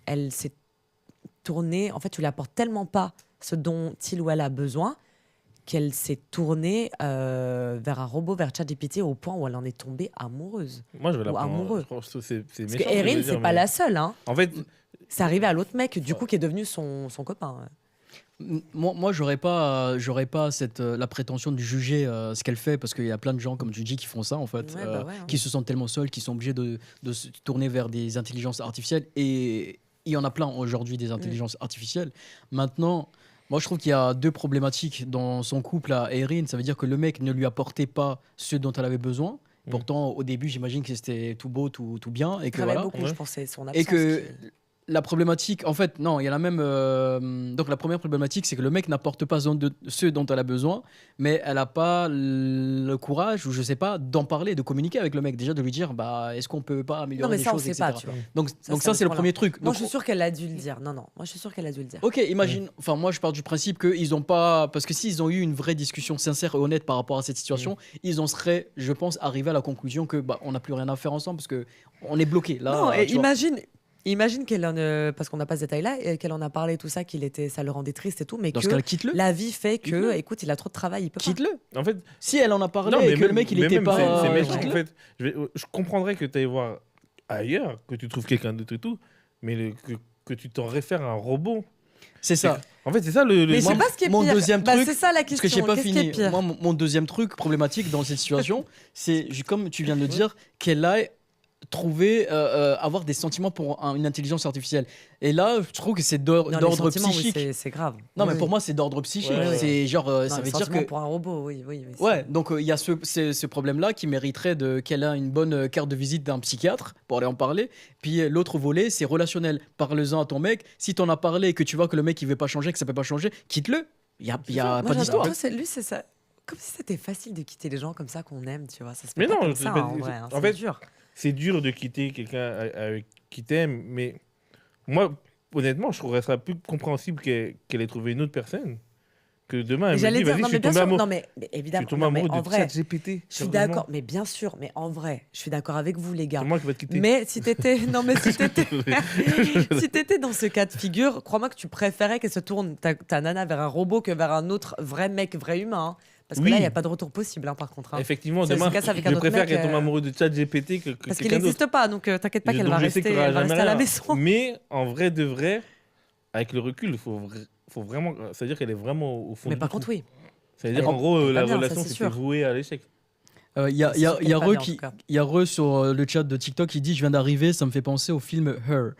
elle s'est tournée, en fait, tu lui apportes tellement pas ce dont il ou elle a besoin qu'elle s'est tournée vers un robot, vers ChatGPT, au point où elle en est tombée amoureuse. Moi, je vais la ou prendre. amoureux. Je pense que c'est Parce méchant. que ce que je Erin, veux c'est dire, pas mais- la seule, hein. En fait, C'est arrivé à l'autre mec, du coup, qui est devenu son copain. Moi, j'aurais pas la prétention de juger ce qu'elle fait parce qu'il y a plein de gens, comme tu dis, qui font ça en fait, Ouais, bah ouais, hein. qui se sentent tellement seuls, qui sont obligés de se tourner vers des intelligences artificielles. Et il y en a plein aujourd'hui des intelligences artificielles. Maintenant, moi, je trouve qu'il y a deux problématiques dans son couple à Erin. Ça veut dire que le mec ne lui apportait pas ce dont elle avait besoin. Pourtant, au début, j'imagine que c'était tout beau, tout bien, et Il que travaille voilà. beaucoup, Ouais. je pense, c'est son absence. Et que qui- la problématique, en fait, non, il y en a même. Donc, la première problématique, c'est que le mec n'apporte pas ce dont elle a besoin, mais elle n'a pas le courage, ou je sais pas, d'en parler, de communiquer avec le mec. Déjà, de lui dire, bah, est-ce qu'on peut pas Non, améliorer mais des ça, on choses, sait etc. pas, tu vois. Donc, Ça, donc c'est ça, c'est le un premier truc. Moi, Donc, je suis sûre qu'elle a dû le dire. Non, moi, je suis sûre qu'elle a dû le dire. ok, imagine. Enfin, moi, je pars du principe qu'ils ont pas. Parce que s'ils ont eu une vraie discussion sincère et honnête par rapport à cette situation, ils en seraient, je pense, arrivés à la conclusion que bah, on n'a plus rien à faire ensemble parce que on est bloqué. Là, Non, et tu vois. imagine qu'elle en parce qu'on n'a pas ce détail-là, et qu'elle en a parlé tout ça, ça le rendait triste et tout, mais Dans ce que cas, quitte-le. la vie fait que, Quitte-le. écoute, il a trop de travail, il peut pas. Quitte-le. En fait, Si elle en a parlé non, et mais que même- le mec il mais était même, pas. c'est méchant, quitte-le. en fait. Je comprendrais que tu ailles voir ailleurs, que tu trouves quelqu'un d'autre et tout, mais que tu t'en réfères à un robot. C'est ça. En fait, c'est ça le. Mais moi, c'est pas ce qui est mon pire. deuxième Bah, truc, c'est ça la Parce question. que j'ai pas Qu'est-ce qui est fini. pire Moi, mon deuxième truc problématique dans cette situation, c'est, comme tu viens de le dire, qu'elle a trouvé avoir des sentiments pour une intelligence artificielle. Et là, je trouve que c'est Non, les d'ordre sentiments, oui, psychique. c'est grave. Non, mais Oui, pour oui. moi, c'est d'ordre psychique. Ouais. C'est genre, Non, ça les veut dire sentiments que. pour un robot, oui. c'est- Ouais, donc il y a ce problème-là qui mériterait qu'elle ait une bonne carte de visite d'un psychiatre pour aller en parler. Puis l'autre volet, c'est relationnel. Parle-en à ton mec. Si t'en as parlé et que tu vois que le mec il veut pas changer, que ça peut pas changer, quitte-le. Il y a Moi, pas d'histoire. j'adore. Lui, c'est ça. Comme si c'était facile de quitter les gens comme ça qu'on aime, tu vois. Ça se fait Mais pas non, comme c'est ça, pas- en vrai. hein, en c'est fait, dur. C'est dur de quitter quelqu'un avec qui t'aime, mais moi, honnêtement, je trouverais ça plus compréhensible qu'elle ait trouvé une autre personne. Que demain, elle me J'allais dit, dire, vas-y, non, je mais suis bien tombé sûr, amoureux. non, mais Je suis évidemment, tombé non, mais amoureux en de vrai, ChatGPT. je suis d'accord, mais bien sûr, mais en vrai, je suis d'accord avec vous, les gars. C'est moi qui vais te quitter. Mais si t'étais, non, mais si t'étais, si t'étais dans ce cas de figure, crois-moi que tu préférais qu'elle se tourne ta nana vers un robot que vers un autre vrai mec, vrai humain. hein. Parce que Oui. là, il n'y a pas de retour possible, hein, par contre. hein. Effectivement, Ça se demain, casse avec un je autre préfère mec, qu'elle tombe amoureuse de ChatGPT que Parce qu'il quelqu'un d'autre. n'existe pas, donc t'inquiète pas qu'elle Donc, va je sais rester, qu'il y aura elle va jamais rester à la rien. maison. Mais en vrai de vrai, avec le recul, il faut vraiment. C'est-à-dire qu'elle est vraiment au fond Mais du par trou. contre, oui. C'est-à-dire elle qu'en est gros, pas la bien, ça, relation c'est s'était sûr. vouée à l'échec. Il y a, C'est y a, sûr qu'elle y a est pas Re bien, en qui, tout cas. y a Re sur le chat de TikTok qui dit je viens d'arriver, ça me fait penser au film Her.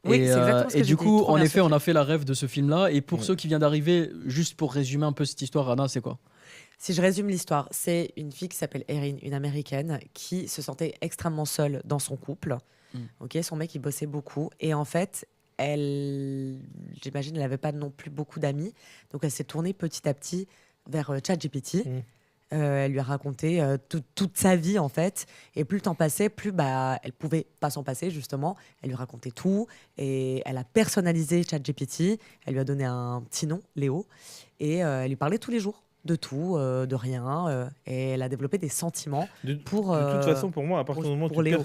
Oui, c'est exactement ce que et j'ai du dit. coup, Trop en bien, effet, ce on a film. fait la rêve de ce film-là. Et pour Ouais. ceux qui viennent d'arriver, juste pour résumer un peu cette histoire, Anna, c'est quoi? Si je résume l'histoire, c'est une fille qui s'appelle Erin, une américaine, qui se sentait extrêmement seule dans son couple. Mm. Ok, son mec, il bossait beaucoup. Et en fait, j'imagine, elle n'avait pas non plus beaucoup d'amis. Donc, elle s'est tournée petit à petit vers ChatGPT. Mm. Elle lui a raconté toute sa vie, en fait. Et plus le temps passait, plus elle pouvait pas s'en passer, justement. Elle lui racontait tout. Et elle a personnalisé ChatGPT. Elle lui a donné un petit nom, Léo. Et elle lui parlait tous les jours. De tout, de rien. Et elle a développé des sentiments. De Pour, toute façon, pour moi, à partir pour- du moment pour où Léo.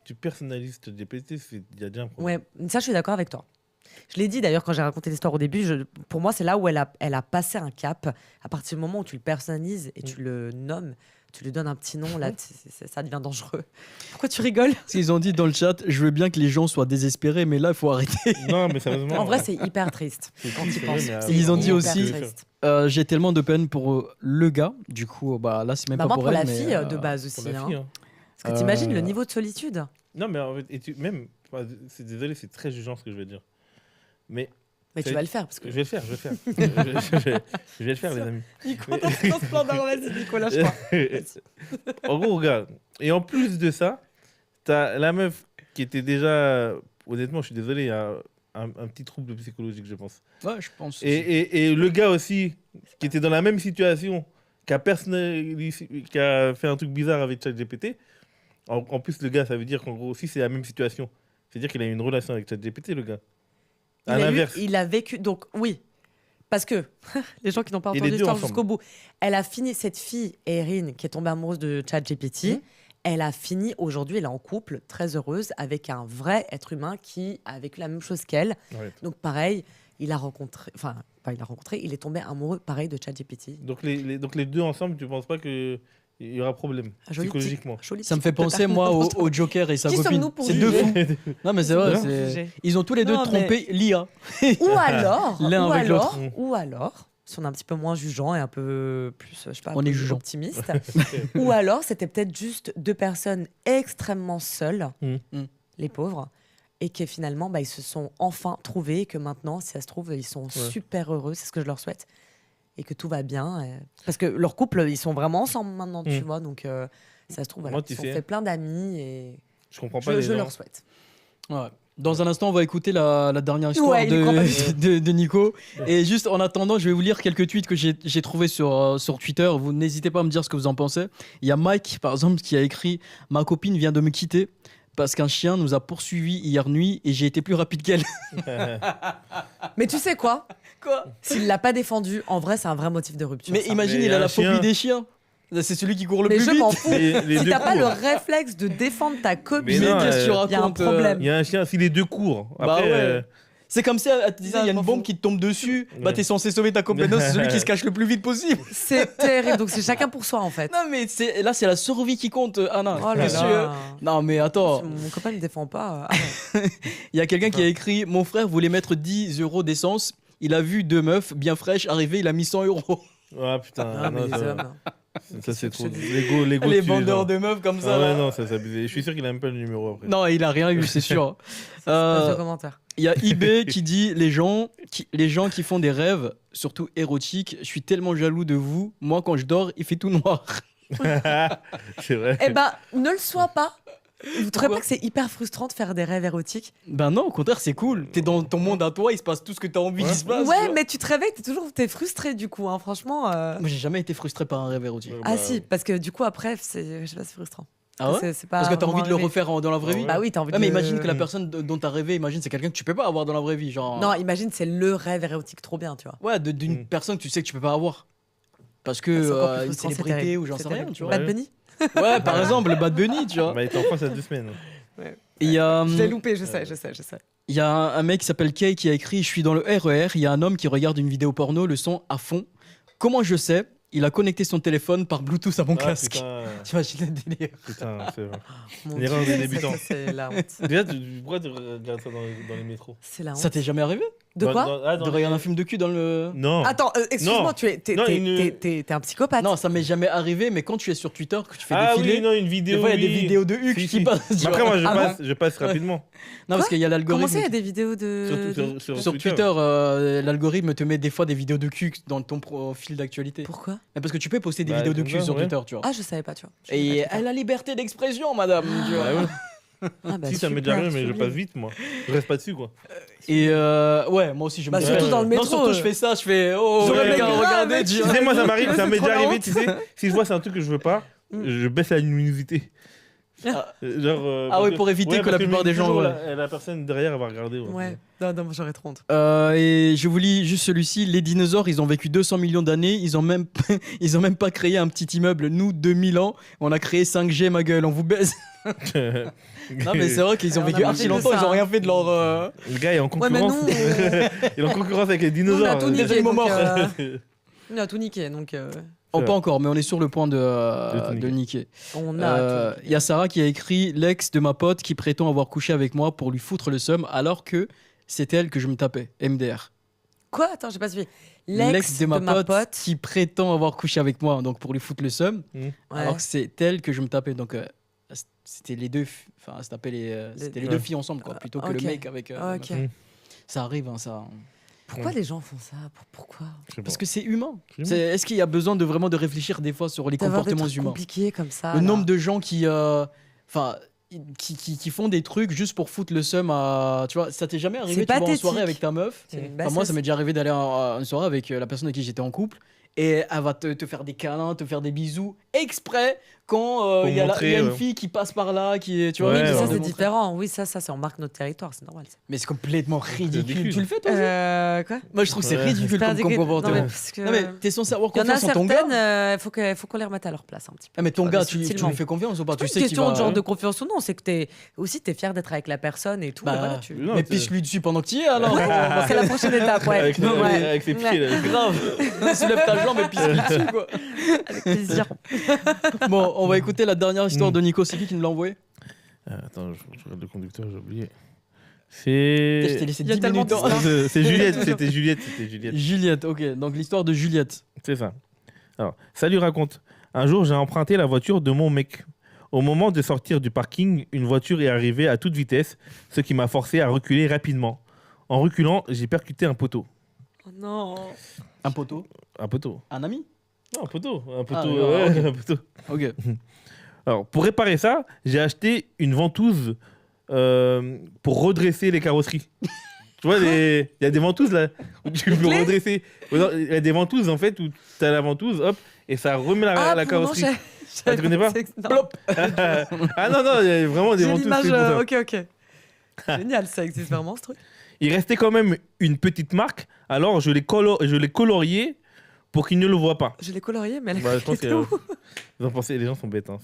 tu personnalises ChatGPT, il y a déjà un problème. Ouais, ça, je suis d'accord avec toi. Je l'ai dit d'ailleurs quand j'ai raconté l'histoire au début. Pour moi, c'est là où elle a passé un cap. À partir du moment où tu le personnalises et tu le nommes, tu lui donnes un petit nom, là, ça devient dangereux. Pourquoi tu rigoles? Parce qu'ils ont dit dans le chat, je veux bien que les gens soient désespérés, mais là, il faut arrêter. Non, mais sérieusement. En vrai, c'est hyper triste c'est quand triste, tu c'est vrai, penses. mais C'est Ils ont dit hyper aussi- triste. J'ai tellement de peine pour le gars. Du coup, bah, là, c'est même Bah, pas moi, pour pour elle. la mais, fille, de base pour aussi. la hein. fille, hein. Parce que t'imagines le Euh, niveau de solitude. Non, mais en fait, même, désolé, c'est très jugeant ce que je vais dire. Mais Mais tu c'est- vas le faire. Parce que... je vais le faire, je vais le faire, les amis. Nico, dans ce plan vas-y, Nicolas, je crois. En gros, regarde. Et en plus de ça, t'as la meuf qui était déjà, honnêtement, je suis désolé, il y a un petit trouble psychologique, je pense. Ouais, je pense. Et le gars aussi, qui était dans la même situation, qui a fait un truc bizarre avec ChatGPT. En plus, le gars, ça veut dire qu'en gros, si c'est la même situation, c'est-à-dire qu'il a eu une relation avec ChatGPT, le gars. À l'inverse. Il a vécu. Donc, oui. Parce que les gens qui n'ont pas Et les entendu deux l'histoire ensemble. jusqu'au bout, elle a fini, cette fille, Erin, qui est tombée amoureuse de ChatGPT, elle a fini, aujourd'hui, elle est en couple, très heureuse, avec un vrai être humain qui a vécu la même chose qu'elle. Ouais. Donc, pareil, il a rencontré. Enfin, pas il a rencontré, il est tombé amoureux, pareil, de ChatGPT. Donc les deux ensemble, tu penses pas que il y aura problème Joli psychologiquement. Joli Ça me fait type de penser, moi, au Joker et sa Qui copine. sommes-nous pour C'est deux juger fous. Non, mais c'est vrai. Non. c'est- Ils ont tous les deux Non, mais- trompé l'IA. Ou alors, L'un avec l'autre. ou alors, si on est un petit peu moins jugeant et un peu plus, je sais pas, On est plus jugeant. optimiste, ou alors c'était peut-être juste deux personnes extrêmement seules, Mm. les pauvres, et que finalement, ils se sont enfin trouvés, et que maintenant, si ça se trouve, ils sont super heureux, c'est ce que je leur souhaite, et que tout va bien. Parce que leur couple, ils sont vraiment ensemble maintenant, tu vois, donc ça se trouve, voilà, Moi, tu ils ont sais, fait plein d'amis, et Je comprends pas je les gens. leur souhaite. Ouais. Dans un instant, on va écouter la dernière histoire Ouais, il y croit pas de Nico. Et juste en attendant, je vais vous lire quelques tweets que j'ai trouvés sur Twitter. Vous n'hésitez pas à me dire ce que vous en pensez. Il y a Mike, par exemple, qui a écrit « Ma copine vient de me quitter parce qu'un chien nous a poursuivis hier nuit et j'ai été plus rapide qu'elle. Mais tu sais quoi ? » Quoi ? S'il l'a pas défendu, en vrai, c'est un vrai motif de rupture. Mais ça. imagine, Mais il a un la chien. phobie des chiens. C'est celui qui court le Mais plus je vite. m'en fous. Les Si deux t'as pas le courent. réflexe de défendre ta Mais copine, non, Qu'est-ce que tu y a un racontes problème. Il y a un chien, si les deux courent. Bah Après, ouais. C'est comme si elle te disait, il y a je une m'en bombe fous. qui te tombe dessus. Bah Ouais. t'es censé sauver ta copine. Non, c'est celui qui se cache le plus vite possible. C'est terrible. Donc c'est chacun pour soi en fait. Non mais là c'est la survie qui compte, Anna. Oh là Qu'est-ce que là. tu veux Non mais attends, Si mon copain ne me défend pas. Ah ouais. il y a quelqu'un qui a écrit « Mon frère voulait mettre 10 euros d'essence. Il a vu deux meufs bien fraîches arriver, il a mis 100 euros. Ah putain, Ah, mais non, les ça, hommes. ça, c'est trop. Je te dis. L'ego Les tue, vendeurs genre. de meufs comme ça. Ah là. ouais, non, ça c'est abusé. Je suis sûr qu'il a même pas le numéro après. Non, il a rien eu, c'est sûr. Passe Euh, de commentaire. Il y a eBay qui dit les gens qui font des rêves, surtout érotiques, je suis tellement jaloux de vous. Moi, quand je dors, il fait tout noir. C'est vrai. Eh ben, ne le sois pas. Vous trouvez Pourquoi pas que c'est hyper frustrant de faire des rêves érotiques? Ben non, au contraire, c'est cool. T'es dans ton monde à toi, il se passe tout ce que t'as envie Ouais. qu'il se passe. tu Ouais, vois. mais tu te réveilles, t'es frustré du coup, hein, franchement. Moi, j'ai jamais été frustré par un rêve érotique. Ouais. Ah Bah, si, parce que du coup après, je sais pas, c'est frustrant. Ah ouais C'est pas Parce que t'as envie de le vraiment refaire dans la vraie Ah vie. ouais. Bah oui, t'as envie Ouais, de mais le- imagine que la personne dont t'as rêvé, imagine, c'est quelqu'un que tu peux pas avoir dans la vraie vie. Genre... Non, imagine, c'est le rêve érotique trop bien, tu vois. Ouais, d'une Mm. personne que tu sais que tu peux pas avoir. Parce que C'est encore plus une frustrant, c'est célébrité terrible, ou j'en c'est sais rien, terrible. tu vois. Bad Ouais. Bunny. Ouais, par exemple, le Bad Bunny, tu vois. Bah, il était en France il y a 2 semaines. Et il y a, Je l'ai loupé, je sais. il y a un mec qui s'appelle Kay qui a écrit « Je suis dans le RER, il y a un homme qui regarde une vidéo porno, le son à fond. Comment je sais ? Il a connecté son téléphone par Bluetooth à mon Ah, casque. putain, Tu imagines le délire. putain, c'est vrai. Mon L'erreur Dieu, des débutants. ça, C'est la honte. Déjà, pourquoi tu regardes ça dans les métros? C'est la honte. Ça t'est jamais arrivé De quoi Ah, de regarder un film de cul dans le... Non. Attends, excuse-moi, Non. t'es Non, une- t'es un psychopathe. Non, ça m'est jamais arrivé, mais quand tu es sur Twitter, que tu fais Ah défiler, oui, non, une des vidéo. fois il y a des oui. vidéos de Huck Si, qui si. passent. tu Après, vois. moi, Ah je passe rapidement. Non, parce qu'il y a Comment l'algorithme. ça, il y a des vidéos de... Sur Twitter, l'algorithme te met des fois des vidéos de cul dans ton profil d'actualité. Pourquoi? Mais parce que tu peux poster des Bah, vidéos de comme cul ça, sur ouais. Twitter, tu vois. Ah, je savais pas, tu vois. Je Et savais pas, elle a liberté d'expression, madame. tu vois. Ah ouais. Ah, bah, Si, ça m'est super, déjà arrivé, mais je sublime. passe vite, moi. Je reste pas dessus, quoi. Et ouais, moi aussi je me Bah, dis- surtout dans le métro. Non, surtout je fais ça, je fais oh J'aurais les bien gars, grave, regardez, mec. tu Tu sais, moi, ça m'arrive, ça C'est m'est trop déjà la arrivé, honte. tu sais. Si je vois c'est un truc que je veux pas, je baisse la luminosité. Ah. Genre, Ah parce ouais, pour éviter que la plupart des gens, toujours, ouais. la personne derrière elle va regarder. Ouais. Non, moi j'aurais trop honte. Et je vous lis juste celui-ci. Les dinosaures, ils ont vécu 200 millions d'années. Ils ont même pas créé un petit immeuble. Nous, 2000 ans, on a créé 5G, ma gueule. On vous baise. Non, mais c'est vrai qu'ils ont Ouais, on a vécu pas archi fait de longtemps. ça, Ils ont hein. rien fait de leur. Le gars est en Ouais, mais concurrence. nous, Il est en concurrence avec les nous, on a dinosaures. tout les niqué. animaux donc, morts. on a tout niqué, donc Oh, Ouais. pas encore, mais on est sur le point de tout niquer. on a tout Il y a Sarah qui a écrit l'ex de ma pote qui prétend avoir couché avec moi pour lui foutre le seum alors que c'est elle que je me tapais. MDR. Quoi? Attends, j'ai pas suivi. L'ex de ma pote qui prétend avoir couché avec moi donc pour lui foutre le seum Ouais. alors que c'est elle que je me tapais. Donc c'était les deux, enfin se taper c'était les Ouais. deux filles ensemble quoi, plutôt que ok. le mec avec. la Ok. meuf. Ça arrive hein, ça. Pourquoi les gens font ça? Pourquoi? Je sais pas. Parce que c'est humain. C'est humain. Est-ce qu'il y a besoin de vraiment de réfléchir des fois sur les D'avoir des comportements trucs humains? compliqués comme ça. Le là. nombre de gens qui font des trucs juste pour foutre le seum à. Tu vois, ça t'est jamais arrivé, C'est tu vas en pathétique. soirée avec ta meuf. C'est une Enfin, moi, bassesse. ça m'est déjà arrivé d'aller à une soirée avec la personne avec qui j'étais en couple. Et elle va te faire des câlins, te faire des bisous exprès quand il y a montrer, une ouais. fille qui passe par là, qui est. Tu vois, Ouais, qui Mais ouais. ça, essaie de c'est montrer. différent. Oui, ça, c'est on marque notre territoire, c'est normal. ça. Mais c'est complètement ridicule. ridicule. Tu le fais, toi aussi Quoi? Moi, je trouve que c'est Ouais. ridicule C'est pas comme ridicule. comportement. Non, mais parce que... Non, mais t'es censé avoir Il y en a confiance en ton gars. certaines, faut qu'on les remette à leur place un petit peu. Ah, mais ton Tu vois, gars, mais tu subtilement. lui fais confiance ou pas? C'est Tu pas sais une qu'il question va. de genre de confiance ou non, c'est que t'es fier d'être avec la personne et tout. Bah, et voilà, tu... Non, mais c'est- pisse-lui dessus pendant que tu y es alors. C'est la prochaine étape, ouais. Avec, Ouais. avec ses pieds, là. Grave. Soulève ta blanc, mais pisse dessus, quoi. Avec plaisir. Bon, on va écouter la dernière histoire de Nico. C'est qui nous l'a envoyé? Attends, je regarde le conducteur, j'ai oublié. Je t'ai C'est. laissé Il y a 10 tellement minutes. d'histoires. C'est Juliette, c'était Juliette. Juliette, ok. Donc l'histoire de Juliette. C'est ça. Alors, salut, raconte. Un jour, j'ai emprunté la voiture de mon mec. Au moment de sortir du parking, une voiture est arrivée à toute vitesse, ce qui m'a forcé à reculer rapidement. En reculant, j'ai percuté un poteau. Oh non. Un poteau. Un poteau? Un ami? Non, un poteau. Un poteau. d'accord, Ouais, ok. un poteau. Ok. Alors, pour réparer ça, j'ai acheté une ventouse pour redresser les carrosseries. Tu vois, il y a des ventouses là où tu peux clés redresser. Il y a des ventouses en fait où tu as la ventouse, hop, et ça remet la carrosserie. Ah, tu connais pas? Plop. Ah non, il y a vraiment des J'ai ventouses. l'image. c'est pour ça. Ok. Génial, ça existe vraiment ce truc. Il restait quand même une petite marque, alors je l'ai colorié pour qu'ils ne le voient pas. Je l'ai colorié, mais elle Bah, je pense était où les gens sont bêtes. Hein.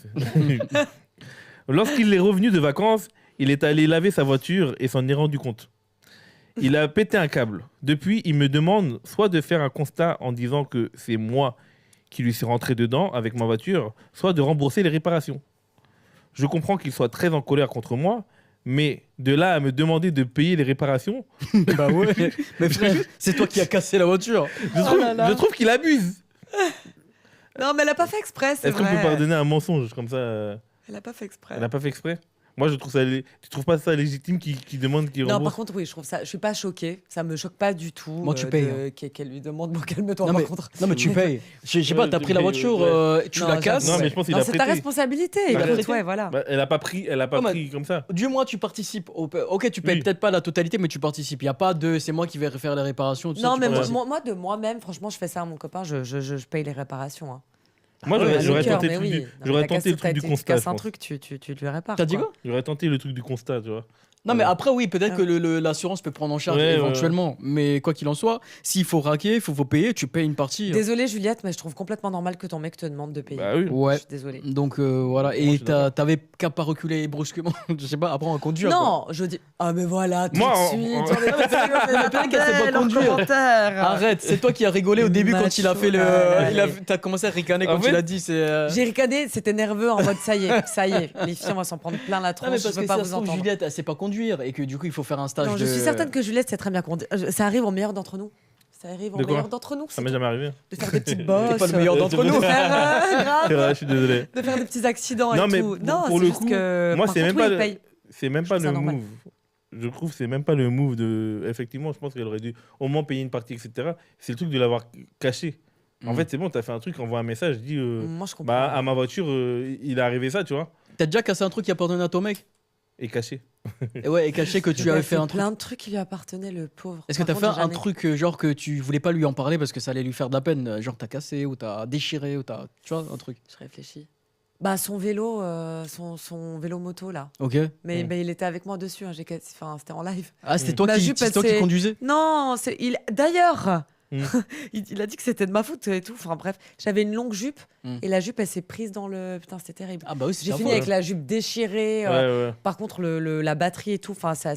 Lorsqu'il est revenu de vacances, il est allé laver sa voiture et s'en est rendu compte. Il a pété un câble. Depuis, il me demande soit de faire un constat en disant que c'est moi qui lui suis rentré dedans avec ma voiture, soit de rembourser les réparations. Je comprends qu'il soit très en colère contre moi, mais de là à me demander de payer les réparations, Bah ouais. Mais frère, c'est toi qui as cassé la voiture. je trouve qu'il abuse. Non, mais elle a pas fait exprès, c'est Est-ce qu'on peut vrai. pardonner un mensonge comme ça Elle a pas fait exprès. Elle n'a pas fait exprès. Moi, je trouve ça. Tu trouves pas ça légitime qui demande qu'il Non, rembourse? par contre, oui, je trouve ça. Je suis pas choquée. Ça me choque pas du tout. Moi, tu payes, Qu'elle lui demande. Bon, calme-toi, Non, par mais- contre. Non, mais tu payes. Je sais pas, Ouais, t'as tu pris la payes, voiture, tu Non, la j'avoue, casses. Non, mais je pense qu'il Non, a c'est ta prêté. responsabilité. Bah, écoute, prêté. ouais, voilà. Bah, elle a pas pris Non, mais- pris comme ça. Du moins, tu participes. Ok, tu payes Oui. peut-être pas la totalité, mais tu participes. Il n'y a pas de c'est moi qui vais faire les réparations. tout ça, Non, tu mais participes. moi, de moi-même, franchement, je fais ça à mon copain. Je paye les réparations. Hein. Moi, Ouais, j'aurais à cœur, tenté mais le truc oui. du- Non, j'aurais mais t'as tenté le cassé- truc du tu constat, casses je un pense. truc, tu lui répares. T'as dit quoi? J'aurais tenté le truc du constat, tu vois. Non, mais après, oui, peut-être Ah. que l'assurance peut prendre en charge Ouais, éventuellement. Mais quoi qu'il en soit, s'il faut raquer, il faut payer, tu payes une partie. Désolée, Juliette, mais je trouve complètement normal que ton mec te demande de payer. Bah oui. Ouais. Je suis désolée. Donc voilà. Moi, je Et suis d'accord. t'avais qu'à pas reculer brusquement. Je sais pas, après on va conduire. quoi. Non, je dis. Ah, mais voilà, tout Moi, de en- suite. en- On est pas sûr, on est Mais peut-être qu'elle sait pas belle, en conduire. commentaire. Arrête, c'est toi qui as rigolé au début quand il a fait le. Macho, T'as commencé à ricaner En quand fait- il a dit c'est. J'ai ricané, c'était nerveux en mode ça y est, les filles, on va s'en prendre plein la Non, tronche, mais je parce veux que pas ça vous se trouve, entendre. Juliette, elle sait pas conduire et que du coup il faut faire un stage Non, de. je suis certaine que Juliette sait très bien conduire. Ça arrive au meilleur d'entre nous. Ça arrive au De quoi meilleur d'entre nous. Ça m'est jamais arrivé. De faire des petites bosses. T'es pas le meilleur d'entre de nous. De faire, grave, C'est vrai, je suis désolé. de faire des petits accidents Non, et mais tout. pour- Non, pour c'est le juste coup, que. moi, par c'est contre, même oui, pas il le- paye. C'est même Je pas trouve ça le normal. move. Je trouve que c'est même pas le move de. Effectivement, je pense qu'elle aurait dû au moins payer une partie, etc. C'est le truc de l'avoir caché. En Mm. fait, c'est bon, t'as fait un truc, envoie un message, dis Moi, je comprends. bah, à ma voiture, il est arrivé ça, tu vois, T'as déjà cassé un truc qui appartenait à ton mec? et caché. Et ouais, et caché que tu Il a avais fait un truc. plein de trucs qui lui appartenaient, le pauvre. Est-ce que Par t'as fait contre, j'ai un jamais- truc genre que tu voulais pas lui en parler parce que ça allait lui faire de la peine? Genre t'as cassé ou t'as déchiré ou t'as. Tu vois, un truc. Je réfléchis. Bah, son vélo, son vélo moto, là. Ok. Mais Mm. bah, il était avec moi dessus. Hein, enfin, c'était en live. Ah, c'était Mm. toi, La qui, jupe, c'est elle toi qui s'est- conduisais? Non, d'ailleurs, Mm. il a dit que c'était de ma faute et tout. Enfin bref, j'avais une longue jupe Mm. et la jupe, elle s'est prise dans le. Putain, c'était terrible. Ah bah oui, c'est J'ai ta fini faute. avec la jupe déchirée. Ouais, ouais. Par contre, la batterie et tout, enfin, ça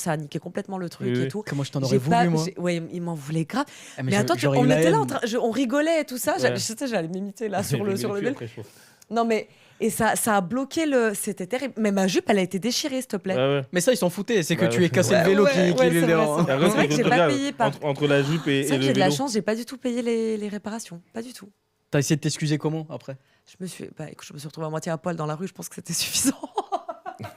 a niqué complètement le truc Oui, et oui. tout. Comment je t'en J'ai aurais voulu, pas- moi? Ouais, il m'en voulait grave. Ah, Mais j'aurais- attends, j'aurais eu on la était là, haine. on rigolait et tout ça. Ouais. Je sais, j'allais m'imiter là sur le J'ai vélo. après, je pense. Non mais et ça a bloqué le. C'était terrible. Mais ma jupe, elle a été déchirée, s'il te plaît. Ouais, ouais. Mais ça, ils s'en foutaient. C'est que Ouais, tu ouais. aies cassé Ouais, le vélo ouais, qui ouais, est c'est vrai, en- c'est vrai. Et après, C'est vrai que j'ai quand tu pas regardes, payé par- entre la jupe et C'est vrai le que j'ai de la vélo. chance, j'ai pas du tout payé les réparations. Pas du tout. T'as essayé de t'excuser comment après? Écoute, je me suis retrouvée à moitié à poil dans la rue, je pense que c'était suffisant.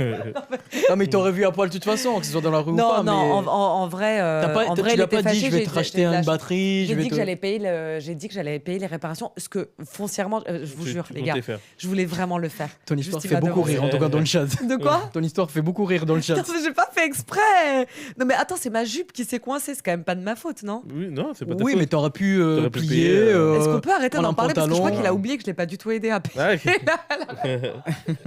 Non, mais t'aurais vu à poil de toute façon, que ce soit dans la rue ou non, pas. non, mais... en vrai, T'as pas, en tu vrai, il lui as était pas dit, fâché, je vais j'ai- te j'ai racheter de la une chance. batterie, je J'ai vais dit te. que j'allais payer j'ai dit que j'allais payer les réparations, parce que foncièrement, je vous jure, les gars, comptais faire. je voulais vraiment le faire. Ton Juste, histoire il fait va beaucoup devancer. rire, en tout cas dans le chat. De quoi? Ton histoire fait beaucoup rire dans le chat. Non, mais j'ai pas fait exprès. Non mais attends, c'est ma jupe qui s'est coincée, c'est quand même pas de ma faute, non? Oui, non, c'est pas ta Oui, faute. mais t'aurais pu T'aurais pu plier. payer, Est-ce qu'on peut arrêter prendre d'en un parler parce que je crois pantalon. qu'il a oublié que je l'ai pas du tout aidé à payer. Ah, ok.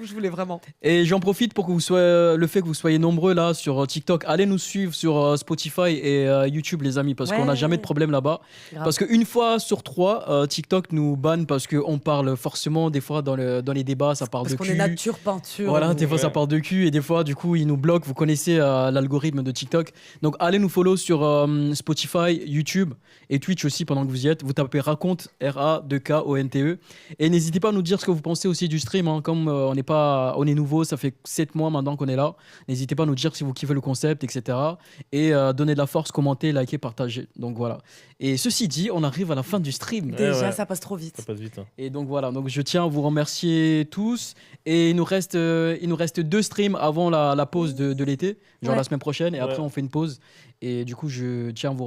Je vous voulais vraiment. Et j'en profite pour que le fait que vous soyez nombreux là sur TikTok, allez nous suivre sur Spotify et YouTube les amis, parce qu'on n'a jamais de problème là-bas. Grave. Parce qu'une fois sur 3, TikTok nous banne parce qu'on parle forcément des fois dans les débats, ça parle Parce de qu'on cul. est nature peinture. Voilà, des fois ça parle de cul et des fois du coup ils nous bloquent. Vous connaissez l'algorithme de TikTok. Donc allez nous follow sur Spotify, YouTube et Twitch aussi pendant que vous y êtes. Vous tapez Raconte, R-A-2-K-O-N-T-E. Et n'hésitez pas à nous dire ce que vous pensez aussi du stream. Hein. Comme on est nouveau, ça fait 7 mois maintenant qu'on est là. N'hésitez pas à nous dire si vous kiffez le concept, etc. Et donnez de la force, commentez, likez, partagez. Donc voilà. Et ceci dit, on arrive à la fin du stream. Déjà, ça passe trop vite. Ça passe vite. Hein. Et donc voilà, donc je tiens à vous remercier tous. Et il nous reste 2 streams avant la pause de l'été, genre la semaine prochaine. Et après, on fait une pause. Et du coup, je tiens à vous